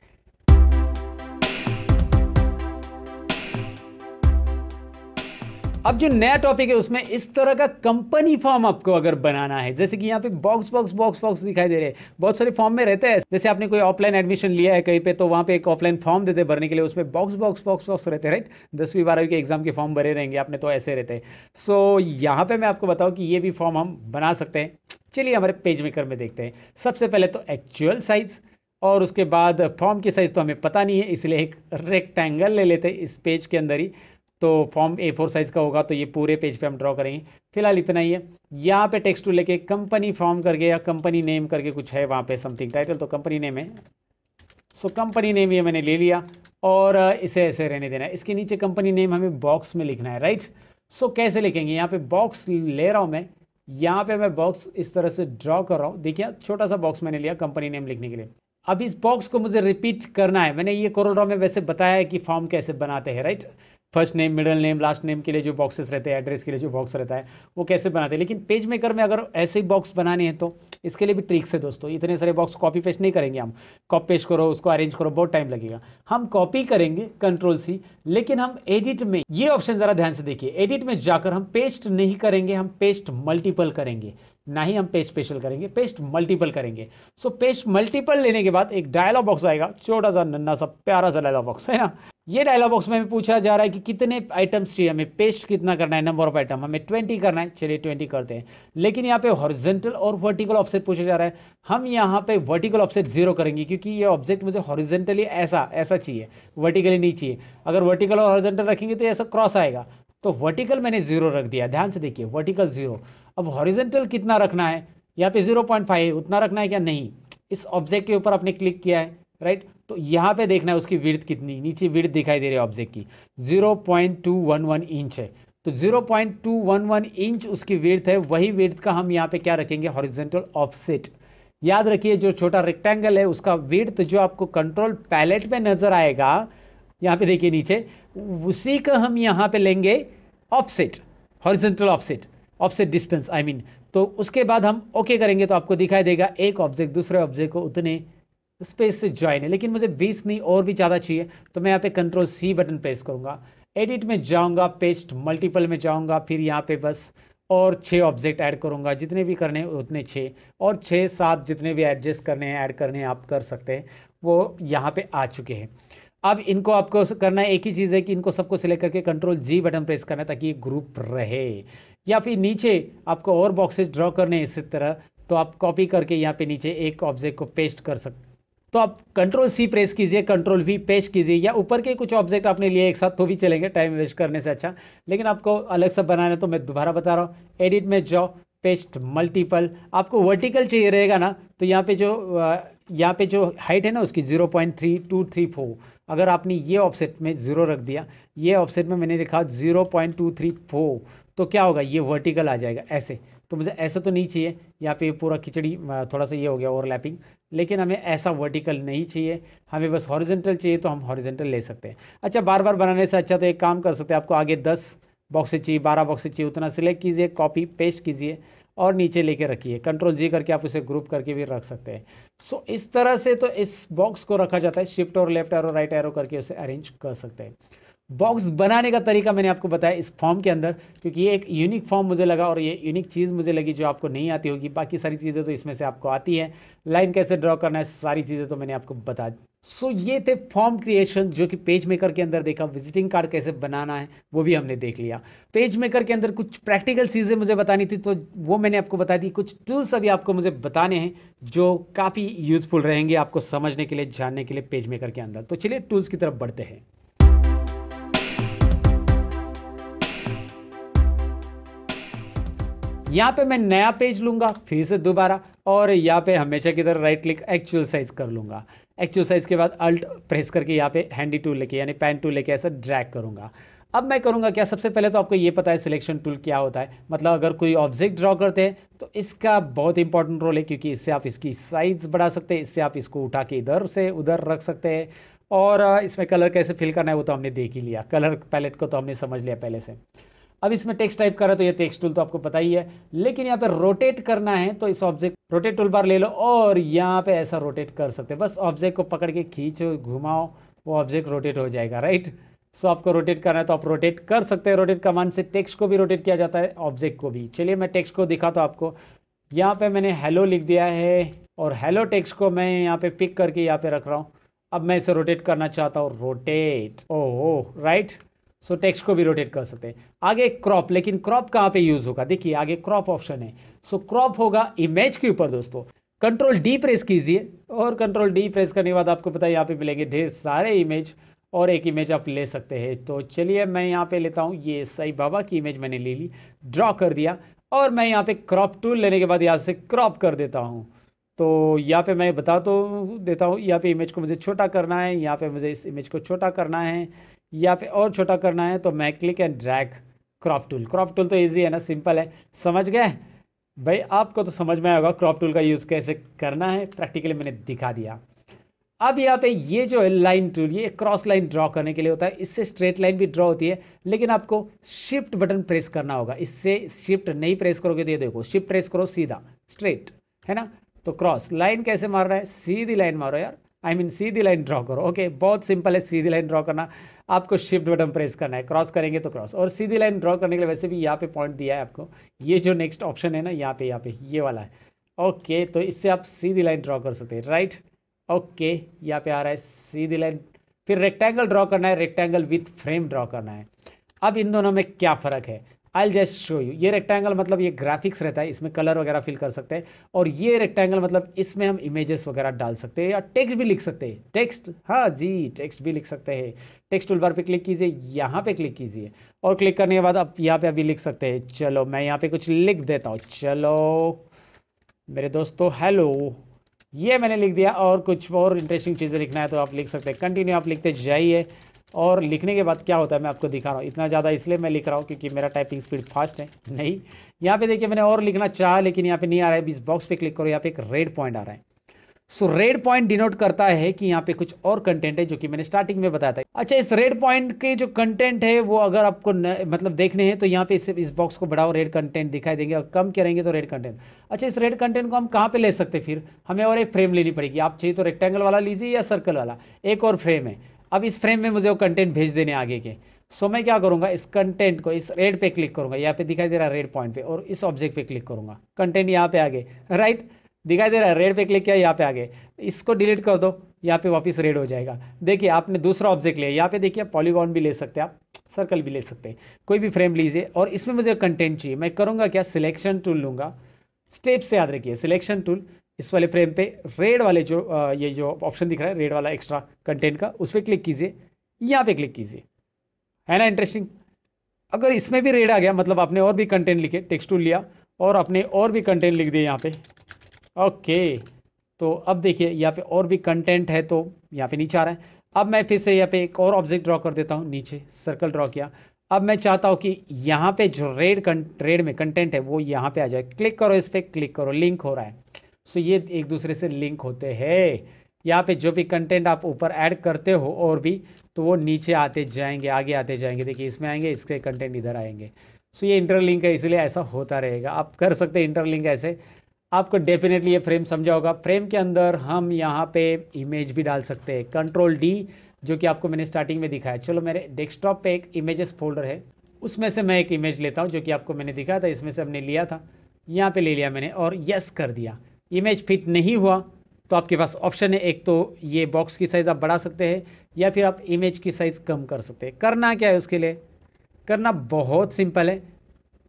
अब जो नया टॉपिक है उसमें इस तरह का कंपनी फॉर्म आपको अगर बनाना है, जैसे कि यहाँ पे बॉक्स बॉक्स बॉक्स बॉक्स दिखाई दे रहे हैं, बहुत सारे फॉर्म में रहते हैं। जैसे आपने कोई ऑफलाइन एडमिशन लिया है कहीं पे, तो वहाँ पे एक ऑफलाइन फॉर्म देते हैं भरने के लिए, उसमें बॉक्स बॉक्स बॉक्स बॉक्स रहते हैं, राइट। 10वीं 12वीं के एग्जाम के फॉर्म भरे रहेंगे आपने, तो ऐसे रहते हैं। सो यहाँ पे मैं आपको बताऊँ कि ये भी फॉर्म हम बना सकते हैं। चलिए हमारे पेज मेकर में देखते हैं। सबसे पहले तो एक्चुअल साइज, और उसके बाद फॉर्म की साइज़ तो हमें पता नहीं है, इसलिए एक रेक्टेंगल ले लेते हैं इस पेज के अंदर ही। तो फॉर्म A4 साइज़ का होगा, तो ये पूरे पेज पे हम ड्रॉ करेंगे। फिलहाल इतना ही है। यहाँ पे टेक्स्ट टूल लेके कंपनी फॉर्म करके या कंपनी नेम करके कुछ है वहाँ पे समथिंग, टाइटल तो कंपनी नेम है। सो कंपनी नेम ये मैंने ले लिया और इसे ऐसे रहने देना है। इसके नीचे कंपनी नेम हमें बॉक्स में लिखना है, राइट। सो कैसे लिखेंगे, यहाँ पे बॉक्स ले रहा हूँ मैं, यहाँ पे मैं बॉक्स इस तरह से ड्रॉ कर रहा हूँ। देखिए छोटा सा बॉक्स मैंने लिया कंपनी नेम लिखने के लिए। अब इस बॉक्स को मुझे रिपीट करना है। मैंने ये कोरोड्रॉ में वैसे बताया है कि फॉर्म कैसे बनाते हैं, right. First name, middle name, last name के लिए जो बॉक्सेस रहते हैं, एड्रेस के लिए जो बॉक्स रहता है, वो कैसे बनाते हैं। लेकिन पेज मेकर में अगर ऐसे ही बॉक्स बनाने हैं तो इसके लिए भी ट्रिक्स है दोस्तों। इतने सारे बॉक्स कॉपी पेस्ट नहीं करेंगे हम। कॉपी पेस्ट करो, उसको अरेंज करो, बहुत टाइम लगेगा। हम कॉपी करेंगे Ctrl+C, लेकिन हम एडिट में, ये ऑप्शन जरा ध्यान से देखिए, एडिट में जाकर हम पेस्ट नहीं करेंगे, हम पेस्ट मल्टीपल करेंगे। ना ही हम पेस्ट स्पेशल करेंगे, पेस्ट मल्टीपल करेंगे। सो पेस्ट मल्टीपल लेने के बाद एक डायलॉग बॉक्स आएगा, छोटा सा नन्ना सा प्यारा सा डायलॉग बॉक्स है ना। ये डायलॉग बॉक्स में हमें पूछा जा रहा है कि कितने आइटम्स चाहिए, हमें पेस्ट कितना करना है, नंबर ऑफ आइटम हमें 20 करना है। चलिए 20 करते हैं। लेकिन यहाँ पे हॉरिजॉन्टल और वर्टिकल ऑफसेट पूछा जा रहा है। हम यहाँ पे वर्टिकल ऑफसेट 0 करेंगे, क्योंकि ये ऑब्जेक्ट मुझे हॉरिजॉन्टली ऐसा ऐसा चाहिए, वर्टिकली नहीं चाहिए। अगर वर्टिकल और हॉरिजॉन्टल रखेंगे तो ऐसा क्रॉस आएगा। तो वर्टिकल मैंने 0 रख दिया, ध्यान से देखिए, वर्टिकल 0। अब हॉरिजॉन्टल कितना रखना है, यहाँ पे 0.5 उतना रखना है क्या, नहीं। इस ऑब्जेक्ट के ऊपर आपने क्लिक किया है, राइट। तो यहाँ पे देखना है उसकी विड्थ कितनी, नीचे विड्थ दिखाई दे रही है ऑब्जेक्ट की, 0.211 इंच है। तो 0.211 इंच उसकी विड्थ है। वही विड्थ का हम यहाँ पे क्या रखेंगे, हॉरिजॉन्टल ऑफसेट। याद रखिए जो छोटा रेक्टेंगल है उसका विड्थ जो आपको कंट्रोल पैलेट पे नजर आएगा, यहाँ पे देखिए नीचे, उसी का हम यहाँ पे लेंगे offset, horizontal offset, offset distance I mean. तो उसके बाद हम ओके करेंगे तो आपको दिखाई देगा एक ऑब्जेक्ट दूसरे ऑब्जेक्ट को उतने स्पेस से ज्वाइन है। लेकिन मुझे 20 नहीं और भी ज़्यादा चाहिए, तो मैं यहाँ पे Ctrl+C बटन प्रेस करूँगा, एडिट में जाऊँगा, पेस्ट मल्टीपल में जाऊँगा, फिर यहाँ पे बस और 6 ऑब्जेक्ट ऐड करूँगा, जितने भी करने हैं उतने 6, और 6-7 जितने भी एडजस्ट करने हैं, ऐड करने हैं, आप कर सकते हैं। वो यहाँ पे आ चुके हैं। अब इनको आपको करना है, एक ही चीज़ है कि इनको सबको सिलेक्ट करके Ctrl+G बटन प्रेस करना है ताकि ये ग्रुप रहे। या फिर नीचे आपको और बॉक्सेस ड्रॉ करने हैं इसी तरह, तो आप कॉपी करके यहाँ पे नीचे एक ऑब्जेक्ट को पेस्ट कर सकते। तो आप Ctrl+C प्रेस कीजिए, Ctrl+V पेस्ट कीजिए, या ऊपर के कुछ ऑब्जेक्ट आपने लिए एक साथ तो भी चलेंगे, टाइम वेस्ट करने से अच्छा। लेकिन आपको अलग से बनाना है तो मैं दोबारा बता रहा हूँ, एडिट में जाओ, पेस्ट मल्टीपल। आपको वर्टिकल चाहिए रहेगा ना, तो यहाँ पे जो हाइट है ना उसकी 0.3234, अगर आपने ये ऑफसेट में 0 रख दिया, ये ऑफसेट में मैंने लिखा 0.234, तो क्या होगा, ये वर्टिकल आ जाएगा ऐसे। तो मुझे ऐसा तो नहीं चाहिए, यहाँ पे पूरा खिचड़ी थोड़ा सा ये हो गया ओवरलैपिंग, लेकिन हमें ऐसा वर्टिकल नहीं चाहिए, हमें बस हॉरिजॉन्टल चाहिए, तो हम हॉरिजॉन्टल ले सकते हैं। अच्छा, बार बार बनाने से अच्छा तो एक काम कर सकते हैं, आपको आगे 10 बॉक्सेस चाहिए, 12 बॉक्सेस चाहिए, उतना सिलेक्ट कीजिए, कॉपी पेस्ट कीजिए और नीचे लेके रखिए। Ctrl+G करके आप उसे ग्रुप करके भी रख सकते हैं। सो इस तरह से तो इस बॉक्स को रखा जाता है, शिफ्ट और लेफ्ट एरो राइट एरो करके उसे अरेंज कर सकते हैं। बॉक्स बनाने का तरीका मैंने आपको बताया इस फॉर्म के अंदर, क्योंकि ये एक यूनिक फॉर्म मुझे लगा और ये यूनिक चीज़ मुझे लगी जो आपको नहीं आती होगी। बाकी सारी चीज़ें तो इसमें से आपको आती है, लाइन कैसे ड्रॉ करना है, सारी चीज़ें तो मैंने आपको बता दी। सो ये थे फॉर्म क्रिएशन जो कि पेज मेकर के अंदर देखा। विजिटिंग कार्ड कैसे बनाना है वो भी हमने देख लिया। पेज मेकर के अंदर कुछ प्रैक्टिकल चीज़ें मुझे बतानी थी, तो वो मैंने आपको बता दी। कुछ टूल्स अभी आपको मुझे बताने हैं जो काफ़ी यूजफुल रहेंगे आपको समझने के लिए, जानने के लिए पेज मेकर के अंदर। तो चलिए टूल्स की तरफ बढ़ते हैं। यहाँ पे मैं नया पेज लूँगा फिर से दोबारा, और यहाँ पे हमेशा की तरह राइट क्लिक एक्चुअल साइज कर लूँगा। एक्चुअल साइज के बाद अल्ट प्रेस करके यहाँ पे हैंडी टूल लेके यानी पेन टूल लेके ऐसा ड्रैग करूँगा। अब मैं करूँगा क्या, सबसे पहले तो आपको ये पता है सिलेक्शन टूल क्या होता है। मतलब अगर कोई ऑब्जेक्ट ड्रॉ करते हैं तो इसका बहुत इंपॉर्टेंट रोल है, क्योंकि इससे आप इसकी साइज़ बढ़ा सकते हैं, इससे आप इसको उठा के इधर से उधर रख सकते हैं। और इसमें कलर कैसे फिल करना है वो तो हमने देख ही लिया, कलर पैलेट को तो हमने समझ लिया पहले से। अब इसमें टेक्स्ट टाइप करा तो ये टेक्स्ट टूल तो आपको पता ही है, लेकिन यहाँ पे रोटेट करना है तो इस ऑब्जेक्ट रोटेट टूल बार ले लो और यहाँ पे ऐसा रोटेट कर सकते हैं। बस ऑब्जेक्ट को पकड़ के खींचो, घुमाओ, वो ऑब्जेक्ट रोटेट हो जाएगा, राइट। सो आपको रोटेट करना है तो आप रोटेट कर सकते हैं। रोटेट कमांड से टेक्स्ट को भी रोटेट किया जाता है, ऑब्जेक्ट को भी। चलिए मैं टेक्स्ट को दिखाता हूँ आपको। यहाँ पे मैंने हेलो लिख दिया है और हेलो टेक्स्ट को मैं यहाँ पे पिक करके यहाँ पे रख रहा हूँ। अब मैं इसे रोटेट करना चाहता हूँ, रोटेट, ओह राइट। सो टेक्स्ट को भी रोटेट कर सकते हैं। आगे क्रॉप, लेकिन क्रॉप कहाँ पे यूज होगा, देखिए आगे क्रॉप ऑप्शन है। सो क्रॉप होगा इमेज के ऊपर दोस्तों। कंट्रोल डी प्रेस कीजिए और कंट्रोल डी प्रेस करने के बाद आपको पता है यहाँ पे मिलेंगे ढेर सारे इमेज और एक इमेज आप ले सकते हैं। तो चलिए मैं यहाँ पे लेता हूँ, ये साईं बाबा की इमेज मैंने ले ली, ड्रॉ कर दिया और मैं यहाँ पे क्रॉप टूल लेने के बाद यहाँ से क्रॉप कर देता हूँ। तो यहाँ पे मैं बता तो देता हूँ, यहाँ पे इमेज को मुझे छोटा करना है, यहाँ पे मुझे इस इमेज को छोटा करना है, यहाँ पे और छोटा करना है। तो मैं click and drag crop tool. Crop tool तो ईजी है ना, सिंपल है, समझ गए भाई। आपको तो समझ में आएगा क्रॉप टूल का यूज़ कैसे करना है, प्रैक्टिकली मैंने दिखा दिया। अब यहाँ पे ये जो है लाइन टूल, ये क्रॉस लाइन ड्रॉ करने के लिए होता है। इससे स्ट्रेट लाइन भी ड्रॉ होती है, लेकिन आपको शिफ्ट बटन प्रेस करना होगा। इससे शिफ्ट नहीं प्रेस करोगे तो ये देखो, शिफ्ट प्रेस करो सीधा स्ट्रेट, है ना। तो क्रॉस लाइन कैसे मार रहा है, सीधी लाइन मारो यार, I mean Sidhi line draw करो। ओके, बहुत सिंपल है सीधी लाइन ड्रॉ करना। आपको शिफ्ट बटन प्रेस करना है, क्रॉस करेंगे तो क्रॉस। और सीधी लाइन ड्रॉ करने के लिए वैसे भी यहाँ पे पॉइंट दिया है आपको, ये जो नेक्स्ट ऑप्शन है ना, यहाँ पे ये वाला है। ओके, तो इससे आप सीधी लाइन ड्रॉ कर सकते हैं, राइट। ओके, यहाँ पे आ रहा है सीधी लाइन। फिर रेक्टेंगल ड्रॉ करना है, रेक्टेंगल विथ फ्रेम ड्रॉ करना है। अब इन दोनों में क्या फ़र्क है, आई जस्ट शो यू। ये रेक्टेंगल मतलब ये ग्राफिक्स रहता है, इसमें कलर वगैरह फिल कर सकते हैं। और ये रेक्टेंगल मतलब इसमें हम इमेजेस वगैरह डाल सकते हैं या टेक्स्ट भी लिख सकते हैं। टेक्स्ट, हाँ जी, टेक्स्ट भी लिख सकते हैं। टेक्स्ट टूल बार पे क्लिक कीजिए, यहाँ पे क्लिक कीजिए और क्लिक करने के बाद आप यहाँ पे अभी लिख सकते हैं। चलो मैं यहाँ पे कुछ लिख देता हूँ। चलो मेरे दोस्तों, हेलो, ये मैंने लिख दिया। और कुछ और इंटरेस्टिंग चीज़ें लिखना है तो आप लिख सकते हैं, कंटिन्यू आप लिखते जाइए। और लिखने के बाद क्या होता है मैं आपको दिखा रहा हूँ। इतना ज़्यादा इसलिए मैं लिख रहा हूँ क्योंकि मेरा टाइपिंग स्पीड फास्ट है। नहीं, यहाँ पे देखिए मैंने और लिखना चाहा लेकिन यहाँ पे नहीं आ रहा है। इस बॉक्स पे क्लिक करो, यहाँ पे एक रेड पॉइंट आ रहा है। सो रेड पॉइंट डिनोट करता है कि यहाँ पे कुछ और कंटेंट है, जो कि मैंने स्टार्टिंग में बताया था। अच्छा, इस रेड पॉइंट के जो कंटेंट है वो अगर आपको मतलब देखने हैं तो यहाँ पे इस बॉक्स को बढ़ाओ, रेड कंटेंट दिखाई देंगे, और कम करेंगे तो रेड कंटेंट। अच्छा, इस रेड कंटेंट को हम कहाँ पे ले सकते हैं, फिर हमें और एक फ्रेम लेनी पड़ेगी। आप चाहिए तो रेक्टेंगल वाला लीजिए या सर्कल वाला, एक और फ्रेम है। अब इस फ्रेम में मुझे वो कंटेंट भेज देने आगे के। सो मैं क्या करूँगा, इस कंटेंट को इस रेड पे क्लिक करूँगा, यहाँ पे दिखाई दे रहा है रेड पॉइंट पे, और इस ऑब्जेक्ट पे क्लिक करूँगा, कंटेंट यहाँ पे आगे, राइट, दिखाई दे रहा है, रेड पे क्लिक किया, यहाँ पे आगे। इसको डिलीट कर दो, यहाँ पे वापस रेड हो जाएगा। देखिए आपने दूसरा ऑब्जेक्ट लिया, यहाँ पे देखिए पॉलीगॉन भी ले सकते हैं आप, सर्कल भी ले सकते हैं, कोई भी फ्रेम लीजिए। और इसमें मुझे कंटेंट चाहिए, मैं करूँगा क्या, सिलेक्शन टूल लूँगा। स्टेप से याद रखिए, सिलेक्शन टूल, इस वाले फ्रेम पे रेड वाले जो ये जो ऑप्शन दिख रहा है रेड वाला एक्स्ट्रा कंटेंट का, उस पर क्लिक कीजिए, यहाँ पे क्लिक कीजिए, है ना इंटरेस्टिंग। अगर इसमें भी रेड आ गया मतलब आपने और भी कंटेंट लिखे, टेक्स्ट टूल लिया और आपने और भी कंटेंट लिख दिए यहाँ पे। ओके, तो अब देखिए यहाँ पे और भी कंटेंट है तो यहाँ पे नीचे आ रहा है। अब मैं फिर से यहाँ पे एक और ऑब्जेक्ट ड्रॉ कर देता हूँ, नीचे सर्कल ड्रॉ किया। अब मैं चाहता हूँ कि यहाँ पे जो रेड में कंटेंट है वो यहाँ पे आ जाए। क्लिक करो, इस पर क्लिक करो, लिंक हो रहा है। सो ये एक दूसरे से लिंक होते हैं। यहाँ पे जो भी कंटेंट आप ऊपर ऐड करते हो और भी, तो वो नीचे आते जाएंगे, आगे आते जाएंगे। देखिए इसमें आएंगे, इसके कंटेंट इधर आएंगे। सो ये इंटरलिंक है, इसलिए ऐसा होता रहेगा। आप कर सकते हैं इंटरलिंक ऐसे, आपको डेफिनेटली ये फ्रेम समझा होगा। फ्रेम के अंदर हम यहाँ पे इमेज भी डाल सकते हैं, कंट्रोल डी, जो कि आपको मैंने स्टार्टिंग में दिखाया। चलो मेरे डेस्कटॉप पे एक इमेजेस फोल्डर है, उसमें से मैं एक इमेज लेता हूँ जो कि आपको मैंने दिखाया था, इसमें से हमने लिया था, यहाँ पे ले लिया मैंने और यस कर दिया। इमेज फिट नहीं हुआ तो आपके पास ऑप्शन है, एक तो ये बॉक्स की साइज़ आप बढ़ा सकते हैं या फिर आप इमेज की साइज़ कम कर सकते हैं। करना क्या है उसके लिए, करना बहुत सिंपल है।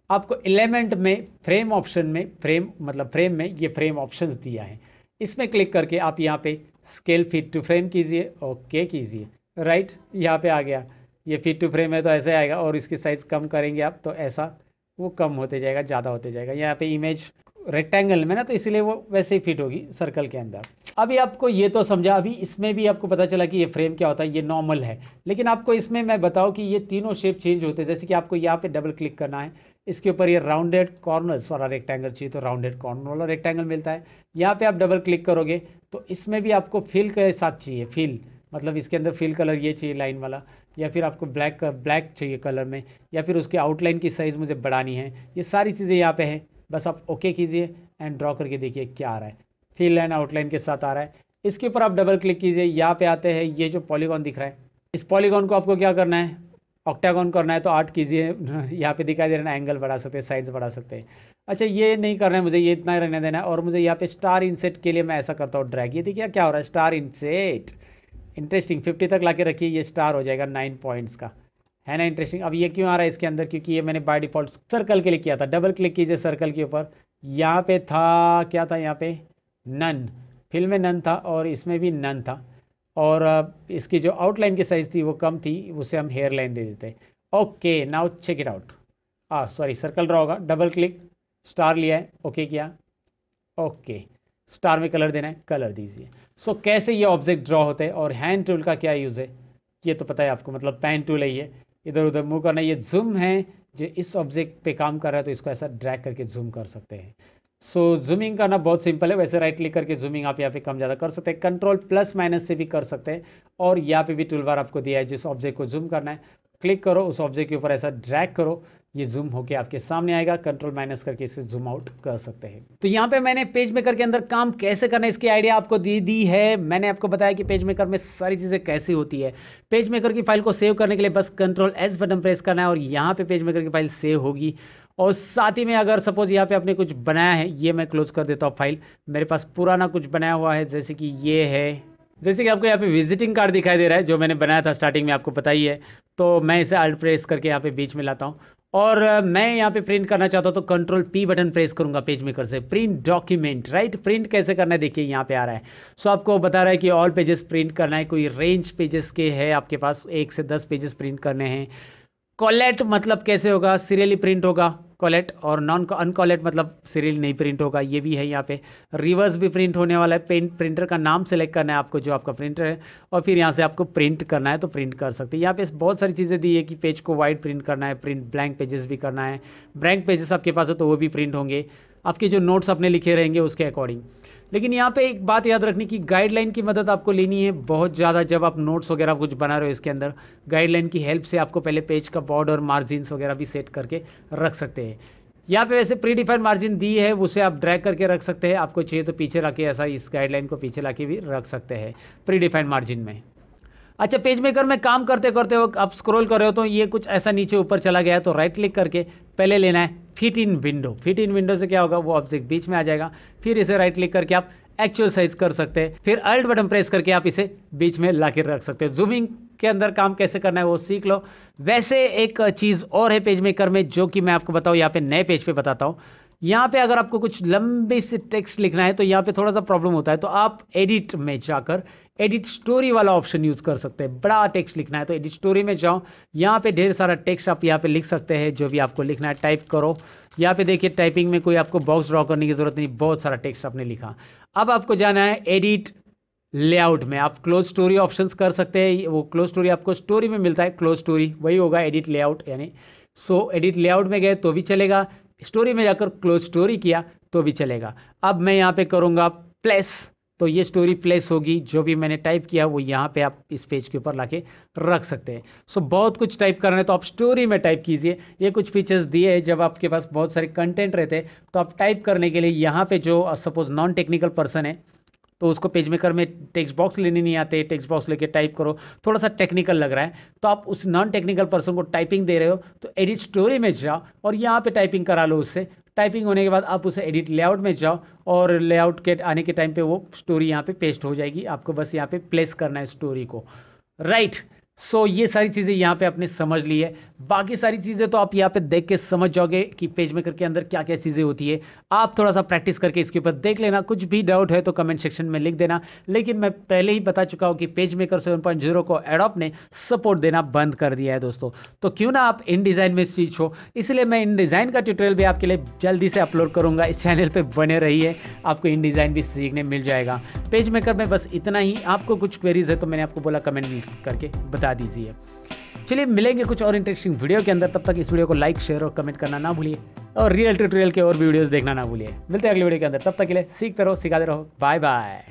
आपको एलिमेंट में फ्रेम ऑप्शन में, फ्रेम मतलब फ्रेम में ये फ्रेम ऑप्शंस दिया है, इसमें क्लिक करके आप यहाँ पे स्केल फिट टू फ्रेम कीजिए, ओके कीजिए, राइट, यहाँ पे आ गया। ये फिट टू फ्रेम है तो ऐसे आएगा, और इसकी साइज़ कम करेंगे आप तो ऐसा वो कम होते जाएगा, ज़्यादा होते जाएगा। यहाँ पे इमेज रेक्टेंगल में ना, तो इसलिए वो वैसे ही फिट होगी सर्कल के अंदर। अभी आपको ये तो समझा, अभी इसमें भी आपको पता चला कि ये फ्रेम क्या होता है, ये नॉर्मल है। लेकिन आपको इसमें मैं बताऊं कि ये तीनों शेप चेंज होते हैं। जैसे कि आपको यहाँ पे डबल क्लिक करना है, इसके ऊपर ये राउंडेड कॉर्नर्स वाला रेक्टेंगल चाहिए तो राउंडेड कॉर्नर वाला रेक्टेंगल मिलता है। यहाँ पे आप डबल क्लिक करोगे तो इसमें भी आपको फिल के साथ चाहिए, फिल मतलब इसके अंदर फिल कलर ये चाहिए लाइन वाला, या फिर आपको ब्लैक चाहिए कलर में, या फिर उसके आउटलाइन की साइज़ मुझे बढ़ानी है। ये सारी चीज़ें यहाँ पे हैं, बस आप ओके कीजिए एंड ड्रॉ करके देखिए क्या आ रहा है, फिल एंड आउटलाइन के साथ आ रहा है। इसके ऊपर आप डबल क्लिक कीजिए, यहाँ पे आते हैं, ये जो पॉलीगॉन दिख रहा है इस पॉलीगॉन को आपको क्या करना है, ऑक्टागॉन करना है तो 8 कीजिए। यहाँ पे दिखाई दे रहा है, एंगल बढ़ा सकते हैं, साइड्स बढ़ा सकते हैं। अच्छा ये नहीं करना है मुझे, ये इतना रहने देना है। और मुझे यहाँ पे स्टार इंसेट के लिए मैं ऐसा करता हूँ ड्रैग, ये देखिए क्या हो रहा है, स्टार इंसेट। इंटरेस्टिंग, 50 तक ला के रखिए, ये स्टार हो जाएगा 9 पॉइंट्स का, है ना इंटरेस्टिंग। अब ये क्यों आ रहा है इसके अंदर, क्योंकि ये मैंने बाय डिफ़ॉल्ट सर्कल के लिए किया था। डबल क्लिक कीजिए सर्कल के ऊपर, यहाँ पे था क्या था, यहाँ पे नन, फिल में नन था और इसमें भी नन था। और इसकी जो आउटलाइन की साइज़ थी वो कम थी, उसे हम हेयर लाइन दे देते हैं। Okay now check it out. Sorry circle draw होगा, डबल क्लिक, स्टार लिया है, ओके किया, ओके स्टार में कलर देना है, कलर दीजिए। सो कैसे ये ऑब्जेक्ट ड्रॉ होते हैं। और हैंड टूल का क्या यूज़ है ये तो पता है आपको, मतलब पेन टूल है, ये इधर उधर मूव करना। ये जूम है, जो इस ऑब्जेक्ट पे काम कर रहा है तो इसको ऐसा ड्रैग करके जूम कर सकते हैं। सो जूमिंग करना बहुत सिंपल है। वैसे राइट क्लिक करके जूमिंग आप यहाँ पे कम ज़्यादा कर सकते हैं, कंट्रोल प्लस माइनस से भी कर सकते हैं। और यहाँ पे भी टूल बार आपको दिया है, जिस ऑब्जेक्ट को जूम करना है क्लिक करो, उस ऑब्जेक्ट के ऊपर ऐसा ड्रैग करो, ये जूम होके आपके सामने आएगा। कंट्रोल माइनस करके इसे जूम आउट कर सकते हैं। तो यहाँ पे मैंने पेज मेकर के अंदर काम कैसे करना है इसकी आइडिया आपको दी है। मैंने आपको बताया कि पेज मेकर में सारी चीज़ें कैसी होती है। पेज मेकर की फाइल को सेव करने के लिए बस कंट्रोल एस बटन प्रेस करना है और यहाँ पे पेज मेकर की फाइल सेव होगी। और साथ ही में अगर सपोज यहाँ पे आपने कुछ बनाया है, ये मैं क्लोज कर देता हूँ फाइल, मेरे पास पुराना कुछ बनाया हुआ है, जैसे कि ये है, जैसे कि आपको यहाँ पे विजिटिंग कार्ड दिखाई दे रहा है जो मैंने बनाया था स्टार्टिंग में, आपको पता ही है। तो मैं इसे अल्ट प्रेस करके यहाँ पे बीच में लाता हूँ और मैं यहाँ पे प्रिंट करना चाहता हूँ तो कंट्रोल पी बटन प्रेस करूँगा पेज मेकर से, प्रिंट डॉक्यूमेंट, राइट। प्रिंट कैसे करना है देखिए यहाँ पे आ रहा है। सो आपको बता रहा है कि ऑल पेजेस प्रिंट करना है, कोई रेंज पेजेस के है आपके पास, 1 से 10 पेजेस प्रिंट करने हैं। कॉलेट मतलब कैसे होगा, सीरियली प्रिंट होगा कॉलेट, और नॉन अनकॉलेट मतलब सीरियल नहीं प्रिंट होगा, ये भी है यहाँ पे। रिवर्स भी प्रिंट होने वाला है। प्रिंटर का नाम सेलेक्ट करना है आपको, जो आपका प्रिंटर है, और फिर यहाँ से आपको प्रिंट करना है तो प्रिंट कर सकते हैं। यहाँ पे बहुत सारी चीज़ें दी है कि पेज को वाइड प्रिंट करना है, प्रिंट ब्लैंक पेजेस भी करना है। ब्लैंक पेजेस आपके पास हो तो वो भी प्रिंट होंगे, आपके जो नोट्स आपने लिखे रहेंगे उसके अकॉर्डिंग। लेकिन यहाँ पे एक बात याद रखनी कि गाइडलाइन की मदद आपको लेनी है बहुत ज़्यादा। जब आप नोट्स वगैरह कुछ बना रहे हो इसके अंदर, गाइडलाइन की हेल्प से आपको पहले पेज का बॉर्डर मार्जिन्स वगैरह भी सेट करके रख सकते हैं। यहाँ पे वैसे प्री डिफाइंड मार्जिन दी है, उसे आप ड्रैग करके रख सकते हैं। आपको चाहिए तो पीछे रख के ऐसा इस गाइडलाइन को पीछे ला के भी रख सकते हैं प्री डिफाइंड मार्जिन में। अच्छा पेज मेकर में काम करते करते हो आप स्क्रॉल कर रहे हो तो ये कुछ ऐसा नीचे ऊपर चला गया है, तो राइट क्लिक करके पहले लेना है fit in window. Fit in window से क्या होगा, वो ऑब्जेक्ट बीच में आ जाएगा। फिर इसे राइट क्लिक करके आप एक्चुअल साइज कर सकते हैं, फिर अल्ट बटन प्रेस करके आप इसे बीच में ला के रख सकते हैं। जूमिंग के अंदर काम कैसे करना है वो सीख लो। वैसे एक चीज़ और है पेज मेकर में जो कि मैं आपको बताऊँ, यहाँ पे नए पेज पे बताता हूँ। यहाँ पे अगर आपको कुछ लंबे से टेक्स्ट लिखना है तो यहाँ पे थोड़ा सा प्रॉब्लम होता है, तो आप एडिट में जाकर एडिट स्टोरी वाला ऑप्शन यूज़ कर सकते हैं। बड़ा टेक्स्ट लिखना है तो एडिट स्टोरी में जाओ, यहाँ पे ढेर सारा टेक्स्ट आप यहाँ पे लिख सकते हैं, जो भी आपको लिखना है टाइप करो। यहाँ पे देखिए टाइपिंग में कोई आपको बॉक्स ड्रॉ करने की ज़रूरत नहीं, बहुत सारा टेक्स्ट आपने लिखा। अब आपको जाना है एडिट लेआउट में, आप क्लोज स्टोरी ऑप्शंस कर सकते हैं। वो क्लोज स्टोरी आपको स्टोरी में मिलता है, क्लोज स्टोरी वही होगा एडिट लेआउट यानी। सो एडिट लेआउट में गए तो भी चलेगा, स्टोरी में जाकर क्लोज स्टोरी किया तो भी चलेगा। अब मैं यहाँ पे करूँगा प्लेस, तो ये स्टोरी प्लेस होगी, जो भी मैंने टाइप किया वो यहाँ पे आप इस पेज के ऊपर लाके रख सकते हैं। सो बहुत कुछ टाइप करना है तो आप स्टोरी में टाइप कीजिए। ये कुछ फीचर्स दिए हैं, जब आपके पास बहुत सारे कंटेंट रहते हैं तो आप टाइप करने के लिए यहाँ पे जो सपोज नॉन टेक्निकल पर्सन है तो उसको पेज मेकर में टेक्स्ट बॉक्स लेने नहीं आते, टेक्स्ट बॉक्स लेके टाइप करो, थोड़ा सा टेक्निकल लग रहा है, तो आप उस नॉन टेक्निकल पर्सन को टाइपिंग दे रहे हो तो एडिट स्टोरी में जाओ और यहाँ पे टाइपिंग करा लो उससे। टाइपिंग होने के बाद आप उसे एडिट लेआउट में जाओ और लेआउट के आने के टाइम पे वो स्टोरी यहाँ पे पेस्ट हो जाएगी। आपको बस यहाँ पे प्लेस करना है स्टोरी को, राइट। सो ये सारी चीज़ें यहाँ पे आपने समझ ली है। बाकी सारी चीज़ें तो आप यहाँ पे देख के समझ जाओगे कि पेज मेकर के अंदर क्या क्या चीज़ें होती है। आप थोड़ा सा प्रैक्टिस करके इसके ऊपर देख लेना, कुछ भी डाउट है तो कमेंट सेक्शन में लिख देना। लेकिन मैं पहले ही बता चुका हूँ कि पेज मेकर 7.0 को एडोब ने सपोर्ट देना बंद कर दिया है दोस्तों, तो क्यों ना आप इन डिज़ाइन में सीखो। इसलिए मैं इन डिज़ाइन का ट्यूटोरियल भी आपके लिए जल्दी से अपलोड करूँगा। इस चैनल पर बने रहिए, आपको इन डिज़ाइन भी सीखने मिल जाएगा। पेज मेकर में बस इतना ही। आपको कुछ क्वेरीज है तो मैंने आपको बोला कमेंट करके बता दीजिए। चलिए मिलेंगे कुछ और इंटरेस्टिंग वीडियो के अंदर, तब तक इस वीडियो को लाइक शेयर और कमेंट करना ना भूलिए, और रियल ट्यूटोरियल के और भी वीडियोस देखना ना भूलिए। मिलते हैं अगले वीडियो के अंदर, तब तक के लिए सीखते रहो, सिखाते रहो। Bye bye.